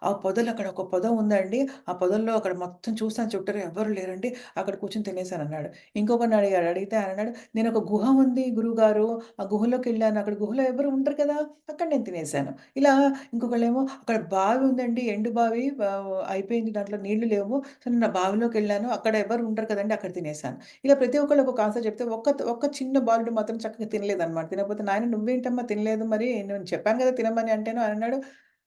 ఆ పొదలో అక్కడ ఒక పొద ఉందండి. ఆ పొదల్లో అక్కడ మొత్తం చూసాను చుట్టూరా ఎవ్వరు లేరండి. అక్కడ కూర్చొని తినేసానన్నాడు." ఇంకొకడిని అడిగాడు. అడిగితే ఆయనన్నాడు, "నేనొక గుహ ఉంది గురువుగారు. ఆ గుహలోకెళ్ళాను. అక్కడ గుహలో ఎవరు ఉండరు కదా! అక్కడ నేను తినేసాను." ఇలా ఇంకొకళ్ళేమో అక్కడ బావి ఉందండి. ఎండు బావి అయిపోయింది. దాంట్లో నీళ్లు లేవు. సో, నేను ఆ బావిలోకెళ్ళాను. అక్కడ ఎవరు ఉండరు కదండీ! అక్కడ తినేసాను. ఇలా ప్రతి ఒక్కళ్ళు ఒక్కొక్క ఆన్సర్ చెప్తే ఒక్క చిన్న బాలుడు మాత్రం చక్కగా తినలేదన్నమాట. తినకపోతే, "నాయన నువ్వేంటమ్మా తినలేదు మరి? నేను చెప్పాను కదా తినమని" అంటేను ఆయనన్నాడు,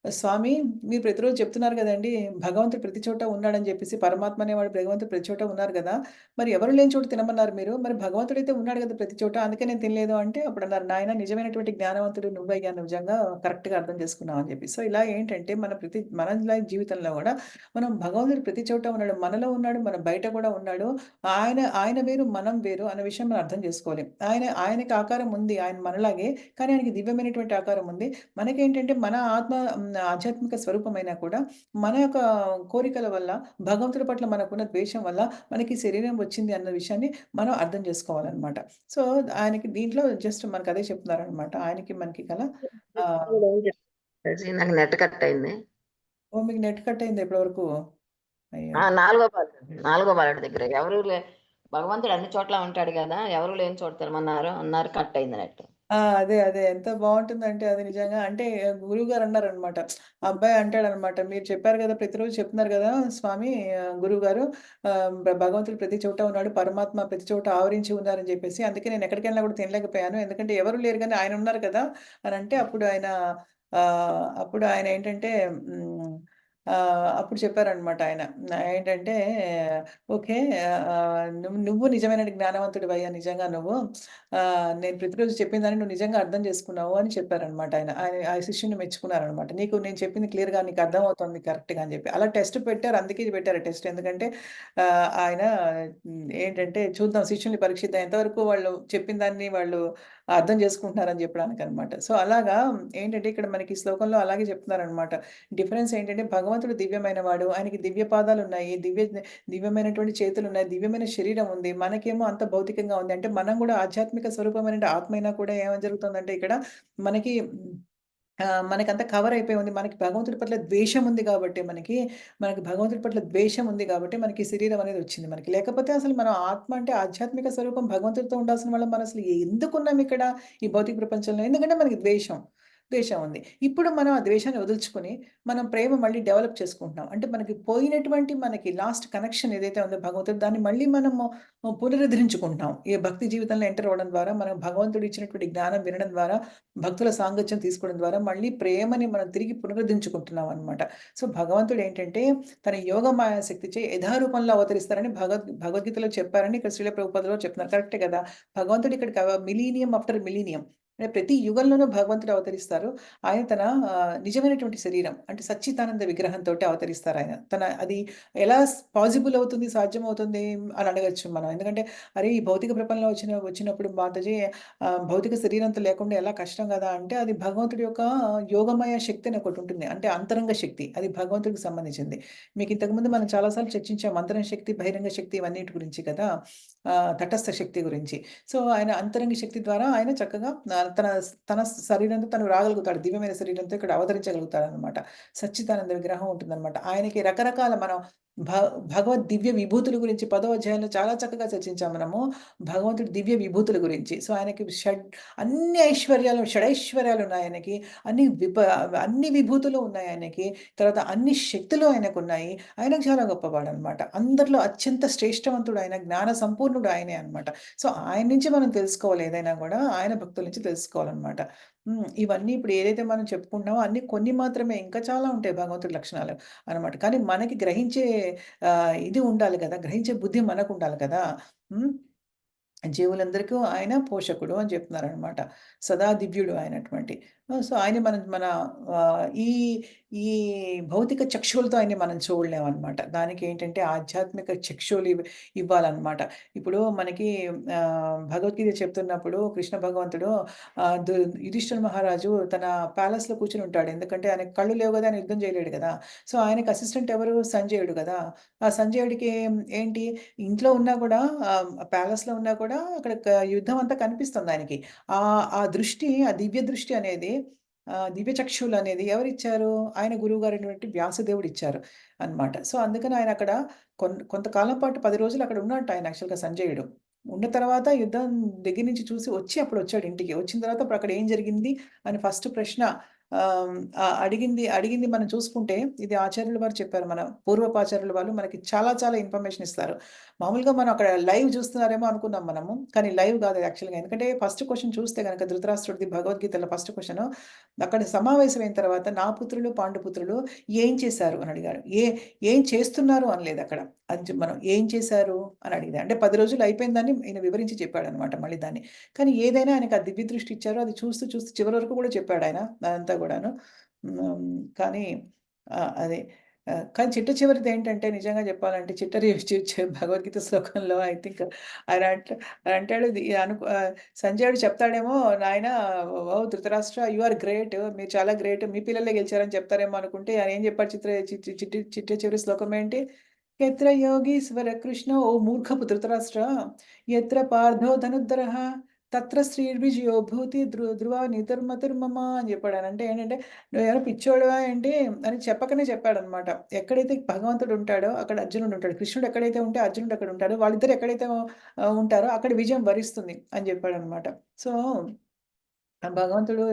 "స్వామి మీరు ప్రతిరోజు చెప్తున్నారు గదండీ! భగవంతుడు ప్రతి చోట ఉన్నాడని జెప్పేసి పరమాత్మ అనేవాడు భగవంతుడు ప్రతి చోట ఉన్నారు గదా! మరి ఎవరు లేని చోట తినమన్నారు మీరు. మరి భగవంతుడైతే ఉన్నాడు గదా ప్రతి చోట. అందుకే నేను తినలేదు" అంటే అప్పుడన్నారు, "నాయన నిజమైనటువంటి జ్ఞానవంతుడు నువ్వయ్యా నిజంగా కరెక్ట్‌గా అర్థం చేసుకున్నావు" అని చెప్పి. సో, ఇలా ఏంటంటే మన లైఫ్ జీవితంలో గూడా మనం భగవంతుడు ప్రతి చోట ఉన్నాడు. మనలో ఉన్నాడు. మన బయట గూడా ఉన్నాడు. ఆయన వేరు, మనం వేరు అన్న విషయం మనం అర్థం జేసుకోవాలి. ఆయనకి ఆకారం ఉంది. ఆయన మనలాగే. కానీ ఆయనకి దివ్యమైనటువంటి ఆకారం ఉంది. మనకేంటంటే మన ఆత్మ ఆధ్యాత్మిక స్వరూపమైనా కూడా మన యొక్క కోరికల వల్ల, భగవంతుడి పట్ల మనకున్న ద్వేషం వల్ల మనకి శరీరం వచ్చింది అన్న విషయాన్ని మనం అర్థం జేసుకోవాలనమాట. సో, ఆయనకి దీంట్లో జస్ట్ మనకదే చెప్తున్నారనమాట. ఆయనకి మనకి గల ఆహ్, నాకు నెట్ కట్ అయింది. ఓహ్! మీకు నెట్ కట్ అయిందా ఇప్పటి వరకు? అయ్యో! నాలుగో బాలుడి దగ్గర భగవంతుడు అన్ని చోట్ల ఉంటాడు గదా! ఎవరు లేని చోట తినమన్నారు అన్నారు. కట్ అయింది నెట్. అదే. ఎంత బావుంటుందంటే అది నిజంగా. అంటే గురువుగారు అన్నారనమాట. ఆ అబ్బాయి అంటాడనమాట. "మీరు చెప్పారు గదా! ప్రతిరోజు చెప్తున్నారు గదా! స్వామి గురువుగారు భగవంతుడు ప్రతి చోట ఉన్నాడు. పరమాత్మ ప్రతి చోట ఆవరించి ఉన్నారని జెప్పేసి. అందుకే నేను ఎక్కడికెళ్ళినా గూడా తినలేకపోయాను. ఎందుకంటే ఎవరు లేరు గానీ ఆయన ఉన్నారు కదా!" అనంటే అప్పుడు ఆయన ఏంటంటే అప్పుడు చెప్పారనమాట ఆయన. ఏంటంటే "ఓకే. నువ్వు నిజమైన జ్ఞానవంతుడివయ్యా నిజంగా నువ్వు. నేను ప్రతిరోజు చెప్పిన దాన్ని నువ్వు నిజంగా అర్థం చేసుకున్నావు" అని చెప్పారనమాట ఆయన. ఆ శిష్యుడిని మెచ్చుకున్నారనమాట. నేను చెప్పింది క్లియర్‌గా నీకు అర్థమవుతుంది కరెక్ట్‌గా అని చెప్పి. అలా టెస్ట్ పెట్టారు. అందుకే పెట్టారు టెస్ట్. ఎందుకంటే ఆయన ఏంటంటే చూద్దాం శిష్యుల్ని పరీక్షిద్దాం. ఎంతవరకు వాళ్ళు చెప్పిన దాన్ని వాళ్ళు అర్థం చేసుకుంటున్నారని చెప్పడానికనమాట. సో, అలాగా ఏంటంటే ఇక్కడ మనకి ఈ శ్లోకంలో అలాగే చెప్తున్నారనమాట. డిఫరెన్స్ ఏంటంటే భగవంతుడు దివ్యమైన వాడు. ఆయనకి దివ్య పాదాలున్నాయి. దివ్యమైనటువంటి చేతులున్నాయి. దివ్యమైన శరీరం ఉంది. మనకేమో అంత భౌతికంగా ఉంది. అంటే మనం గూడా ఆధ్యాత్మిక స్వరూపమైన ఆత్మ అయినా కూడా ఏమని జరుగుతుందంటే ఇక్కడ మనకి మనకంతా కవర్ అయిపోయి ఉంది. మనకి భగవంతుడి పట్ల ద్వేషం ఉంది గాబట్టి మనకి భగవంతుడి పట్ల ద్వేషం ఉంది గాబట్టి మనకి శరీరం అనేది వచ్చింది మనకి. లేకపోతే అసలు మనం ఆత్మ అంటే ఆధ్యాత్మిక స్వరూపం భగవంతుడితో ఉండాల్సిన వాళ్ళం మనం అసలు ఎందుకున్నాం ఇక్కడ ఈ భౌతిక ప్రపంచంలో? ఎందుకంటే మనకి ద్వేషం. ద్వేషం ఉంది. ఇప్పుడు మనం ఆ ద్వేషాన్ని వదులుచుకొని, మనం ప్రేమ మళ్ళీ డెవలప్ చేసుకుంటున్నాం. అంటే మనకి పోయినటువంటి మనకి లాస్ట్ కనెక్షన్ ఏదైతే ఉందో భగవంతుడు, దాన్ని మళ్ళీ మనము పునరుద్ధరించుకుంటున్నాం. ఈ భక్తి జీవితంలో ఎంటర్ అవ్వడం ద్వారా, మనం భగవంతుడు ఇచ్చినటువంటి జ్ఞానం వినడం ద్వారా, భక్తుల సాంగత్యం తీసుకోవడం ద్వారా మళ్ళీ ప్రేమని మనం తిరిగి పునరుద్ధరించుకుంటున్నాం అన్నమాట. సో, భగవంతుడు ఏంటంటే తన యోగ మాయా శక్తిచే యథారూపంలో అవతరిస్తారని భగవద్గీతలో చెప్పారని ఇక్కడ శ్రీల ప్రభుపాదుల వారు చెప్తున్నారు. కరెక్టే కదా! భగవంతుడు ఇక్కడికి మిలీనియం ఆఫ్టర్ మిలీనియం, అంటే ప్రతి యుగంలోనూ భగవంతుడు అవతరిస్తారు. ఆయన తన నిజమైనటువంటి శరీరం అంటే సచ్చిదానంద విగ్రహంతోటి అవతరిస్తారాయన. అది ఎలా పాసిబుల్ అవుతుంది, సాధ్యమవుతుంది అని అడగొచ్చు మనం. ఎందుకంటే, అరే! ఈ భౌతిక ప్రపంచంలో వచ్చినప్పుడు మాతాజీ భౌతిక శరీరంతో లేకుండా ఎలా కష్టం గదా! అంటే అది భగవంతుడి యొక్క యోగమయ శక్తి అని ఒకటుంటుంది. అంటే అంతరంగ శక్తి. అది భగవంతుడికి సంబంధించింది. మీకు ఇంతకుముందు మనం చాలా సార్లు చర్చించాం. అంతరంగ శక్తి, బహిరంగ శక్తి ఇవన్నిటి గురించి కదా! తటస్థ శక్తి గురించి. సో, ఆయన అంతరంగ శక్తి ద్వారా ఆయన చక్కగా తన తన శరీరంతో తను రాగలుగుతాడు. దివ్యమైన శరీరంతో ఇక్కడ అవతరించగలుగుతాడనమాట. సచ్చిదానంద విగ్రహం ఉంటుందనమాట. ఆయనకి రకరకాల మనం భ భగవద్ దివ్య విభూతుల గురించి 10వ అధ్యాయంలో చాలా చక్కగా చర్చించాం మనము. భగవంతుడి దివ్య విభూతుల గురించి. సో, ఆయనకి అన్ని ఐశ్వర్యాలు, షడైశ్వర్యాలున్నాయి ఆయనకి. అన్ని అన్ని విభూతులు ఉన్నాయి ఆయనకి. తర్వాత అన్ని శక్తులు ఆయనకున్నాయి. ఆయన చాలా గొప్పవాడనమాట. అందరిలో అత్యంత శ్రేష్టవంతుడు ఆయన, జ్ఞాన సంపూర్ణుడు ఆయనే అనమాట. సో, ఆయన నుంచి మనం తెలుసుకోవాలి ఏదైనా గూడా, ఆయన భక్తుల నుంచి తెలుసుకోవాలనమాట. ఇవన్నీ ఇప్పుడు ఏదైతే మనం చెప్పుకుంటున్నామో అన్నీ కొన్ని మాత్రమే. ఇంకా చాలా ఉంటాయి భగవంతుడి లక్షణాలు అనమాట. కానీ మనకి గ్రహించే ఇది ఉండాలి కదా! గ్రహించే బుద్ధి మనకుండాలి కదా! హ్మ్. జీవులందరికీ ఆయన పోషకుడు అని చెప్తున్నారనమాట. సదా దివ్యుడు ఆయనటువంటి. సో, ఆయన మన ఈ ఈ భౌతిక చక్షువులతో ఆయన్ని మనం చూడలేమనమాట. దానికేంటంటే ఆధ్యాత్మిక చక్షువులు ఇవ్వాలనమాట. ఇప్పుడు మనకి భగవద్గీత చెప్తున్నప్పుడు కృష్ణ భగవంతుడు ఆహ్, దు యుధిష్ఠిర మహారాజు తన ప్యాలెస్‌లో కూర్చొని ఉంటాడు. ఎందుకంటే ఆయనకి కళ్ళు లేవు గదా! ఆయన యుద్ధం చేయలేడు గదా! సో, ఆయనకి అసిస్టెంట్ ఎవరు? సంజయుడు గదా! ఆ సంజయుడికి ఏంటి ఇంట్లో ఉన్నా కూడా ప్యాలెస్‌లో ఉన్నా కూడా అక్కడ యుద్ధం అంతా కనిపిస్తుందాయనకి. ఆ దృష్టి, ఆ దివ్య దృష్టి అనేది దివ్య చక్షువులనేది ఎవరిచ్చారు? ఆయన గురువుగారైనటువంటి వ్యాసదేవుడిచ్చారు అన్నమాట. సో, అందుకని ఆయన అక్కడ కొంతకాలం పాటు 10 రోజులు అక్కడ ఉన్నట్టు ఆయన యాక్చువల్‌గా సంజయుడు. ఉన్న తర్వాత యుద్ధం దగ్గర నుంచి చూసి వచ్చి అప్పుడొచ్చాడు ఇంటికి. వచ్చిన తర్వాత అప్పుడు అక్కడ ఏం జరిగింది అని ఫస్ట్ ప్రశ్న అడిగింది మనం చూసుకుంటే, ఇది ఆచార్యుల వారు చెప్పారు. మన పూర్వపాచార్యుల వాళ్ళు మనకి చాలా చాలా ఇన్ఫర్మేషన్ ఇస్తారు. మామూలుగా మనం అక్కడ లైవ్ చూస్తున్నారేమో అనుకున్నాం మనము. కానీ లైవ్ కాదు యాక్చువల్‌గా. ఎందుకంటే ఫస్ట్ క్వెషన్ చూస్తే గనక ధృతరాష్ట్రుడిది భగవద్గీతలో ఫస్ట్ క్వెషను అక్కడ సమావేశమైన తర్వాత నా పుత్రులు, పాండుపుత్రులు ఏం చేశారు అని అడిగారు. ఏం చేస్తున్నారు అనలేదక్కడ. మనం ఏం చేశారు అని అడిగారు. అంటే 10 రోజులు అయిపోయిన దాన్ని ఈయన వివరించి చెప్పాడనమాట మళ్ళీ దాన్ని. కానీ ఏదైనా ఆయనకు ఆ దివ్య దృష్టి ఇచ్చారు. అది చూస్తూ చూస్తూ చివరి వరకు కూడా చెప్పాడాయన అదంతా గూడాను. కానీ అదే కానీ చిట్ట చివరిదేంటంటే నిజంగా చెప్పాలంటే భగవద్గీత శ్లోకంలో ఐ థింక్ ఆయన అంటాడు సంజయుడు చెప్తాడేమో నాయన oh! Dhritarashtra you are great. మీరు చాలా గ్రేట్. మీ పిల్లలే గెలిచారని చెప్తారేమో అనుకుంటే ఆయన ఏం చెప్పాడు చిట్ట చివరి శ్లోకం ఏంటి? యత్ర యోగీశ్వర కృష్ణ ఓ మూర్ఖపు ధృతరాష్ట్ర యత్ర పార్థో ధనుర్ధరః తత్ర శ్రీర్విజయో భూతి ధ్రువ నితుర్మతుర్మమ అని చెప్పాడు. ఆయన అంటే ఏంటంటే నువ్వేమైనా పిచ్చోడివా ఏంటి అని చెప్పకనే చెప్పాడనమాట. ఎక్కడైతే భగవంతుడు ఉంటాడో అక్కడ అర్జునుడు ఉంటాడు. కృష్ణుడు ఎక్కడైతే ఉంటే అర్జునుడు అక్కడ ఉంటాడు. వాళ్ళిద్దరు ఎక్కడైతే ఉంటారో అక్కడ విజయం వరిస్తుంది అని చెప్పాడనమాట. సో, ఆ భగవంతుడు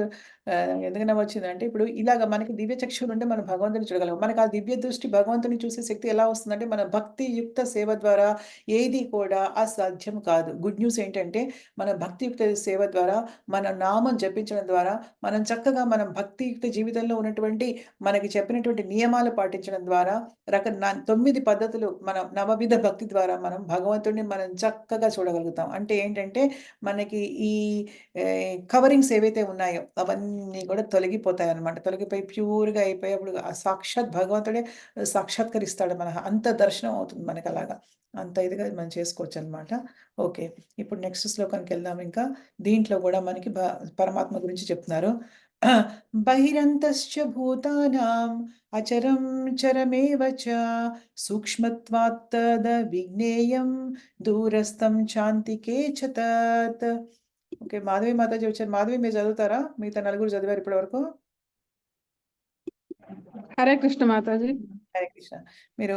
ఎందుకు నవ్వొచ్చిందంటే, ఇప్పుడు ఇలాగ మనకి దివ్య చక్షువులుంటే మనం భగవంతుడిని చూడగలం. మనకు ఆ దివ్య దృష్టి భగవంతుడిని చూసే శక్తి ఎలా వస్తుందంటే, మన భక్తియుక్త సేవ ద్వారా ఏది కూడా అసాధ్యం కాదు. గుడ్ న్యూస్ ఏంటంటే, మన భక్తియుక్త సేవ ద్వారా, మన నామం జపించడం ద్వారా, మనం చక్కగా మనం భక్తియుక్త జీవితంలో ఉన్నటువంటి మనకి చెప్పినటువంటి నియమాలు పాటించడం ద్వారా, 9 పద్ధతులు మనం నవవిధ భక్తి ద్వారా మనం భగవంతుడిని మనం చక్కగా చూడగలుగుతాం. అంటే ఏంటంటే, మనకి ఈ కవరింగ్స్ ఏవైతే ఉన్నాయో అవన్నీ కూడా తొలగిపోతాయన్నమాట. తొలగిపోయి ప్యూర్‌గా అయిపోయి అప్పుడు ఆ సాక్షాత్ భగవంతుడే సాక్షాత్కరిస్తాడు. అంత దర్శనం అవుతుంది మనకలాగా. అంత ఇదిగా మనం చేసుకోవచ్చనమాట. ఓకే. ఇప్పుడు నెక్స్ట్ శ్లోకానికెళ్దాం ఇంకా. దీంట్లో గూడా మనకి పరమాత్మ గురించి చెప్తున్నారు. బహిరంతశ్చ భూతానాం అచరం చరమేవ చ సూక్ష్మత్వాత్ తదవిజ్ఞేయం దూరస్థం చాంతికే చ తత్. ఓకే. మాధవి మాతాజీ వచ్చారు. మాధవి మీరు చదువుతారా? మిగతా నలుగురు చదివారు ఇప్పటి వరకు? హరే కృష్ణ మాతాజీ. హరే కృష్ణ. మీరు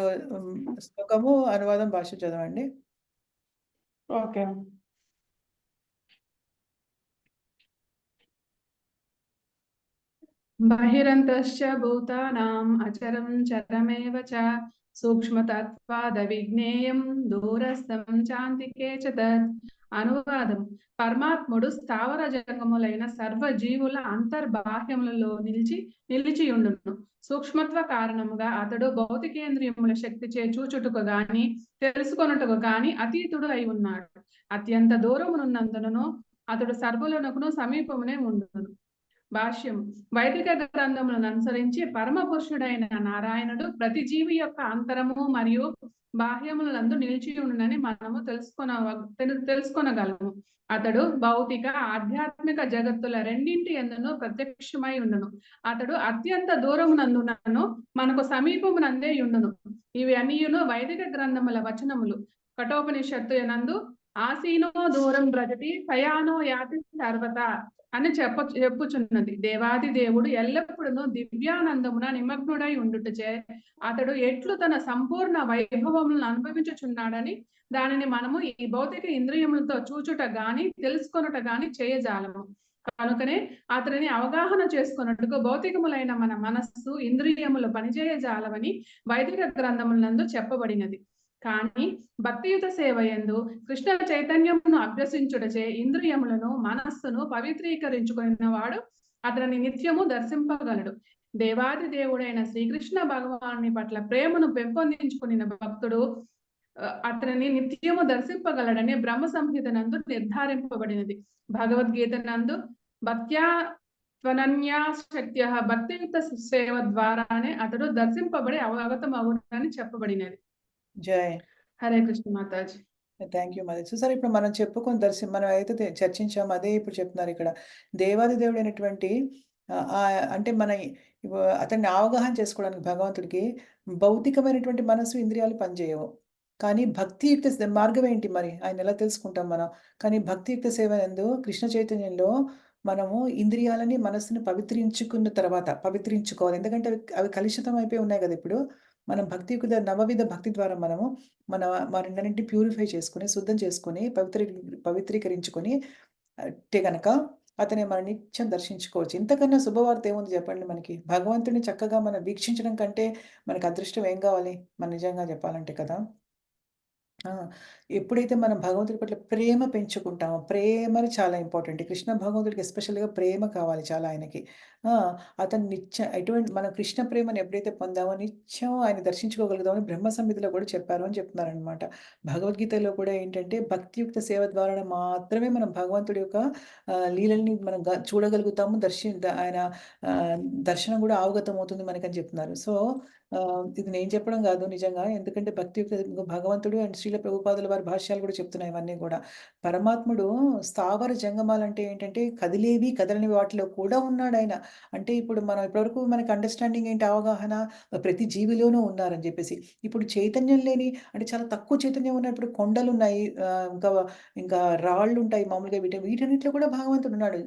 శ్లోకము, అనువాదం, భాష చదవండి. ఓకే. బహిరంతశ్చ భూతానాం అచరం చరమేవ చ సూక్ష్మతత్వాద విజ్ఞేయం దూరస్థం చాంతికే చ తత్. అనువాదం: పరమాత్ముడు స్థావర జంగములైన సర్వజీవుల అంతర్బాహ్యములలో నిలిచియుండును. సూక్ష్మత్వ కారణముగా అతడు భౌతికేంద్రియముల శక్తిచే చూచుటకు గాని తెలుసుకొనుటకు గాని అతీతుడు అయి ఉన్నాడు. అత్యంత దూరమునున్నందునను అతడు సర్వులకును సమీపమునే ఉండును. భాష్యం: వైదిక గ్రంథములను అనుసరించి పరమ పురుషుడైన నారాయణుడు ప్రతి జీవి యొక్క అంతరము మరియు బాహ్యములందు నిలిచి ఉండునని మనము తెలుసుకొనగలము. అతడు భౌతిక ఆధ్యాత్మిక జగత్తుల రెండింటి యందును ప్రత్యక్షమై ఉండును. అతడు అత్యంత దూరమునందునను మనకు సమీపమునందే ఉండును. ఇవి అన్నియును వైదిక గ్రంథముల వచనములు. కఠోపనిషత్తు నందు ఆసీనో దూరం బ్రజతి సయానో యాతి సర్వత అని చెప్పుచున్నది. దేవాది దేవుడు ఎల్లప్పుడూ దివ్యానందమున నిమగ్నుడై ఉండుటచే అతడు ఎట్లు తన సంపూర్ణ వైభవములను అనుభవించుచున్నాడని దానిని మనము ఈ భౌతిక ఇంద్రియములతో చూచుట గాని తెలుసుకొనుట గాని చేయజాలము. కనుకనే అతనిని అవగాహన చేసుకొనుటకు భౌతికములైన మన మనస్సు ఇంద్రియములు పనిచేయజాలవని వైదిక గ్రంథములందు చెప్పబడినది. కానీ భక్తియుత సేవయందు కృష్ణ చైతన్యమును అభ్యసించుటచే ఇంద్రియములను మనస్సును పవిత్రీకరించుకున్న వాడు అతనిని నిత్యము దర్శింపగలడు. దేవాది దేవుడైన శ్రీకృష్ణ భగవానుని పట్ల ప్రేమను పెంపొందించుకున్న భక్తుడు అతనిని నిత్యము దర్శింపగలడని బ్రహ్మ సంహిత నందు నిర్ధారింపబడినది. భగవద్గీత నందు భక్త్యా త్వనన్యాశక్త్య భక్తియుక్త సేవ ద్వారానే అతడు దర్శింపబడి అవగతమగునని చెప్పబడినది. జై. హరే కృష్ణ మాతాజీ. థ్యాంక్ యూ మాది. చూసారు, ఇప్పుడు మనం చెప్పుకొని మనం అయితే చర్చించాము అదే ఇప్పుడు చెప్తున్నారు ఇక్కడ. దేవాది దేవుడు అయినటువంటి అంటే అతన్ని అవగాహన చేసుకోవడానికి భగవంతుడికి భౌతికమైనటువంటి మనసు ఇంద్రియాలు పనిచేయవు. కానీ భక్తియుక్త మార్గం ఏంటి మరి? ఆయన ఎలా తెలుసుకుంటాం మనం? కానీ భక్తియుక్త సేవ యందు కృష్ణ చైతన్యంలో మనము ఇంద్రియాలని మనస్సుని పవిత్రించుకోవాలి. ఎందుకంటే అవి కలుషితం అయిపోయి ఉన్నాయి కదా ఇప్పుడు. మనం భక్తియుక్త నవవిధ భక్తి ద్వారా మనము మనందరినీ ప్యూరిఫై చేసుకుని, శుద్ధం చేసుకుని, పవిత్రీకరించుకొని అంటే గనక అతని మనం నిత్యం దర్శించుకోవచ్చు. ఇంతకన్నా శుభవార్త ఏముంది చెప్పండి మనకి? భగవంతుడిని చక్కగా మనం వీక్షించడం కంటే మనకు అదృష్టం ఏం కావాలి? మనం నిజంగా చెప్పాలంటే కదా! ఎప్పుడైతే మనం భగవంతుడి పట్ల ప్రేమ పెంచుకుంటామో, ప్రేమని చాలా ఇంపార్టెంట్. కృష్ణ భగవంతుడికి ఎస్పెషల్‌గా ప్రేమ కావాలి చాలా ఆయనకి. అతను ఎటువంటి మనం కృష్ణ ప్రేమను ఎప్పుడైతే పొందామో నిత్యం ఆయన దర్శించుకోగలుగుతామని బ్రహ్మ సంహితలో కూడా చెప్పారు అని చెప్తున్నారనమాట. భగవద్గీతలో కూడా ఏంటంటే భక్తియుక్త సేవ ద్వారా మాత్రమే మనం భగవంతుడి యొక్క లీలల్ని మనం చూడగలుగుతాము. ఆయన దర్శనం కూడా అవగతం అవుతుంది మనకని చెప్తున్నారు. సో, ఇది నేను చెప్పడం కాదు నిజంగా. ఎందుకంటే భక్తియుక్త భగవంతుడు అండ్ శ్రీల ప్రభుపాదుల వారి భాష్యాలు కూడా చెప్తున్నాయి ఇవన్నీ కూడా. పరమాత్ముడు స్థావర జంగమాలంటే ఏంటంటే కదిలేవి, కదలని వాటిలో కూడా ఉన్నాడాయన. అంటే ఇప్పుడు మనం ఇప్పటివరకు మనకి అండర్‌స్టాండింగ్ ఏంటి? అవగాహన ప్రతి జీవిలోనూ ఉన్నారని చెప్పేసి. ఇప్పుడు చైతన్యం లేని అంటే చాలా తక్కువ చైతన్యం ఉన్న ఇప్పుడు కొండలున్నాయి. ఇంకా రాళ్ళుంటాయి మామూలుగా వీటన్నిటిలో కూడా భగవంతుడున్నాడు.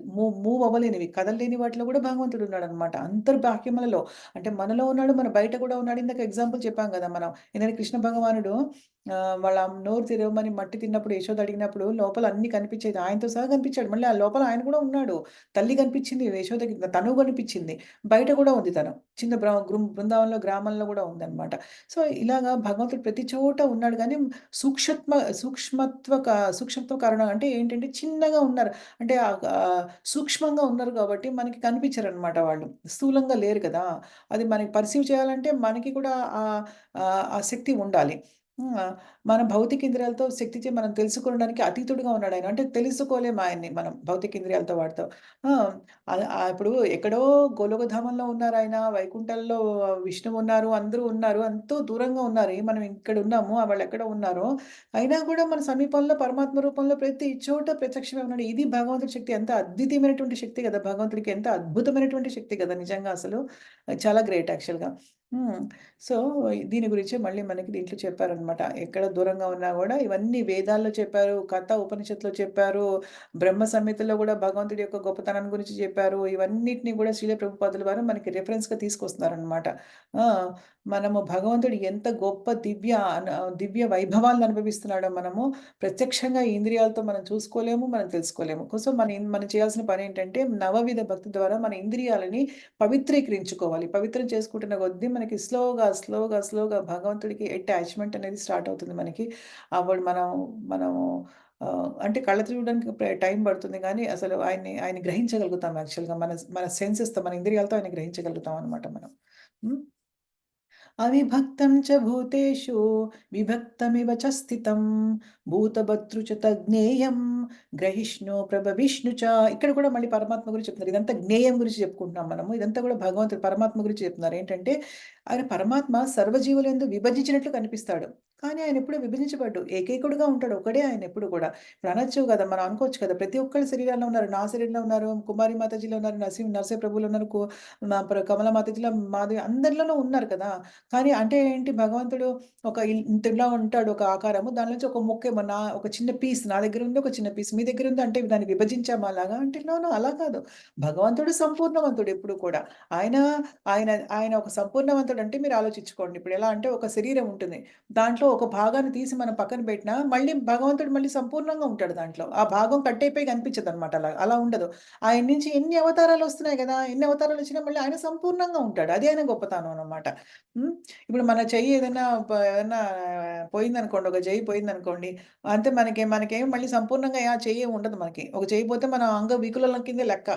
మూవ్ అవ్వలేనివి, కదలలేని వాటిలో కూడా భగవంతుడున్నాడనమాట. అంతర్బాహ్యములలో అంటే మనలో ఉన్నాడు, మన బయట కూడా ఉన్నాడు. ఇందాక ఎగ్జాంపుల్ చెప్పాం కదా మనం. ఎందుకంటే కృష్ణ భగవానుడు వాళ్ళ నోరు తెరవమని మట్టి తిన్నప్పుడు యశోద అడిగినప్పుడు లోపల అన్నీ కనిపించేది. ఆయనతో సహా కనిపించాడు. మళ్ళీ ఆ లోపల ఆయన కూడా ఉన్నాడు. తల్లి కనిపించింది యశోదకి, తను కనిపించింది. బయట కూడా ఉంది తను. చిన్న బృందావనంలో, గ్రామంలో కూడా ఉందనమాట. సో, ఇలాగా భగవంతుడు ప్రతి చోట ఉన్నాడు గానీ సూక్ష్మత్వ కారణం అంటే ఏంటంటే చిన్నగా ఉన్నారు. అంటే సూక్ష్మంగా ఉన్నారు కాబట్టి మనకి కనిపించరనమాట వాళ్ళు. స్థూలంగా లేరు కదా! అది మనకి పర్సీవ్ చేయాలంటే మనకి కూడా ఆ శక్తి ఉండాలి. మన భౌతిక ఇంద్రియాలతో శక్తిచే మనం తెలుసుకోవడానికి అతీతుడుగా ఉన్నాడాయన. అంటే తెలుసుకోలేము ఆయన్ని మనం భౌతిక ఇంద్రియాలతో వాటితో. ఇప్పుడు ఎక్కడో గోలోకధామంలో ఉన్నారాయన, వైకుంఠంలో విష్ణువు ఉన్నారు, అందరూ ఉన్నారు. ఎంతో దూరంగా ఉన్నారు. మనం ఇక్కడ ఉన్నాము, వాళ్ళెక్కడో ఉన్నారు. అయినా కూడా మన సమీపంలో పరమాత్మ రూపంలో ప్రతి చోట ప్రత్యక్షమే ఉన్నాడు. ఇది భగవంతుడి శక్తి. ఎంత అద్వితీయమైనటువంటి శక్తి కదా! భగవంతుడికి ఎంత అద్భుతమైనటువంటి శక్తి కదా! నిజంగా అసలు. చాలా గ్రేట్ యాక్చువల్‌గా. సో, దీని గురించి మళ్ళీ మనకి దీంట్లో చెప్పారనమాట. ఎక్కడ దూరంగా ఉన్నా కూడా ఇవన్నీ వేదాల్లో చెప్పారు, కథ ఉపనిషత్తులో చెప్పారు, బ్రహ్మ సంహితలో కూడా భగవంతుడి యొక్క గొప్పతనం గురించి చెప్పారు. ఇవన్నిటిని కూడా శ్రీల ప్రభుపాదుల వారు మనకి రిఫరెన్స్‌గా తీసుకొస్తున్నారనమాట. ఆ! మనము భగవంతుడు ఎంత గొప్ప దివ్య వైభవాలను అనుభవిస్తున్నాడో మనము ప్రత్యక్షంగా ఈ ఇంద్రియాలతో మనం చూసుకోలేము, మనం తెలుసుకోలేము. సో, మనం చేయాల్సిన పనేంటంటే నవవిధ భక్తి ద్వారా మన ఇంద్రియాలని పవిత్రీకరించుకోవాలి. పవిత్రం చేసుకుంటున్న కొద్దీ మనకి స్లోగా భగవంతుడికి అటాచ్‌మెంట్ అనేది స్టార్ట్ అవుతుంది మనకి. అప్పుడు మనము అంటే కళ్ళతో చూడడానికి టైం పడుతుంది గానీ, అసలు ఆయన్ని గ్రహించగలుగుతాం యాక్చువల్‌గా. మన సెన్సెస్‌తో, మన ఇంద్రియాలతో ఆయన్ని గ్రహించగలుగుతాం అనమాట మనం. హ్మ్. అవిభక్తం చ భూతేషు విభక్తమివ చ స్థితం భూతభర్తృ చ తజ్ఞేయం గ్రహిష్ణు ప్రభవిష్ణు చ. ఇక్కడ కూడా మళ్ళీ పరమాత్మ గురించి చెప్తున్నారు. ఇదంతా జ్ఞేయం గురించి చెప్పుకుంటున్నాం మనము. ఇదంతా కూడా భగవంతుడు పరమాత్మ గురించి చెప్తున్నారు. ఏంటంటే ఆయన పరమాత్మ సర్వజీవులందు విభజించినట్లు కనిపిస్తాడు. కానీ ఆయన ఎప్పుడూ విభజించబడ్డు. ఏకైకుడుగా ఉంటాడు. ఒకడే ఆయన ఎప్పుడు కూడా. ఇప్పుడు అనొచ్చు కదా! మనం అనుకోవచ్చు కదా! ప్రతి ఒక్కళ్ళ శరీరాల్లో ఉన్నారు. నా శరీరంలో ఉన్నారు, కుమారి మాతాజీలో ఉన్నారు, నరసింహ ప్రభువులో ఉన్నారు, కమలా మాతాజీలో, మాధవి అందరిలోనూ ఉన్నారు కదా! కానీ అంటే ఏంటి, భగవంతుడు ఇంతలా ఉంటాడు ఒక ఆకారము. దాని నుంచి ఒక ముక్కేమో ఒక చిన్న పీస్ నా దగ్గర ఉంది, ఒక చిన్న పీస్ మీ దగ్గర ఉంది. అంటే దాన్ని విభజించామా అలాగా? అంటే నో అలా కాదు. భగవంతుడు సంపూర్ణవంతుడు ఎప్పుడు కూడా. ఆయన ఆయన ఆయన ఒక సంపూర్ణవంతుడు అంటే మీరు ఆలోచించుకోండి. ఇప్పుడు ఎలా అంటే ఒక శరీరం ఉంటుంది. దాంట్లో ఒక భాగాన్ని తీసి మనం పక్కన పెట్టినా మళ్ళీ భగవంతుడు మళ్ళీ సంపూర్ణంగా ఉంటాడు దాంట్లో. ఆ భాగం కట్ అయిపోయి కనిపించదనమాట అలా. అలా ఉండదు. ఆయన నుంచి ఎన్ని అవతారాలు వస్తున్నాయి గదా! ఎన్ని అవతారాలు వచ్చినా మళ్ళీ ఆయన సంపూర్ణంగా ఉంటాడు. అది ఆయన గొప్పతనం అన్నమాట. హ్మ్. ఇప్పుడు మన చెయ్యి ఏదన్నా పోయిందనుకోండి, ఒక చెయ్యి పోయిందనుకోండి, అంటే మనకేం మళ్ళీ సంపూర్ణంగా ఆ చెయ్యి ఉండదు మనకి. ఒక చెయ్యి పోతే మన అంగవికలుల కిందే లెక్క.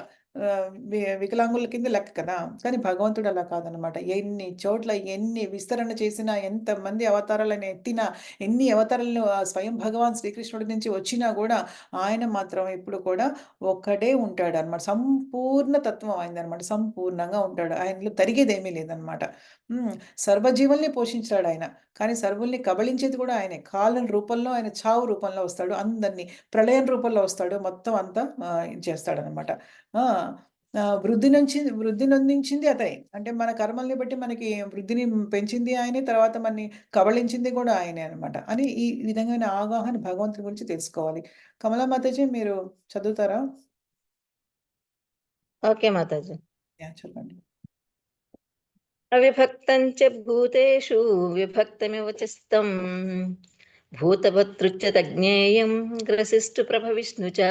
వికలాంగుల కింద లెక్క కదా! కానీ భగవంతుడు అలా కాదనమాట. ఎన్ని చోట్ల ఎన్ని విస్తరణ చేసినా, ఎంతమంది అవతారాలను ఎత్తినా, ఎన్ని అవతారాలను స్వయం భగవాన్ శ్రీకృష్ణుడి నుంచి వచ్చినా గూడా ఆయన మాత్రం ఎప్పుడు కూడా ఒక్కడే ఉంటాడనమాట. సంపూర్ణ తత్వం ఆయనదనమాట. సంపూర్ణంగా ఉంటాడు. ఆయనలో తరిగేదేమీ లేదనమాట. హ్మ్. సర్వజీవుల్ని పోషించాడాయన. కానీ సర్వుల్ని కబళించేది కూడా ఆయనే. కాలం రూపంలో ఆయన చావు రూపంలో వస్తాడు. అందరిని ప్రళయం రూపంలో వస్తాడు. మొత్తం అంతా ఇది చేస్తాడనమాట. ఆ! వృద్ధి నొందించింది అతనే. అంటే మన కర్మల్ని బట్టి మనకి వృద్ధిని పెంచింది ఆయనే. తర్వాత మనని కబళించింది కూడా ఆయనే అనమాట. అని ఈ విధమైన అవగాహన భగవంతుడి గురించి తెలుసుకోవాలి. కమలా మాతాజీ మీరు చదువుతారా? ఓకే మాతాజీ. యాహ్! చెప్పండి. అవిభక్తం చ భూతేషు విభక్తమివ చ స్థితం భూతభర్తృ చ తజ్ఞేయం గ్రసిష్ఠు ప్రభవిష్ణు చ.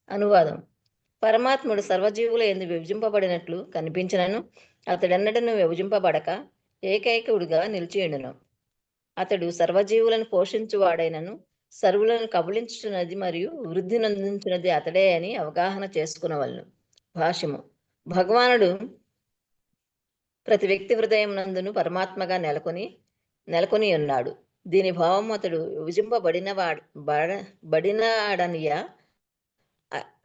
అనువాదం: పరమాత్ముడు సర్వజీవుల యందు విభజింపబడినట్లు కనిపించినను అతడెన్నడను విభజింపబడక ఏకైకుడిగా నిలిచియుండును. అతడు సర్వజీవులను పోషించువాడైనను సర్వులను కబళించుచున్నది మరియు వృద్ధి నొందించున్నది అతడే అని అవగాహన చేసుకునవలను. భాష్యము: భగవానుడు ప్రతి వ్యక్తి హృదయం నందును పరమాత్మగా నెలకొని ఉన్నాడు. దీని భావం అతడు బడినాడనియా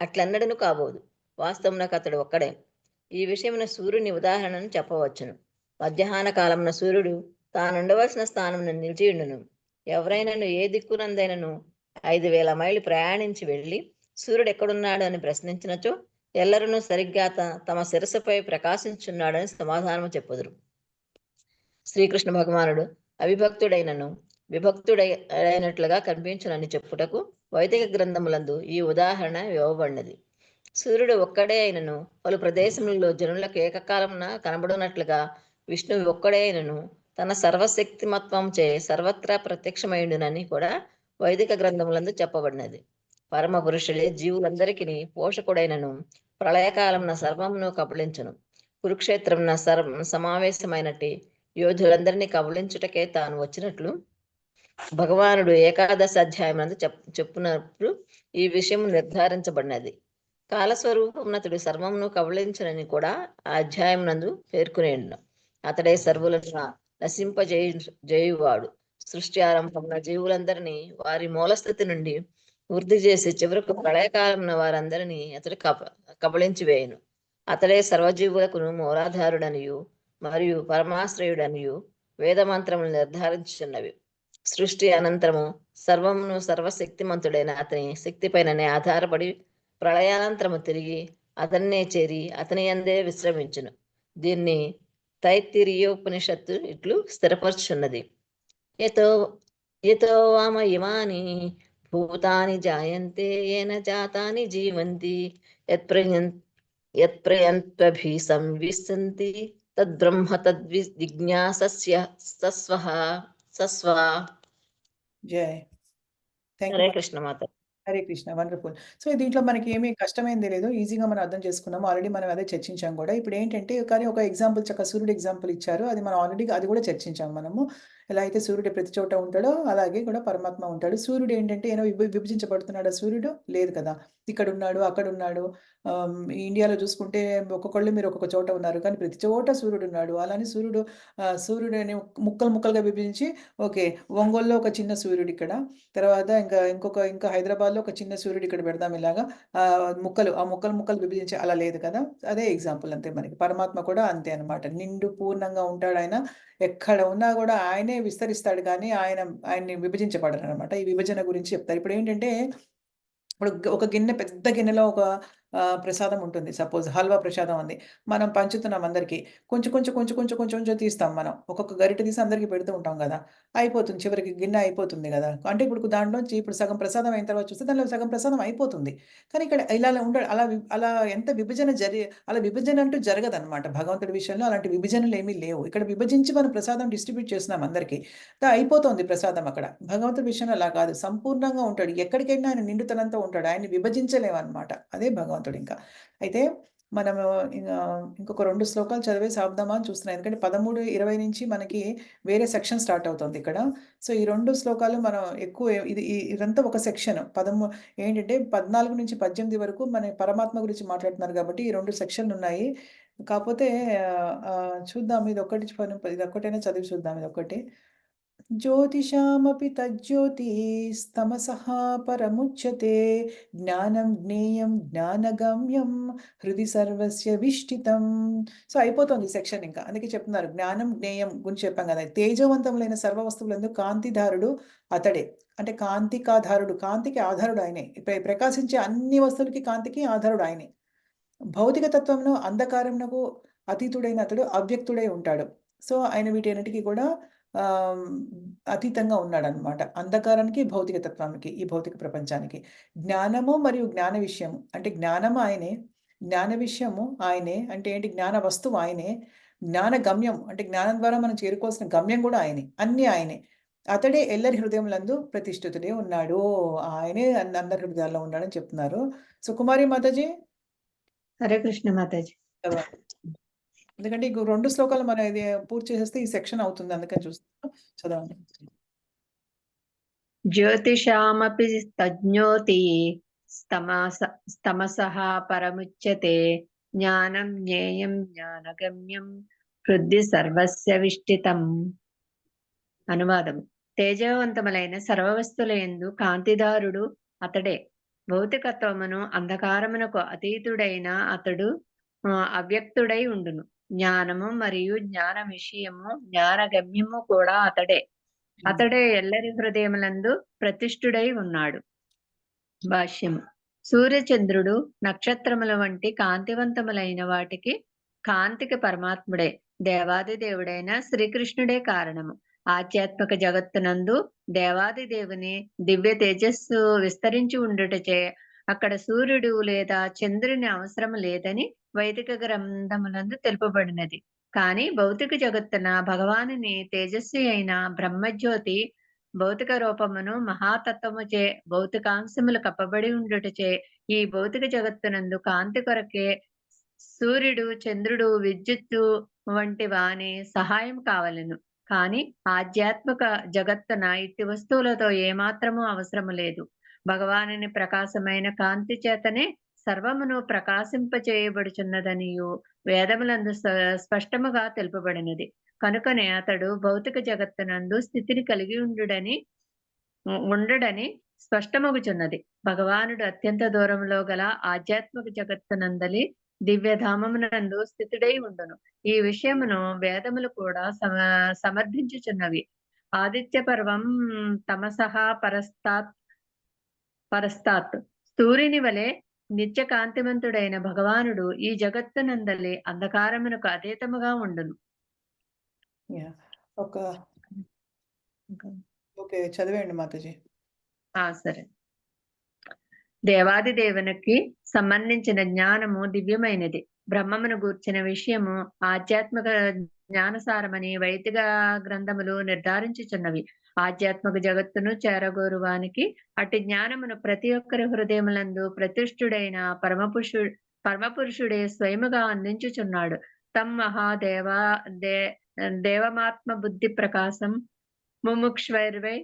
అట్లన్నడను కాబోదు. వాస్తవమునకు అతడు ఒక్కడే. ఈ విషయమున సూర్యుని ఉదాహరణను చెప్పవచ్చును. మధ్యాహ్న కాలమున సూర్యుడు తానుండవలసిన స్థానమున నిలిచియుండును. ఎవరైనాను ఏ దిక్కునందైనను 5,000 మైళ్ళు ప్రయాణించి వెళ్ళి సూర్యుడు ఎక్కడున్నాడు అని ప్రశ్నించినచో ఎల్లరూ సరిగ్గా తమ శిరస్సుపై ప్రకాశించున్నాడని సమాధానము చెప్పుదురు. శ్రీకృష్ణ భగవానుడు అవిభక్తుడైనను విభక్తుడైనట్లుగా కనిపించునని చెప్పుటకు వైదిక గ్రంథములందు ఈ ఉదాహరణ ఇవ్వబడినది. సూర్యుడు ఒక్కడే అయినను పలు ప్రదేశములలో జనులకు ఏకకాలమున కనబడినట్లుగా విష్ణువు ఒక్కడే అయినను తన సర్వశక్తిమత్వంచే సర్వత్రా ప్రత్యక్షమైండునని కూడా వైదిక గ్రంథములందు చెప్పబడినది. పరమ పురుషుడే జీవులందరికీ పోషకుడైనను ప్రళయకాలమున సర్వమును కబళించును. కురుక్షేత్రమున సమావేశమైనట్టి యోధులందరినీ కబళించుటకే తాను వచ్చినట్లు భగవానుడు ఏకాదశ అధ్యాయమునందు చెప్పునప్పుడు ఈ విషయం నిర్ధారించబడినది. కాలస్వరూపమునతుడు సర్వమును కబళించునని కూడా ఆ అధ్యాయమునందు పేర్కొనేండును. అతడే సర్వులను నశింపజేయువాడు. సృష్టి ఆరంభమున జీవులందరినీ వారి మూలస్థితి నుండి వృద్ధి చేసి చివరకు ప్రళయకాలమున వారందరినీ అతడు కబళించి వేయును. అతడే సర్వజీవులకు మూలాధారుడనియు మరియు పరమాశ్రయుడనియు వేదమంత్రములు నిర్ధారించుచున్నవి. సృష్టి అనంతరము సర్వమును సర్వశక్తిమంతుడైన అతని శక్తిపైననే ఆధారపడి ప్రళయానంతరము తిరిగి అతన్నే చేరి అతని యందే విశ్రమించును. దీన్ని తైత్తిరీయోపనిషత్తు ఇట్లు స్థిరపరచున్నది. యతో వామ ఇమాని భూతాని జాయంతే ఏన జాతాని జీవంతి యత్ప్రయంత్వభి సంవిశంతి తద్బ్రహ్మ తద్విజిజ్ఞాసస్య సస్వ. జై. Thank Hare you. Krishna Mata. Hare Krishna. Wonderful. So, దీంట్లో మనకి ఏమి కష్టమైంది లేదు. ఈజీగా మనం అర్థం చేసుకున్నాము. ఆల్రెడీ మనం అదే చర్చించాం కూడా. ఇప్పుడేంటంటే కానీ ఒక ఎగ్జాంపుల్ సూర్యుడు ఎగ్జాంపుల్ ఇచ్చారు. అది మనం ఆల్రెడీ అది కూడా చర్చించాం మనము. ఎలా అయితే సూర్యుడు ప్రతి చోట ఉంటాడో అలాగే కూడా పరమాత్మ ఉంటాడు. సూర్యుడు ఏంటంటే ఏదో విభజించబడుతున్నాడా సూర్యుడు? లేదు కదా! ఇక్కడున్నాడు, అక్కడున్నాడు. ఇండియాలో చూసుకుంటే ఒక్కొక్కళ్ళు మీరు ఒక్కొక్క చోట ఉన్నారు. కానీ ప్రతి చోట సూర్యుడున్నాడు. అలానే సూర్యుడిని ముక్కలు ముక్కలుగా విభజించి ఓకే. ఒంగోలులో ఒక చిన్న సూర్యుడు ఇక్కడ. తర్వాత ఇంకా హైదరాబాద్‌లో ఒక చిన్న సూర్యుడు ఇక్కడ పెడదాం ఇలాగా. ముక్కలు ముక్కలు విభజించి అలా లేదు కదా! అదే ఎగ్జాంపుల్ అంతే మనకి. పరమాత్మ కూడా అంతే అన్నమాట. నిండు పూర్ణంగా ఉంటాడాయన. ఎక్కడ ఉన్నా గూడా ఆయనే విస్తరిస్తాడు గానీ ఆయన్ని విభజించబడరనమాట. ఈ విభజన గురించి చెప్తారు. ఇప్పుడేంటంటే ఇప్పుడు ఒక పెద్ద గిన్నెలో ఒక ప్రసాదం ఉంటుంది. సపోజ్ హల్వా ప్రసాదం ఉంది. మనం పంచుతున్నాం అందరికి. కొంచెం తీస్తాం మనం. ఒక్కొక్క గరిటె తీసి అందరికి పెడుతూ ఉంటాం గదా! అయిపోతుంది. చివరికి గిన్నె అయిపోతుంది గదా! అంటే ఇప్పుడు దాంట్లోంచి ఇప్పుడు సగం ప్రసాదం అయిన తర్వాత చూస్తే దాంట్లో సగం ప్రసాదం అయిపోతుంది. కానీ ఇక్కడ ఇలా అలా ఎంత అలా విభజన అంటూ జరగదనమాట. భగవంతుడి విషయంలో అలాంటి విభజనలేమీ లేవు. ఇక్కడ విభజించి మనం ప్రసాదం డిస్ట్రిబ్యూట్ చేస్తున్నాం అందరికి. అయిపోతోంది ప్రసాదం అక్కడ. భగవంతుడి విషయంలో అలా కాదు. సంపూర్ణంగా ఉంటాడు. ఎక్కడికెళ్ళినా ఆయన నిండుతనంతో ఉంటాడు. ఆయన్ని విభజించలేమనమాట. అదే భగవంతుడింకా. అయితే మనము ఇంకొక 2 శ్లోకాలు చదివేసి ఆపుదామా అని చూస్తున్నా. ఎందుకంటే 13, 20 నుంచి మనకి వేరే సెక్షన్ స్టార్ట్ అవుతుంది ఇక్కడ. సో, ఈ 2 శ్లోకాలు మనం ఎక్కువ ఇదంతా ఒక సెక్షన్. ఏంటంటే 14-18 వరకు మన పరమాత్మ గురించి మాట్లాడుతున్నారు కాబట్టి ఈ 2 సెక్షన్లున్నాయి. కాపోతే చూద్దాం ఇదొక్కటైనా చదివి చూద్దాం ఇదొక్కటి. జ్యోతిషామపి తజ్జ్యోతిస్తమసః పరముచ్యతే జ్ఞానం జ్ఞేయం జ్ఞానగమ్యం హృది సర్వస్య విష్ఠితం. సో, అయిపోతుంది ఈ సెక్షన్ ఇంకా. అందుకే చెప్తున్నారు జ్ఞానం, జ్ఞేయం గురించి చెప్పాం గదా! తేజోవంతములైన సర్వ వస్తువులందు కాంతిధారుడు అతడే. అంటే కాంతికాధారుడు. కాంతికి ఆధారుడు ఆయనే. ప్రకాశించే అన్ని వస్తువులకి కాంతికి ఆధారుడు ఆయనే. భౌతిక తత్వంలో అంధకారమునకు అతీతుడైన అతడు అవ్యక్తుడై ఉంటాడు. సో, ఆయన వీటన్నిటికి కూడా ఆహ్, అతీతంగా ఉన్నాడనమాట. అంధకారానికి, భౌతిక తత్వానికి, ఈ భౌతిక ప్రపంచానికి. జ్ఞానము మరియు జ్ఞాన విషయము అంటే జ్ఞానము ఆయనే, జ్ఞాన విషయము ఆయనే. అంటే ఏంటి జ్ఞాన వస్తువు ఆయనే. జ్ఞాన గమ్యం అంటే జ్ఞానం ద్వారా మనం చేరుకోవాల్సిన గమ్యం గూడా ఆయనే. అన్నీ ఆయనే. అతడే ఎల్లరి హృదయములందు ప్రతిష్ఠితుడై ఉన్నాడు. ఆయనే అందరి హృదయాల్లో ఉన్నాడని చెప్తున్నారు. సో, కుమారి మాతాజీ హరే కృష్ణ మాతాజీ. చదవండి. ఎందుకంటే ఇంకో 2 శ్లోకాలు మనం ఇది పూర్తి చేసేస్తే ఈ సెక్షన్ అవుతుంది. అందుకని చూస్తున్నాను. చదవండి. జ్యోతిషామపి తజ్ఞోతి స్తమసః పరముచ్యతే జ్ఞానం జ్ఞేయం జ్ఞానగమ్యం హృది సర్వస్య విష్ఠితం. అనువాదము. తేజవంతములైన సర్వవస్తువులయందు కాంతిదారుడు అతడే. భౌతికత్వమును అంధకారమునకు అతీతుడైన అతడు అవ్యక్తుడై ఉండును. జ్ఞానము మరియు జ్ఞాన విషయము జ్ఞానగమ్యము కూడా అతడే. అతడే ఎల్లరి హృదయములందు ప్రతిష్ఠుడై ఉన్నాడు. భాష్యము. సూర్యచంద్రుడు నక్షత్రముల వంటి కాంతివంతములైన వాటికి కాంతికి పరమాత్ముడే. దేవాది దేవుడైన శ్రీకృష్ణుడే కారణము. ఆధ్యాత్మిక జగత్తునందు దేవాది దేవుని దివ్య తేజస్సు విస్తరించి ఉండుటచే అక్కడ సూర్యుడు లేదా చంద్రుని అవసరం లేదని వైదిక గ్రంథములందు తెలుపబడినది. కానీ భౌతిక జగత్తున భగవానుని తేజస్వి అయిన బ్రహ్మజ్యోతి భౌతిక రూపమును మహాతత్వముచే భౌతికాంశములు కప్పబడి ఉండుటచే ఈ భౌతిక జగత్తునందు కాంతి కొరకే సూర్యుడు, చంద్రుడు, విద్యుత్తు వంటి వాని సహాయం కావలెను. కానీ ఆధ్యాత్మిక జగత్తున ఇట్టి వస్తువులతో ఏమాత్రము అవసరము లేదు. భగవానుని ప్రకాశమైన కాంతి చేతనే సర్వమును ప్రకాశింపచేయబడుచున్నదనియు వేదములందు స్పష్టముగా తెలుపబడినది. కనుకనే అతడు భౌతిక జగత్తునందు స్థితిని కలిగి ఉండడని స్పష్టమగుచున్నది. భగవానుడు అత్యంత దూరంలో గల ఆధ్యాత్మిక జగత్తునందలి దివ్యధామమునందు స్థితుడై ఉండును. ఈ విషయమును వేదములు కూడా సమర్థించుచున్నవి. ఆదిత్య పర్వం తమసః పరస్తాత్ సూర్యుని వలె నిత్య కాంతివంతుడైన భగవానుడు ఈ జగత్తునందలి అంధకారమునకు అతీతముగా ఉండును. యాహ్! ఒక ఓకే. చదివేయండి మాతాజీ. సరే. దేవాది దేవునికి సంబంధించిన జ్ఞానము దివ్యమైనది. బ్రహ్మమును గూర్చిన విషయము ఆధ్యాత్మిక జ్ఞానసారమని వైదిక గ్రంథములు నిర్ధారించుచున్నవి. ఆధ్యాత్మిక జగత్తును చేరగోరువానికి అట్టి జ్ఞానమును ప్రతి ఒక్కరి హృదయములందు ప్రతిష్ఠుడైన పరమపురుషుడే స్వయముగా అందించుచున్నాడు. తం మహాదేవ దే దేవమాత్మ బుద్ధి ప్రకాశం ముముక్షువైర్వై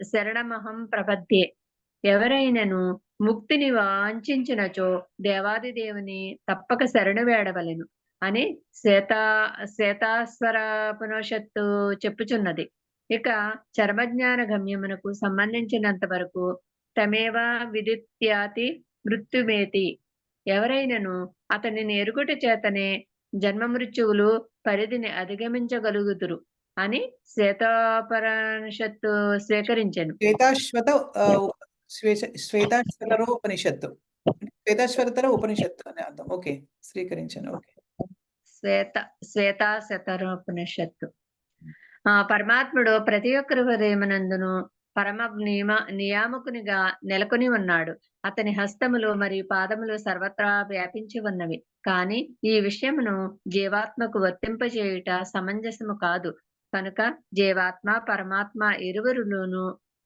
శరణమహం ప్రపద్యే. ఎవరైనను ముక్తిని వాంఛించినచో దేవాది దేవుని తప్పక శరణు వేడవలెను అని శ్వేతాశ్వరోపనిషత్తు చెప్పుచున్నది. ఇక చర్మజ్ఞాన గమ్యమునకు సంబంధించినంత వరకు తమేవ విదిత్యాతి మృత్యుమేతి. ఎవరైనను అతనిని ఎరుగుట చేతనే జన్మ మృత్యువులు పరిధిని అధిగమించగలుగుదురు అని శ్వేతోపనిషత్తు స్వీకరించెను. శ్వేతాశ్వతరో ఉపనిషత్తు. శ్వేతాశ్వతర ఉపనిషత్తు అని అర్థం. ఓకే. స్వీకరించాను. ఓకే. శ్వేతాశతరోపనిషత్తు. పరమాత్ముడు ప్రతి ఒక్కరి హృదయమునందును పరమ నియామకునిగా నెలకొని ఉన్నాడు. అతని హస్తములు మరియు పాదములు సర్వత్రా వ్యాపించి ఉన్నవి. కానీ ఈ విషయమును జీవాత్మకు వర్తింపజేయుట సమంజసము కాదు. కనుక జీవాత్మ పరమాత్మ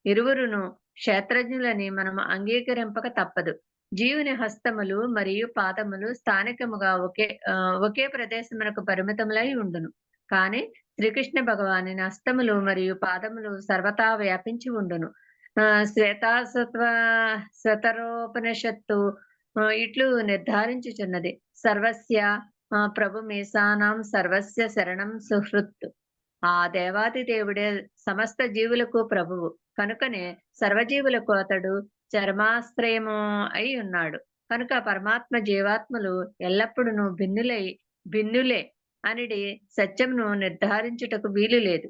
ఇరువురును క్షేత్రజ్ఞులని మనము అంగీకరింపక తప్పదు. జీవుని హస్తములు మరియు పాదములు స్థానికముగా ఒకే ప్రదేశమునకు పరిమితములై ఉండును. కానీ శ్రీకృష్ణ భగవాని హస్తములు మరియు పాదములు సర్వతా వ్యాపించి ఉండును. శ్వేతాశతరోపనిషత్తు ఇట్లు నిర్ధారించుచున్నది. సర్వస్య ప్రభు మీసానాం సర్వస్య శరణం సుహృత్. ఆ దేవాది దేవుడే సమస్త జీవులకు ప్రభువు. కనుకనే సర్వజీవులకు అతడు చర్మాశ్రయము అయి ఉన్నాడు. కనుక పరమాత్మ జీవాత్మలు ఎల్లప్పుడూ భిన్నులే అనిడి సత్యమును నిర్ధారించుటకు వీలు లేదు.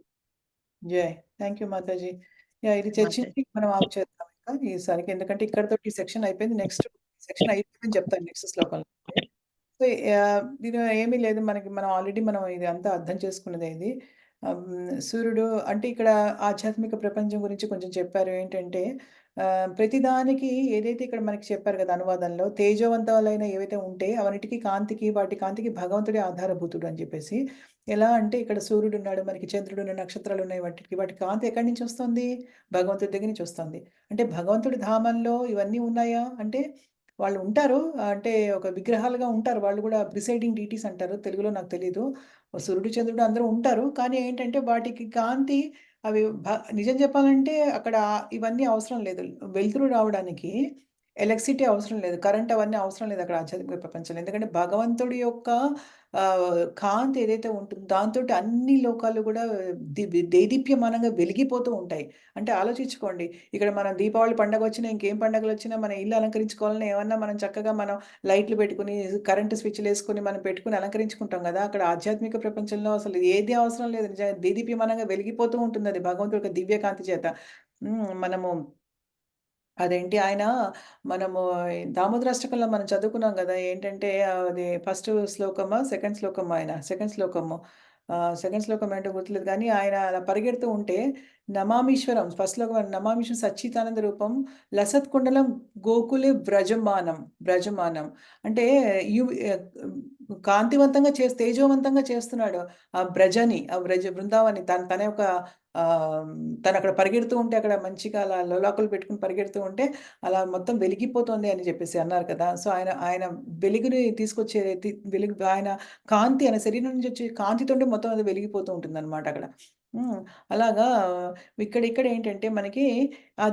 జై. Thank you Mataji. ఇది చర్చించి మనం ఆఫ్ చేద్దాం ఇంకా ఈసారికి. ఎందుకంటే ఇక్కడతో ఈ సెక్షన్ అయిపోయింది. నెక్స్ట్ సెక్షన్ అయిపోయిందని చెప్తాను నెక్స్ట్ శ్లోకంలో. సో ఇది ఏమీ లేదు మనకి. మనం ఆల్రెడీ ఇది అంతా అర్థం చేసుకున్నదే ఇది. సూర్యుడు అంటే ఇక్కడ ఆధ్యాత్మిక ప్రపంచం గురించి కొంచెం చెప్పారు. ఏంటంటే ప్రతిదానికి ఏదైతే ఇక్కడ మనకి చెప్పారు కదా అనువాదంలో, తేజవంతాలైన ఏవైతే ఉంటే అవన్నిటికి వాటి కాంతికి భగవంతుడే ఆధారభూతుడు అని చెప్పేసి. ఎలా అంటే ఇక్కడ సూర్యుడు ఉన్నాడు, మనకి చంద్రుడు ఉన్నాయి, నక్షత్రాలు ఉన్నాయి, వాటి కాంతి ఎక్కడి నుంచి వస్తుంది? భగవంతుడి దగ్గర నుంచి వస్తుంది. అంటే భగవంతుడి ధామంలో ఇవన్నీ ఉన్నాయా అంటే వాళ్ళు ఉంటారు. అంటే ఒక విగ్రహాలుగా ఉంటారు. వాళ్ళు కూడా ప్రిసైడింగ్ డీటీస్ అంటారు. తెలుగులో నాకు తెలీదు. సూర్యుడు, చంద్రుడు అందరూ ఉంటారు. కానీ ఏంటంటే వాటికి కాంతి అవి నిజం చెప్పాలంటే అక్కడ ఇవన్నీ అవసరం లేదు. వెలుతురు రావడానికి ఎలక్ట్రిసిటీ అవసరం లేదు. కరెంట్ అవన్నీ అవసరం లేదు అక్కడ ఆధ్యాత్మిక ప్రపంచంలో. ఎందుకంటే భగవంతుడి యొక్క కాంతి ఏదైతే ఉంటుందో దాంతోటి అన్ని లోకాలు కూడా దేదీప్యమానంగా వెలిగిపోతూ ఉంటాయి. అంటే ఆలోచించుకోండి. ఇక్కడ మనం దీపావళి పండగొచ్చినా, ఇంకేం పండగలొచ్చినా మన ఇల్లు అలంకరించుకోవాలన్నా ఏమన్నా మనం చక్కగా మనం లైట్లు పెట్టుకొని, కరెంటు స్విచ్‌లేసుకొని మనం పెట్టుకొని అలంకరించుకుంటాం గదా! అక్కడ ఆధ్యాత్మిక ప్రపంచంలో అసలు ఏది అవసరం లేదు. నిజంగా దేదీప్యమానంగా వెలిగిపోతూ ఉంటుందది భగవంతుడి యొక్క దివ్య కాంతి చేత. మనము అదేంటి ఆయన మనము దామోదరాష్టకంలో మనం చదువుకున్నాం గదా! ఏంటంటే అది ఫస్ట్ శ్లోకమా? సెకండ్ శ్లోకమా ఆయన? సెకండ్ శ్లోకము. సెకండ్ శ్లోకం ఏంటో గుర్తులేదు గానీ ఆయన అలా పరిగెడుతూ ఉంటే నమామీశ్వరం ఫస్ట్ శ్లోకం నమామీశ్వరం సచ్చిదానంద రూపం లసత్కుండలం గోకులే వ్రజమానం. అంటే కాంతివంతంగా తేజోవంతంగా చేస్తున్నాడు. ఆ బృందావని తన యొక్క తనక్కడ పరిగెడుతూ ఉంటే అక్కడ మంచిగా అలా లోలాకులు పెట్టుకొని పరిగెడుతూ ఉంటే అలా మొత్తం వెలిగిపోతుంది అని చెప్పేసి అన్నారు కదా! సో ఆయన వెలుగుని తీసుకొచ్చే వెలుగు ఆయన కాంతి ఆయన శరీరం నుంచి వచ్చే కాంతితోటి మొత్తం అది వెలిగిపోతూ ఉంటుందన్నమాట అక్కడ. అలాగా ఇక్కడ ఏంటంటే మనకి ఆ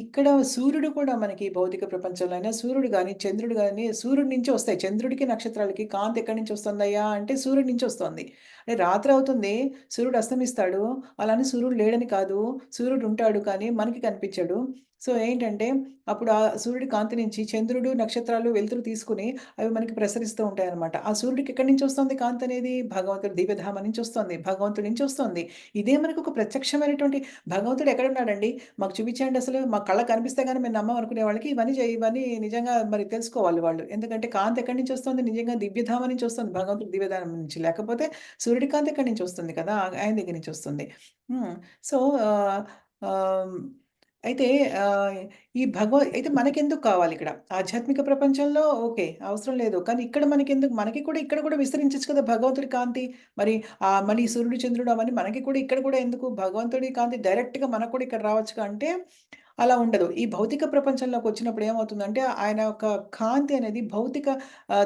ఇక్కడ సూర్యుడు కూడా మనకి భౌతిక ప్రపంచంలో అయినా సూర్యుడు గాని, చంద్రుడు గాని సూర్యుడి నుంచి వస్తాయి. చంద్రుడికి, నక్షత్రాలకి కాంతి ఎక్కడి నుంచి వస్తుందయ్యా అంటే సూర్యుడి నుంచి వస్తుంది. అంటే రాత్రి అవుతుంది, సూర్యుడు అస్తమిస్తాడు. అలానే సూర్యుడు లేడని కాదు. సూర్యుడు ఉంటాడు కానీ మనకి కనిపించడు. సో ఏంటంటే అప్పుడు ఆ సూర్యుడి కాంతి నుంచి చంద్రుడు, నక్షత్రాలు వెలుతురు తీసుకొని అవి మనకి ప్రసరిస్తూ ఉంటాయన్నమాట. ఆ సూర్యుడికి ఎక్కడి నుంచి వస్తుంది కాంతి అనేది? భగవంతుడి దివ్యధామ నుంచి వస్తుంది. భగవంతుడి నుంచి వస్తుంది. ఇదే మనకు ఒక ప్రత్యక్షమైనటువంటి భగవంతుడు ఎక్కడున్నాడండి? మాకు చూపించండి అసలు. మా కళ్ళకి కనిపిస్తే గాని మేము నమ్మం అనుకునే వాళ్ళకి ఇవన్నీ నిజంగా మరి తెలుసుకోవాలి వాళ్ళు. ఎందుకంటే కాంతి ఎక్కడి నుంచి వస్తుంది? నిజంగా దివ్యధామ నుంచి వస్తుంది. భగవంతుడి దివ్యధామం నుంచి. లేకపోతే సూర్యుడి కాంతి ఎక్కడి నుంచి వస్తుంది కదా! ఆయన దగ్గర నుంచి వస్తుంది. హ్మ్. సో, ఆహ్, ఆహ్, అయితే అయితే మనకెందుకు కావాలిక్కడ? ఆధ్యాత్మిక ప్రపంచంలో ఓకే. అవసరం లేదు. కానీ ఇక్కడ మనకెందుకు? మనకి కూడా ఇక్కడ కూడా విస్తరించొచ్చు కదా భగవంతుడి కాంతి. మరి మళ్ళీ సూర్యుడు, చంద్రుడు అవన్నీ మనకి కూడా ఇక్కడ కూడా ఎందుకు? భగవంతుడి కాంతి డైరెక్ట్‌గా మనకు కూడా ఇక్కడ రావచ్చుగా అంటే అలా ఉండదు. ఈ భౌతిక ప్రపంచంలోకొచ్చినప్పుడు ఏమవుతుందంటే ఆయన యొక్క కాంతి అనేది భౌతిక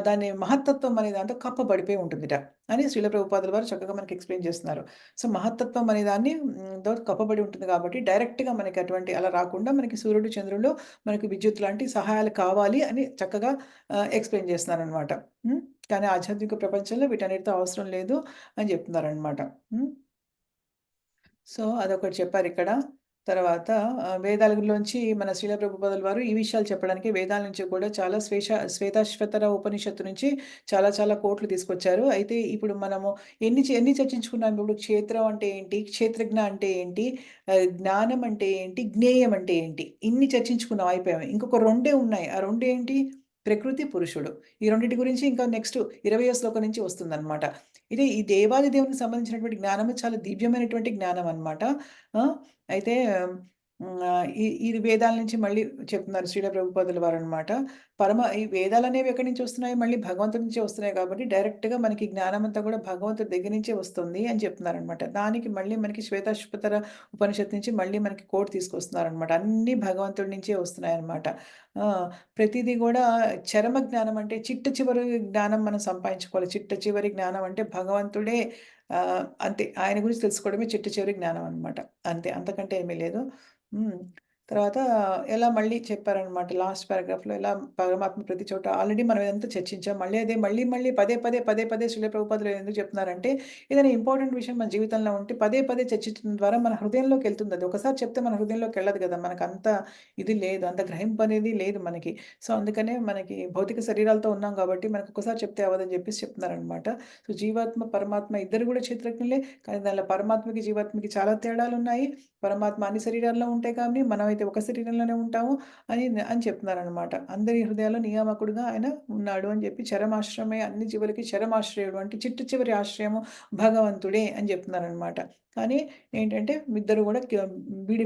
దాని మహత్తత్వం అనే దాంతో కప్పబడిపోయి ఉంటుందిట అని శ్రీల ప్రభుపాదుల వారు చక్కగా మనకి ఎక్స్‌ప్లెయిన్ చేస్తున్నారు. సో, మహత్తత్వం అనే దాన్ని తో కప్పబడి ఉంటుంది కాబట్టి డైరెక్ట్‌గా మనకి అటువంటి అలా రాకుండా మనకి సూర్యుడు, చంద్రుడు మనకి విద్యుత్ లాంటి సహాయాలు కావాలి అని చక్కగా ఎక్స్‌ప్లెయిన్ చేస్తున్నారనమాట. హ్మ్. కానీ ఆధ్యాత్మిక ప్రపంచంలో వీటన్నిటితో అవసరం లేదు అని చెప్తున్నారనమాట. హ్మ్. సో, అదొకటి చెప్పారిక్కడ. తర్వాత వేదాలలోంచి మన శ్రీల ప్రభుపాదుల వారు ఈ విషయాలు చెప్పడానికి వేదాల నుంచి కూడా చాలా శ్వేతాశ్వతర ఉపనిషత్తు నుంచి చాలా చాలా కోట్లు తీసుకొచ్చారు. అయితే ఇప్పుడు మనము ఎన్ని చర్చించుకున్నాం ఇప్పుడు క్షేత్రం అంటే ఏంటి? క్షేత్రజ్ఞ అంటే ఏంటి? జ్ఞానం అంటే ఏంటి? జ్ఞేయం అంటే ఏంటి? ఇన్ని చర్చించుకున్నాం అయిపోయాం. ఇంకొక రెండే ఉన్నాయి. ఆ రెండేంటి? ప్రకృతి, పురుషుడు. ఈ రెండిటి గురించి ఇంకా నెక్స్ట్ 20వ శ్లోకం నుంచి వస్తుందన్నమాట. ఈ దేవాది దేవునికి సంబంధించినటువంటి జ్ఞానము చాలా దివ్యమైనటువంటి జ్ఞానం అన్నమాట. ఆ! అయితే ఇది వేదాల నుంచి మళ్ళీ చెప్తున్నారు శ్రీల ప్రభుపాదుల వారనమాట. ఈ వేదాలనేవి ఎక్కడి నుంచి వస్తున్నాయి? మళ్ళీ భగవంతుడి నుంచే వస్తున్నాయి కాబట్టి డైరెక్ట్‌గా మనకి జ్ఞానం అంతా కూడా భగవంతుడి దగ్గర నుంచే వస్తుంది అని చెప్తున్నారనమాట. దానికి మళ్ళీ మనకి శ్వేతాశ్వతర ఉపనిషత్తు నుంచి మళ్ళీ మనకి కోట్ తీసుకొస్తున్నారనమాట. అన్నీ భగవంతుడి నుంచే వస్తున్నాయన్నమాట. ఆ! ప్రతీది గూడా చరమ జ్ఞానం అంటే చిట్ట చివరి జ్ఞానం మనం సంపాదించుకోవాలి. చిట్ట చివరి జ్ఞానం అంటే భగవంతుడే అంతే. ఆయన గురించి తెలుసుకోవడమే చిట్ట చివరి జ్ఞానం అన్నమాట. అంతే. అంతకంటే ఏమీ లేదు. హ్మ్. తర్వాత ఎలా మళ్ళీ చెప్పారనమాట లాస్ట్ పారాగ్రాఫ్‌లో ఎలా పరమాత్మ ప్రతి చోట ఆల్రెడీ మనం ఇదంతా చర్చించాం. మళ్ళీ పదే పదే శ్రీల ప్రభుపాదులు ఎందుకు చెప్తున్నారంటే ఏదైనా ఇంపార్టెంట్ విషయం మన జీవితంలో ఉంటే పదే పదే చర్చించడం ద్వారా మన హృదయంలోకెళ్తుంది అది. ఒకసారి చెప్తే మన హృదయంలోకెళ్ళదు గదా! మనకంత ఇది లేదు. అంత గ్రహింపు అనేది లేదు మనకి. సో, అందుకనే మనకి భౌతిక శరీరాలతో ఉన్నాం గాబట్టి మనకు ఒక్కసారి చెప్తే అవ్వదని జెప్పేసి చెప్తున్నారనమాట. సో, జీవాత్మ, పరమాత్మ ఇద్దరు గూడా క్షేత్రజ్ఞులే. కానీ దానిలో పరమాత్మకి, జీవాత్మకి చాలా తేడాలున్నాయి. పరమాత్మ అన్ని శరీరాల్లో ఉంటే కానీ మనమైతే ఒక శరీరంలోనే ఉంటాము అని చెప్తున్నారనమాట. అందరి హృదయాల్లో నియామకుడుగా ఆయన ఉన్నాడు అని చెప్పి చరమాశ్రమే అన్ని జీవులకి చరమాశ్రయుడు అంటే చిట్ట చివరి ఆశ్రయము భగవంతుడే అని చెప్తున్నారనమాట. కానీ ఏంటంటే ఇద్దరు కూడా విడి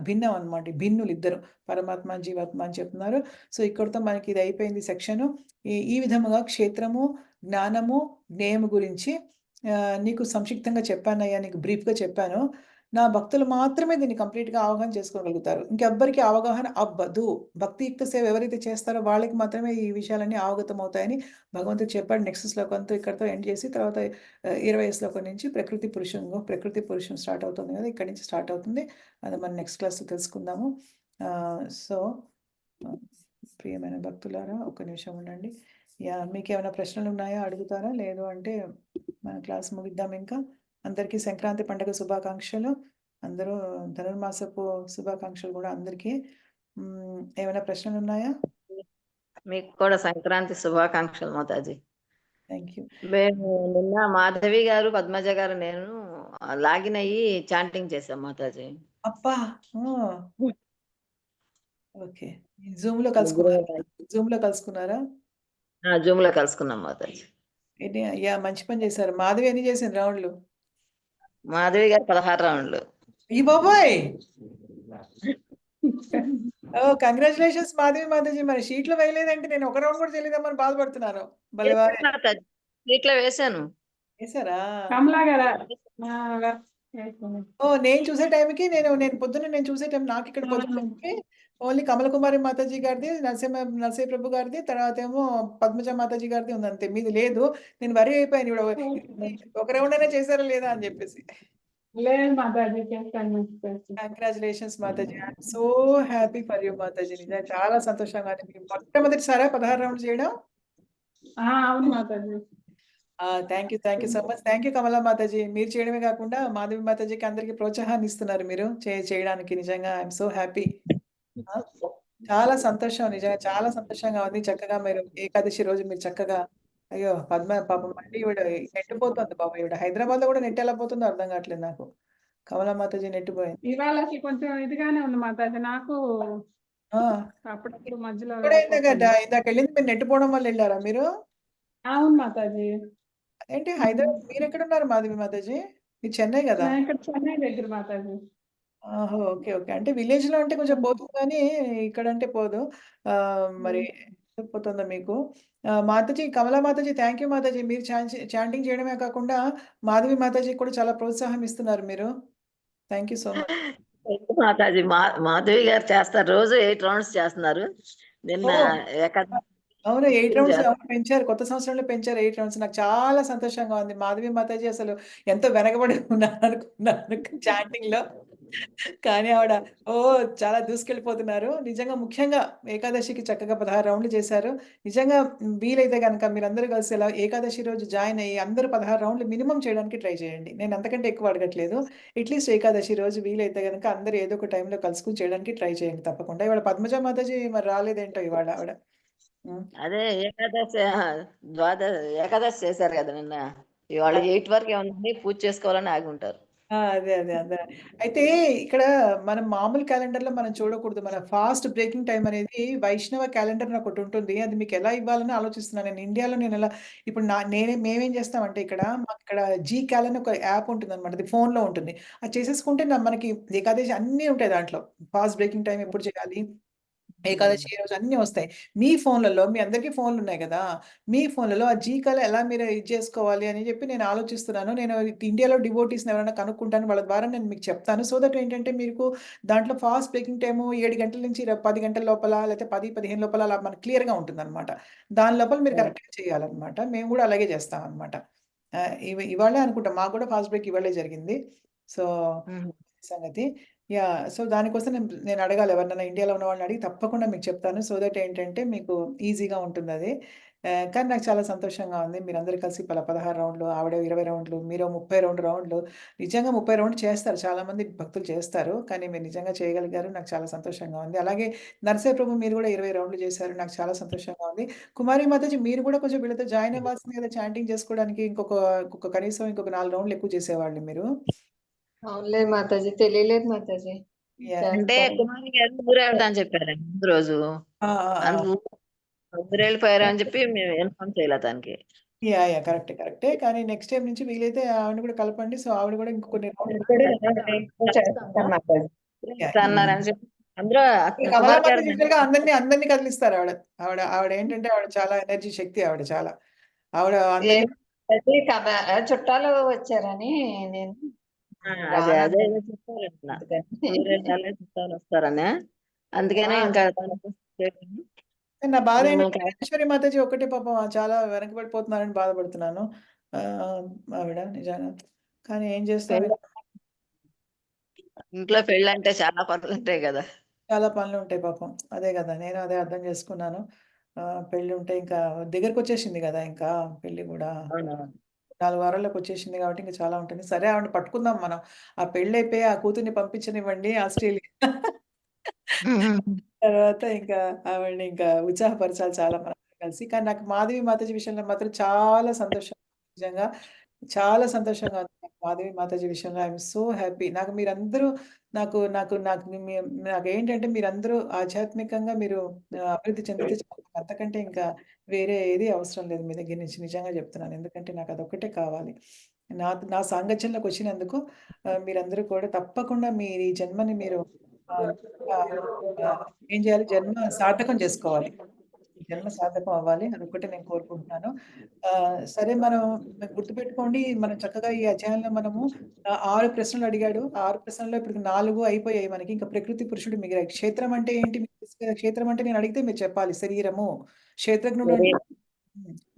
భిన్నం అనమాట. భిన్నులిద్దరు. పరమాత్మ, జీవాత్మ అని చెప్తున్నారు. సో, ఇక్కడితో మనకి ఇది అయిపోయింది సెక్షను. ఈ విధముగా క్షేత్రము, జ్ఞానము, జ్ఞేయము గురించి నీకు సంక్షిప్తంగా చెప్పానయ్యా. నీకు బ్రీఫ్‌గా చెప్పాను. నా భక్తులు మాత్రమే దీన్ని కంప్లీట్‌గా అవగాహన చేసుకోగలుగుతారు. ఇంకెవ్వరికీ అవగాహన అవ్వదు. భక్తియుక్త సేవ ఎవరైతే చేస్తారో వాళ్ళకి మాత్రమే ఈ విషయాలన్నీ అవగతమవుతాయని భగవంతుడు చెప్పాడు. నెక్స్ట్ శ్లోకంతో ఇక్కడితో ఎండ్ చేసి తర్వాత 20 శ్లోకం నుంచి ప్రకృతి పురుషం స్టార్ట్ అవుతుంది కదా! ఇక్కడి నుంచి స్టార్ట్ అవుతుంది. అది మనం నెక్స్ట్ క్లాస్‌లో తెలుసుకుందాము. సో, ప్రియమైన భక్తులారా ఒక్క నిమిషం ఉండండి. యాహ్! మీకేమైనా ప్రశ్నలున్నాయా? అడుగుతారా? లేదు అంటే మన క్లాస్ ముగిద్దాం ఇంకా. అందరికీ సంక్రాంతి పండుగ శుభాకాంక్షలు. అందరూ ధనుర్మాసపు శుభాకాంక్షలు గూడా అందరికీ. ఏమైనా ప్రశ్నలున్నాయా? మీకు కూడా సంక్రాంతి శుభాకాంక్షలు మాతాజీ. Thank you. మేము నిన్న మాధవి గారు, పద్మజ గారు, నేను లాగిన్ అయ్యి చాంటింగ్ చేశాం మాతాజీ. అబ్బా! ఓహ్! ఓకే. జూమ్‌లో ముగ్గురం కలుసుకున్నారా? జూమ్‌లో కలుసుకున్నారా? జూమ్‌లో కలుసుకున్నాం మాతాజీ. యాహ్! మంచి పని చేశారు. మాధవి ఎన్ని చేసింది రౌండ్‌లు? మాధవి గారు 16 రౌండ్లు. అయ్య బాబోయ్! ఓహ్! కంగ్రాచ్యులేషన్స్ మాధవి. మరి షీట్‌లో వేయలేదంటే నేను ఒక రౌండ్ కూడా చేయలేదేమో అని బాధపడుతున్నాను. భలేవారే! వేశాను మాతాజీ. సీట్లో వేశాను. వేసారా? కమలా గారా? ఓహ్! నేను పొద్దున్న చూసే టైం నాకిక్కడ పొద్దున్నకి ఓన్లీ కమల కుమారి మాతాజీ గారిది, నరసింహ ప్రభు గారిది, తర్వాతేమో పద్మజ మాతాజీ గారిది ఉందంతే. మీది లేదు. నేను వరీ అయిపోయాను. ఒక రౌండ్ అయినా చేసారా లేదా అని చెప్పేసి. లేదు మాతాజీ, చేస్తాను. Congratulations Mataji. I am so happy for you Mataji. నిజంగా చాలా సంతోషంగా ఉంది. మీరు మొట్టమొదటిసారా 16 రౌండ్లు చేయడం? అవును Mataji. Thank you so much. Thank you Kamala Mataji. మీరు చేయడమే కాకుండా మాధవి మాతాజీకి అందరికి ప్రోత్సాహాన్ని ఇస్తున్నారు మీరు చేయడానికి. నిజంగా ఐఎమ్ సో హ్యాపీ. చాలా సంతోషం, నిజంగా చాలా సంతోషంగా ఉంది. చక్కగా మీరు ఏకాదశి రోజు మీరు చక్కగా, అయ్యో పద్మ పాపం మళ్ళీ ఈవిడ నెట్టిపోతుంది పాపం. ఈవిడ హైదరాబాద్ లో కూడా నెట్ ఎలా పోతుందో అర్థం కావట్లేదు నాకు. కమలా మాతాజీ నెట్టిపోయింది. ఇవాళ అసలు కొంచెం ఇదిగానే ఉంది మాతాజీ. నాకు ఆ, అప్పుడప్పుడు మధ్యలో కూడా పోతుంది. ఇందాక వెళ్ళింది మీరు నెట్టిపోవడం వల్ల వెళ్ళారా మీరు? అవును మాతాజీ. ఏంటి హైదరాబాద్ మీరు ఎక్కడ ఉన్నారు మాధవి మాతాజీ? మీరు చెన్నై కదా? నేను ఇక్కడ చెన్నై దగ్గర మాతాజీ. ఆహో! ఓకే. ఓకే. అంటే విలేజ్‌లో అంటే కొంచెం పోతుంది కానీ, ఇక్కడంటే పోదు. మరి ఎందుకు పోతుందో మీకు. మాతాజీ, కమలా మాతాజీ థాంక్ యూ మాతాజీ. మీరు చాంటింగ్ చేయడమే కాకుండా, మాధవి మాతాజీకి కూడా చాలా ప్రోత్సాహం ఇస్తున్నారు మీరు. Thank you so much. Mataji Madhavi గారు చేస్తారు. రోజు 8 రౌండ్స్ చేస్తున్నారు. నిన్న ఓహ్! ఏకాదశి అవును. 8 రౌండ్స్ చేస్తారు. అవును పెంచారు. కొత్త సంవత్సరంలో పెంచారు 8 రౌండ్స్. నాకు చాలా సంతోషంగా ఉంది. మాధవి మాతాజీ అసలు ఎంతో వెనకబడి ఉన్నారనుకున్నాను చాటింగ్‌లో. కానీ ఆవిడ చాలా దూసుకెళ్ళిపోతున్నారు. నిజంగా ముఖ్యంగా ఏకాదశికి చక్కగా 16 రౌండ్లు చేశారు. నిజంగా వీలైతే గనక మీరందరూ కలిసి ఇలా ఏకాదశి రోజు జాయిన్ అయ్యి అందరూ 16 రౌండ్లు మినిమమ్ చేయడానికి ట్రై చేయండి. నేను అంతకంటే ఎక్కువ అడగట్లేదు. అట్‌లీస్ట్ ఏకాదశి రోజు వీలైతే గనక అందరూ ఏదో ఒక టైంలో కలుసుకొని చేయడానికి ట్రై చేయండి తప్పకుండా. ఇవాళ పద్మజ మాతాజీ మరి రాలేదేంటో ఇవాళ ఆవిడ. హ్మ్. అదే ఏకాదశి ఏకాదశి చేశారు కదా నిన్న. ఇవాళ 8 వరకు ఏమన్నా పూజ చేసుకోవాలని ఆగి ఉంటారు. అదే. అయితే ఇక్కడ మనం మామూలు క్యాలెండర్‌లో మనం చూడకూడదు. మన ఫాస్ట్ బ్రేకింగ్ టైమ్ అనేది వైష్ణవ క్యాలెండర్ అని ఒకటుంటుంది. అది మీకెలా ఇవ్వాలని ఆలోచిస్తున్నాను నేను. ఇండియాలో నేనెలా ఇప్పుడు మేమేం చేస్తామంటే ఇక్కడ మాకిక్కడ జీ క్యాల్ అని ఒక యాప్ ఉంటుందనమాట. అది ఫోన్‌లో ఉంటుంది. అది చేసేసుకుంటే మనకి ఏకాదశి అన్నీ ఉంటాయి దాంట్లో. ఫాస్ట్ బ్రేకింగ్ టైమ్ ఎప్పుడు చేయాలి? ఏకాదశి ఈ రోజు అన్నీ వస్తాయి. మీ ఫోన్‌లలో మీ అందరికీ ఫోన్‌లున్నాయి గదా! మీ ఫోన్‌లలో ఆ జీకల్ ఎలా మీరు ఇది చేసుకోవాలి అని చెప్పి నేను ఆలోచిస్తున్నాను. నేను ఇండియాలో డివోటీస్‌ని ఎవరైనా కనుక్కుంటాను. వాళ్ళ ద్వారా నేను మీకు చెప్తాను. సో దట్ ఏంటంటే మీకు దాంట్లో ఫాస్ట్ బ్రేకింగ్ టైము 7 గంటల నుంచి 10 గంటల లోపల లేకపోతే 10, 15 లోపల అలా మనకు క్లియర్‌గా ఉంటుందనమాట. దాని లోపల మీరు కరెక్ట్‌గా చేయాలనమాట. మేము గూడా అలాగే చేస్తామనమాట. ఇవాళే అనుకుంటా మాకు గూడా ఫాస్ట్ బ్రేక్ ఇవాళే జరిగింది. సో, హుహు. సంగతి. సో, దానికోసం నేను అడగాలి ఎవరినైనా ఇండియాలో ఉన్న వాళ్ళని అడిగి తప్పకుండా మీకు చెప్తాను. సో దట్ ఏంటంటే మీకు ఈజీగా ఉంటుందది. కానీ నాకు చాలా సంతోషంగా ఉంది. మీరందరూ కలిసి 16 రౌండ్లు, ఆవిడ 20 రౌండ్లు, మీరు 32 రౌండ్లు. నిజంగా 30 రౌండ్లు చేస్తారు. చాలామంది భక్తులు చేస్తారు. కానీ మీరు నిజంగా చేయగలిగారు. నాకు చాలా సంతోషంగా ఉంది. అలాగే నరసింహ ప్రభు మీరు కూడా 20 రౌండ్లు చేశారు. నాకు చాలా సంతోషంగా ఉంది. కుమారి మాతాజీ మీరు కూడా కొంచెం వీళ్ళతో జాయిన్ అవ్వాల్సింది కదా! చాంటింగ్ చేసుకోవడానికి కనీసం ఇంకొక 4 రౌండ్లు ఎక్కువ చేసేవాళ్ళు మీరు. అవునులే మాతాజీ, తెలియలేదు మాతాజీ. యాహ్! అంటే చేస్తాను. కుమారి గారు ఊరెళ్తా అని చెప్పారండి ముందు రోజు. ఆ! అందుకు ఊరెళ్ళిపోయారు అని చెప్పి మేము ఇన్ఫార్మ్ చేయలే తనకి. యాహ్! కరెక్టే. కానీ నెక్స్ట్ టైమ్ నుంచి వీలైతే ఆవిడని కూడా కలపండి. సో, ఆవిడ కూడా ఇంక కొన్ని రౌండ్లు ఇప్పుడు చేస్తాము. చేస్తాను మాతాజీ. యాహ్! అన్నారని చెప్పి అందులో కమలా కుమార్ గారు మాతాజీ యూజువల్‌గా అందరిని కదిలిస్తారు ఆవిడ. ఆవిడేంటంటే ఆవిడ చాలా ఎనర్జీ శక్తి ఆవిడ చాలా. ఆవిడ అందరిని అది చుట్టాలు వచ్చారని నేను అదే రానన్నా. ఏదో చెప్పారంట. అందుకని. ఊరెళ్ళాలి చుట్టాలు వస్తారని. అందుకనే ఆ, ఇంకా నా బాధ మేము ఏంటంటే రాజేశ్వరి మాతాజీ ఒక్కటే పాపం చాలా వెనకబడిపోతున్నారని బాధపడుతున్నాను. ఆవిడ నిజంగా. కానీ ఏం చేస్తాం పెళ్ళి ఇంట్లో పెళ్ళంటే చాలా పనులుంటాయి కదా! చాలా పనులుంటాయి పాపం. అదే గదా! నేను అదే అర్థం చేసుకున్నాను. పెళ్లి ఉంటే ఇంకా దగ్గరకొచ్చేసింది గదా! ఇంకా పెళ్లి గూడా. అవునవును. 4 వారాల్లోకొచ్చేసింది గాబట్టి ఇంక చాలా ఉంటుంది. సరే ఆవిడని పట్టుకుందాం మనం. ఆ పెళ్లయిపోయి ఆ కూతుర్ని పంపించనివ్వండి ఆస్ట్రేలియా. తర్వాత ఇంకా ఆవిడని ఇంకా ఉత్సాహపరచాలి చాలా మనందరం కలిసి. కానీ నాకు మాధవి మాతాజీ విషయంలో మాత్రం చాలా సంతోషం. నిజంగా చాలా సంతోషంగా ఉంది. నాకు మాధవి మాతాజీ విషయంలో ఐయామ్ సో హ్యాపీ. నాకు మీరందరూ నాకు నాకు నాకు మీ నాకేంటంటే మీరందరూ ఆధ్యాత్మికంగా మీరు అభివృద్ధి చెందితే చాలు. అంతకంటే ఇంకా వేరే ఏది అవసరం లేదు మీ దగ్గర నుంచి. నిజంగా చెప్తున్నాను. ఎందుకంటే నాకు అదొక్కటే కావాలి. నా సాంగత్యంలోకొచ్చినందుకు మీరందరూ కూడా తప్పకుండా మీరు ఈ జన్మని మీరు ఆహ్, ఆహ్, ఆహ్, ఏం చేయాలి? జన్మ సార్థకం చేసుకోవాలి. జన్మ సార్థకం అవ్వాలి. అదొక్కటే నేను కోరుకుంటున్నాను. సరే మనం గుర్తుపెట్టుకోండి. మనం చక్కగా ఈ అధ్యాయంలో మనము 6 ప్రశ్నలు అడిగాడు. 6 ప్రశ్నల్లో ఇప్పటికి 4 అయిపోయాయి మనకి. ఇంకా ప్రకృతి, పురుషుడు మిగిలాయి. క్షేత్రం అంటే ఏంటి? మీకు తెలుసు కదా! క్షేత్రం అంటే నేను అడిగితే మీరు చెప్పాలి. శరీరము. క్షేత్రజ్ఞుడు అంటే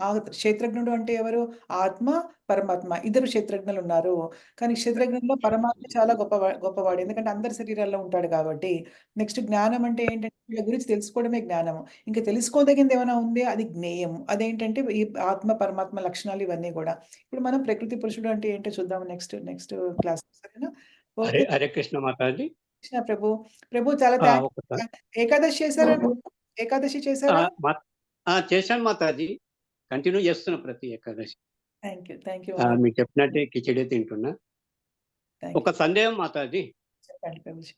ఆ క్షేత్రజ్ఞుడు అంటే ఎవరు? ఆత్మ, పరమాత్మ ఇద్దరు క్షేత్రజ్ఞులున్నారు. కానీ క్షేత్రజ్ఞుల్లో పరమాత్మ చాలా గొప్పవాడు. ఎందుకంటే అందరి శరీరాల్లో ఉంటాడు కాబట్టి. నెక్స్ట్ జ్ఞానం అంటే ఏంటంటే వీళ్ళ గురించి తెలుసుకోవడమే జ్ఞానము. ఇంక తెలుసుకోదగింది ఏమైనా ఉంది అది జ్ఞేయం. అదేంటంటే ఈ ఆత్మ, పరమాత్మ లక్షణాలు ఇవన్నీ గూడా. ఇప్పుడు మనం ప్రకృతి పురుషుడు అంటే ఏంటో చూద్దాం నెక్స్ట్ క్లాస్‌లో సరేనా? హరే ఓకే. హరే కృష్ణ మాతాజీ. కృష్ణ ప్రభు. ప్రభు చాలా ఒకసారి ఏకాదశి చేశారా ప్రభు? ఏకాదశి చేశారా? మా- చేశాను మాతాజీ. కంటిన్యూ చేస్తున్నా ప్రతి ఏకాదశి. Thank you. మీకు చెప్పినట్టే కిచిడి తింటున్నా. థాంక్ ఒక యూ. సందేహం మాతాజీ. చెప్పండి ప్రభుజీ.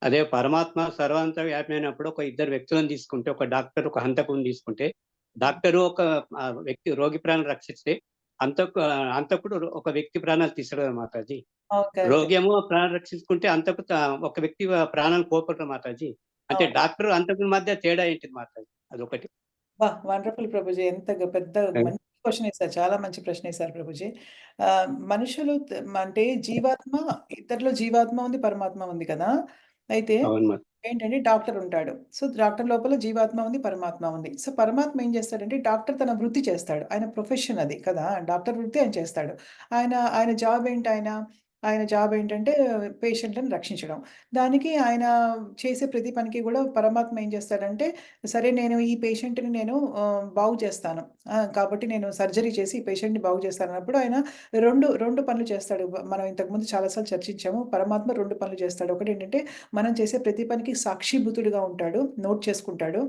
అదే పరమాత్మ సర్వాంత వ్యాపమైనప్పుడు ఒక ఇద్దరు వ్యక్తులను తీసుకుంటే, ఒక డాక్టర్ ఒక హంతకుడిని తీసుకుంటే, డాక్టరు ఒక వ్యక్తి రోగి ప్రాణాలు రక్షిస్తే హంతకుడు ఒక వ్యక్తి ప్రాణాలు తీస్తాడు కదా మాతాజీ. ఓకే. రోగి ఏమో ప్రాణాలు రక్షించుకుంటే ఒక వ్యక్తి ప్రాణాలు కోల్పోతాడు మాతాజీ. అంటే అవును. డాక్టర్ హంతకుడి మధ్య తేడా ఏంటిది మాతాజీ? అదొకటి. వండర్‌ఫుల్ ప్రభుజీ. ఎంత పెద్ద మంచి క్వెషన్ ఏసారు. చాలా మంచి ప్రశ్న ఏసారు ప్రభుజీ. మనుషులు అంటే జీవాత్మ ఇద్దరిలో జీవాత్మ ఉంది, పరమాత్మ ఉంది కదా! అయితే అవును మాత. ఏంటంటే డాక్టర్ ఉంటాడు. సో, డాక్టర్ లోపల జీవాత్మ ఉంది, పరమాత్మ ఉంది. సో, పరమాత్మ ఏం చేస్తాడంటే డాక్టర్ తన వృత్తి చేస్తాడు. ఆయన ప్రొఫెషన్ అది కదా! డాక్టర్ వృత్తి ఆయన చేస్తాడు. ఆయన ఆయన జాబ్ ఏంటి ఆయన జాబ్ ఏంటంటే పేషెంట్‌లని రక్షించడం. దానికి ఆయన చేసే ప్రతి పనికి కూడా పరమాత్మ ఏం చేస్తాడంటే, సరే నేను ఈ పేషెంట్‌ని నేను బాగు చేస్తాను. కాబట్టి నేను సర్జరీ చేసి ఈ పేషెంట్‌ని బాగు చేస్తానన్నప్పుడు ఆయన 2 పనులు చేస్తాడు. మనం ఇంతకుముందు చాలా సార్లు చర్చించాము. పరమాత్మ 2 పనులు చేస్తాడు. ఒకటేంటంటే మనం చేసే ప్రతి పనికి సాక్షిభూతుడుగా ఉంటాడు. నోట్ చేసుకుంటాడు.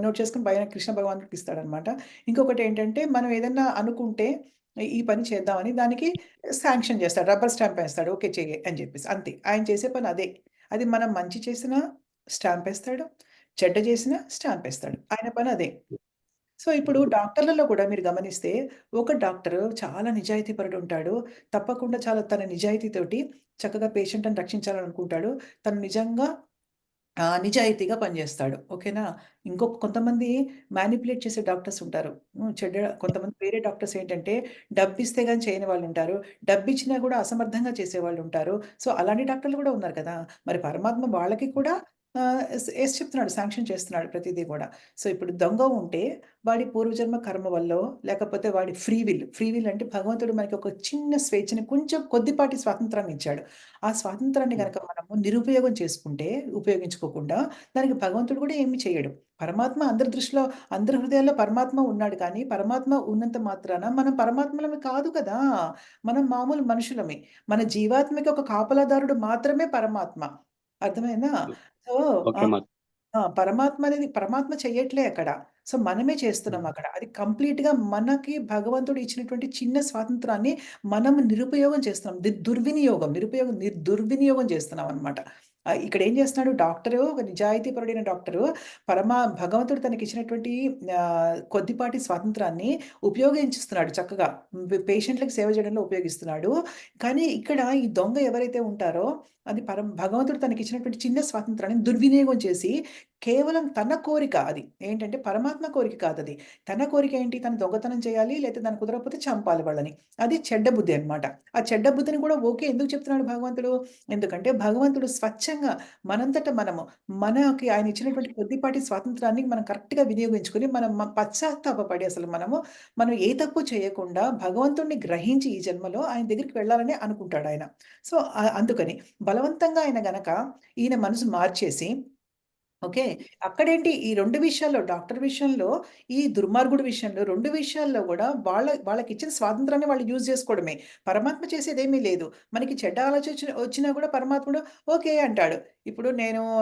నోట్ చేసుకొని పైన కృష్ణ భగవానుడికి ఇస్తాడనమాట. ఇంకొకటేంటంటే మనం ఏదన్నా అనుకుంటే ఈ పని చేద్దామని దానికి శాంక్షన్ చేస్తాడు. Rubber stamp ఏస్తాడు. ఓకే చెయ్యి అని చెప్పేసి అంతే. ఆయన చేసే పని అదే. అది మనం మంచి చేసినా స్టాంప్ ఏస్తాడు. చెడ్డ చేసినా స్టాంప్ ఏస్తాడు. ఆయన పని అదే. సో, ఇప్పుడు డాక్టర్లలో కూడా మీరు గమనిస్తే ఒక డాక్టరు చాలా నిజాయితీపరుడు ఉంటాడు. తప్పకుండా చాలా తన నిజాయితీతోటి చక్కగా పేషెంట్‌ని రక్షించాలనుకుంటాడు. తను నిజంగా నిజాయితీగా పనిజేస్తాడు. ఓకేనా? కొంతమంది మ్యానిప్యులేట్ చేసే డాక్టర్స్ ఉంటారు. కొంతమంది వేరే డాక్టర్స్ ఏంటంటే డబ్బిస్తే గాని చేయని వాళ్ళుంటారు. డబ్బిచ్చినా గూడా అసమర్థంగా చేసేవాళ్ళుంటారు. సో, అలాంటి డాక్టర్లు గూడా ఉన్నారు కదా! మరి పరమాత్మ వాళ్ళకి కూడా యేసు చెప్తున్నాడు. శాంక్షన్ చేస్తున్నాడు ప్రతీదీ గూడా. సో, ఇప్పుడు దొంగ ఉంటే వాడి పూర్వజన్మ కర్మ వల్లో, లేకపోతే వాడి ఫ్రీ విల్ అంటే భగవంతుడు మనకి ఒక చిన్న స్వేచ్ఛని కొంచెం కొద్దిపాటి స్వాతంత్రాన్ని ఇచ్చాడు. ఆ స్వాతంత్రాన్ని గనక మనము నిరుపయోగం చేసుకుంటే, ఉపయోగించుకోకుండా దానికి భగవంతుడు కూడా ఏమి చేయడు. పరమాత్మ అందరి దృష్టిలో అందరి హృదయాల్లో పరమాత్మ ఉన్నాడు కానీ, పరమాత్మ ఉన్నంత మాత్రాన మనం పరమాత్మలమి కాదు కదా! మనం మామూలు మనుషులమే. మన జీవాత్మకి ఒక కాపలాదారుడు మాత్రమే పరమాత్మ. అర్థమైందా? సో, ఓకే మాత. పరమాత్మ చెయ్యట్లే అక్కడ. సో, మనమే చేస్తున్నాం అక్కడ. అది కంప్లీట్‌గా మనకి భగవంతుడు ఇచ్చినటువంటి చిన్న స్వాతంత్రాన్ని మనం నిరుపయోగం చేస్తున్నాం. దుర్వినియోగం చేస్తున్నామనమాట. ఇక్కడేం చేస్తున్నాడు డాక్టరు ఒక నిజాయితీపరుడైన డాక్టరు భగవంతుడు తనకిచ్చినటువంటి కొద్దిపాటి స్వాతంత్రాన్ని ఉపయోగించిస్తున్నాడు చక్కగా. పేషెంట్‌లకి సేవ చేయడంలో ఉపయోగిస్తున్నాడు. కానీ ఇక్కడ ఈ దొంగ ఎవరైతే ఉంటారో అది భగవంతుడు తనకిచ్చినటువంటి చిన్న స్వాతంత్రాన్ని దుర్వినియోగం చేసి కేవలం తన కోరిక అది. ఏంటంటే పరమాత్మ కోరిక కాదది. తన కోరిక ఏంటి? తను దొంగతనం చేయాలి. లేతే దానికి కుదరకపోతే చంపాలి వాళ్ళని. అది చెడ్డ బుద్ధి అన్నమాట. ఆ చెడ్డ బుద్ధిని కూడా ఓకే ఎందుకు చెప్తున్నాడు భగవంతుడు? ఎందుకంటే భగవంతుడు స్వచ్ఛంగా మనంతట మనము మనకి ఆయన ఇచ్చినటువంటి కొద్దిపాటి స్వాతంత్రాన్ని మనం కరెక్ట్‌గా వినియోగించుకొని మనం పశ్చాత్తాపపడి అసలు మనం ఏ తప్పు చేయకుండా భగవంతుడిని గ్రహించి ఈ జన్మలో ఆయన దగ్గరికి వెళ్ళాలనే అనుకుంటాడాయన. సో, అందుకని బలవంతంగా ఆయన గనక ఈయన మనసు మార్చేసి ఓకే. అక్కడేంటి ఈ 2 విషయాల్లో డాక్టర్ విషయంలో, ఈ దుర్మార్గుడి విషయంలో 2 విషయాల్లో గూడా వాళ్ళకిచ్చిన స్వాతంత్రాన్ని వాళ్ళు యూజ్ జేసుకోవడమే. పరమాత్మ చేసేదేమీ లేదు. మనకి చెడ్డ ఆలోచన వచ్చినా గూడా పరమాత్ముడు ఓకే అంటాడు. ఇప్పుడు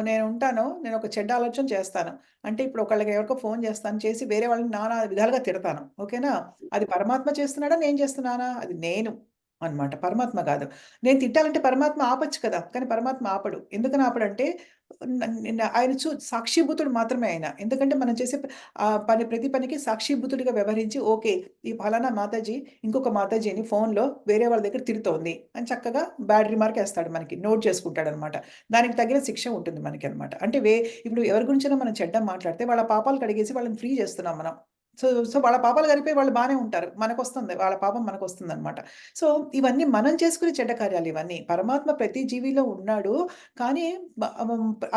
నేనుంటాను. నేనొక చెడ్డ ఆలోచన చేస్తాను. అంటే ఇప్పుడు ఒకళ్ళకి ఎవరికో ఫోను చేస్తాను. చేసి వేరే వాళ్ళని నానా విధాలుగా తిడతాను. ఓకేనా? అది పరమాత్మ చేస్తున్నాడా? నేను చేస్తున్నానా? అది నేను అన్నమాట. పరమాత్మ గాదు. నేను తిట్టాలంటే పరమాత్మ ఆపొచ్చు కదా! కానీ పరమాత్మ ఆపడు. ఎందుకని ఆపడంటే ఆయన సాక్షిభూతుడు మాత్రమే ఆయన. ఎందుకంటే మనం చేసే ప్రతి పనికి సాక్షిభూతుడిగా వ్యవహరించి ఓకే. ఈ పలానా మాతాజీ ఇంకొక మాతాజీని ఫోన్‌లో వేరే వాళ్ళ దగ్గర తిడుతోంది అని చక్కగా బ్యాడ్ రిమార్క్ ఏస్తాడు మనకి. నోట్ చేసుకుంటాడనమాట. దానికి తగిన శిక్ష ఉంటుంది మనకనమాట. అంటే ఇప్పుడు ఎవరి గురించైనా మనం చెడ్డ మాట్లాడితే వాళ్ళ పాపాలు కడిగేసి వాళ్ళని ఫ్రీ చేస్తున్నాం మనం. సో వాళ్ళ పాపాలు కరిగిపోయి వాళ్ళు బానే ఉంటారు. మనకొస్తుంది. వాళ్ళ పాపం మనకొస్తుందనమాట. సో ఇవన్నీ మనం చేసుకునే చెడ్డ కార్యాలు ఇవన్నీ. పరమాత్మ ప్రతి జీవిలో ఉన్నాడు. కానీ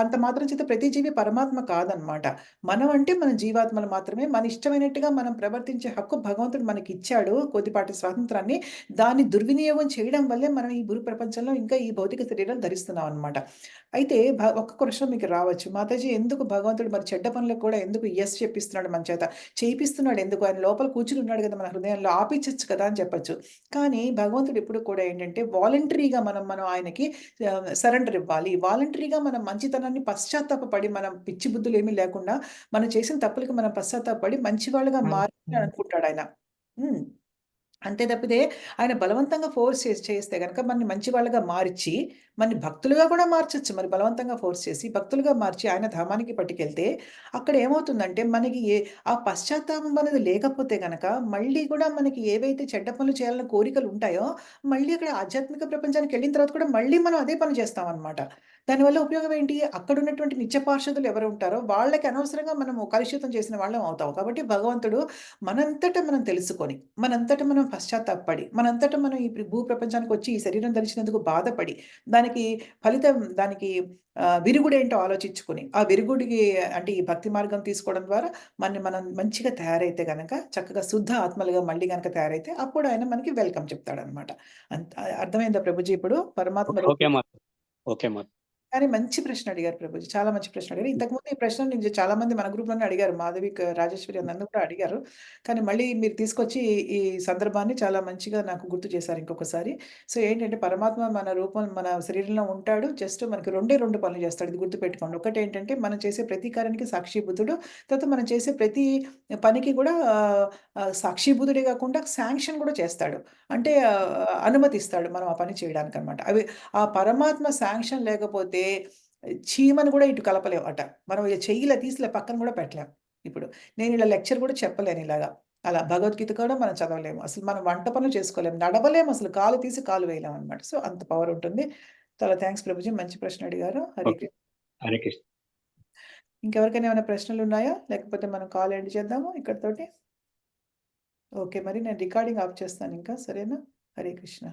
అంత మాత్రం చేత ప్రతి జీవి పరమాత్మ కాదనమాట. మనం అంటే మన జీవాత్మలు మాత్రమే. మన ఇష్టమైనట్టుగా మనం ప్రవర్తించే హక్కు భగవంతుడు మనకిచ్చాడు కొద్దిపాటి స్వాతంత్రాన్ని. దాన్ని దుర్వినియోగం చేయడం వల్లే మనం ఈ భూ ప్రపంచంలో ఇంకా ఈ భౌతిక శరీరాలు ధరిస్తున్నాం అనమాట. అయితే ఒక్క క్వెషన్ మీకు రావచ్చు. మాతాజీ ఎందుకు భగవంతుడు మరి చెడ్డ పనులకు కూడా ఎందుకు యెస్ చెప్పిస్తున్నాడు మన చేత? చేపిస్తున్నాడు ఎందుకు? ఆయన లోపల కూర్చొని ఉన్నాడు కదా మన హృదయంలో. ఆపించొచ్చు కదా అని చెప్పొచ్చు. కానీ భగవంతుడు ఎప్పుడు కూడా ఏంటంటే వాలంటరీగా మనం ఆయనకి సరెండర్ ఇవ్వాలి. వాలంటరీగా మనం మంచితనాన్ని పశ్చాత్తాపపడి మనం పిచ్చి బుద్ధులేమీ లేకుండా మనం చేసిన తప్పులకి మనం పశ్చాత్తాపపడి మంచివాళ్ళుగా మారాలని అనుకుంటాడాయన. హ్మ్. అంతే తప్పితే ఆయన బలవంతంగా ఫోర్స్ చేస్తే గనక మనని మంచి వాళ్ళగా మార్చి, మనని భక్తులుగా కూడా మార్చొచ్చు. మరి బలవంతంగా ఫోర్స్ చేసి భక్తులుగా మార్చి ఆయన ధామానికి పట్టుకెళ్తే, అక్కడ ఏమవుతుందంటే మనకి ఆ పశ్చాత్తాపం అనేది లేకపోతే గనక మళ్ళీ కూడా మనకి ఏవైతే చెడ్డ పనులు చేయాలన్న కోరికలు ఉంటాయో, మళ్ళీ అక్కడ ఆధ్యాత్మిక ప్రపంచానికెళ్ళిన తర్వాత కూడా మళ్ళీ మనం అదే పని చేస్తామనమాట. దానివల్ల ఉపయోగం ఏంటి? అక్కడున్నటువంటి నిత్య పార్షదులు ఎవరు ఉంటారో వాళ్ళకి అనవసరంగా మనము కలుషితం చేసిన వాళ్ళం అవుతాం. కాబట్టి భగవంతుడు మనంతట మనం తెలుసుకొని, మనంతట మనం పశ్చాత్తాపపడి, మనంతట మనం ఈ భూ ప్రపంచానికొచ్చి ఈ శరీరం ధరించినందుకు బాధపడి, దానికి ఫలితం దానికి విరుగుడేంటో ఆలోచించుకొని, ఆ విరుగుడికి అంటే ఈ భక్తి మార్గం తీసుకోవడం ద్వారా మనం మంచిగా తయారైతే గనక, చక్కగా శుద్ధ ఆత్మలుగా మళ్ళీ గనక తయారైతే, అప్పుడు ఆయన మనకి వెల్కమ్ చెప్తాడనమాట. అర్థమైందా ప్రభుజీ ఇప్పుడు? పరమాత్మ ఓకే మాత. ఓకే మాత. కానీ మంచి ప్రశ్న అడిగారు ప్రభుజీ. చాలా మంచి ప్రశ్న అడిగారు. ఇంతకుముందు ఈ ప్రశ్న నుంచి చాలా మంది మన గ్రూప్‌లోనే అడిగారు. మాధవి, రాజేశ్వరి నన్ను కూడా అడిగారు. కానీ మళ్ళీ మీరు తీసుకొచ్చి ఈ సందర్భాన్ని చాలా మంచిగా నాకు గుర్తు చేశారు ఇంకొకసారి. సో ఏంటంటే పరమాత్మ మన రూపం మన శరీరంలో ఉంటాడు. జస్ట్ మనకి రెండే 2 పనులు చేస్తాడు. ఇది గుర్తుపెట్టుకోండి. ఒకటేంటంటే మనం చేసే ప్రతి కార్యానికి సాక్షిభూతుడు. తర్వాత మనం చేసే ప్రతి పనికి కూడా సాక్షిభూతుడే కాకుండా శాంక్షన్ కూడా చేస్తాడు. అంటే అనుమతిస్తాడు మనం ఆ పని చేయడానికనమాట. ఆ పరమాత్మ శాంక్షన్ లేకపోతే చీమను కూడా ఇటు కలపలేమట. మనం చెయ్యిలా తీసి పక్కన కూడా పెట్టలేం. ఇప్పుడు నేను ఇలా లెక్చర్ కూడా చెప్పలేను ఇలాగా. అలా భగవద్గీత కూడా మనం చదవలేము. అసలు మనం వంట పనులు చేసుకోలేము. నడవలేము అసలు. కాలు తీసి కాలు వేయలేమనమాట. సో, అంత పవర్ ఉంటుంది. చాలా థాంక్స్ ప్రభుజీ. మంచి ప్రశ్న అడిగారు. హరే ఓకే. హరే కృష్ణ. ఇంకెవరికైనా ఏమైనా ప్రశ్నలున్నాయా? లేకపోతే మనం కాల్ ఎండ్ చేద్దామా ఇక్కడితోటి? ఓకే. మరి నేను రికార్డింగ్ ఆఫ్ చేస్తాను ఇంకా. సరేనా? హరే కృష్ణ.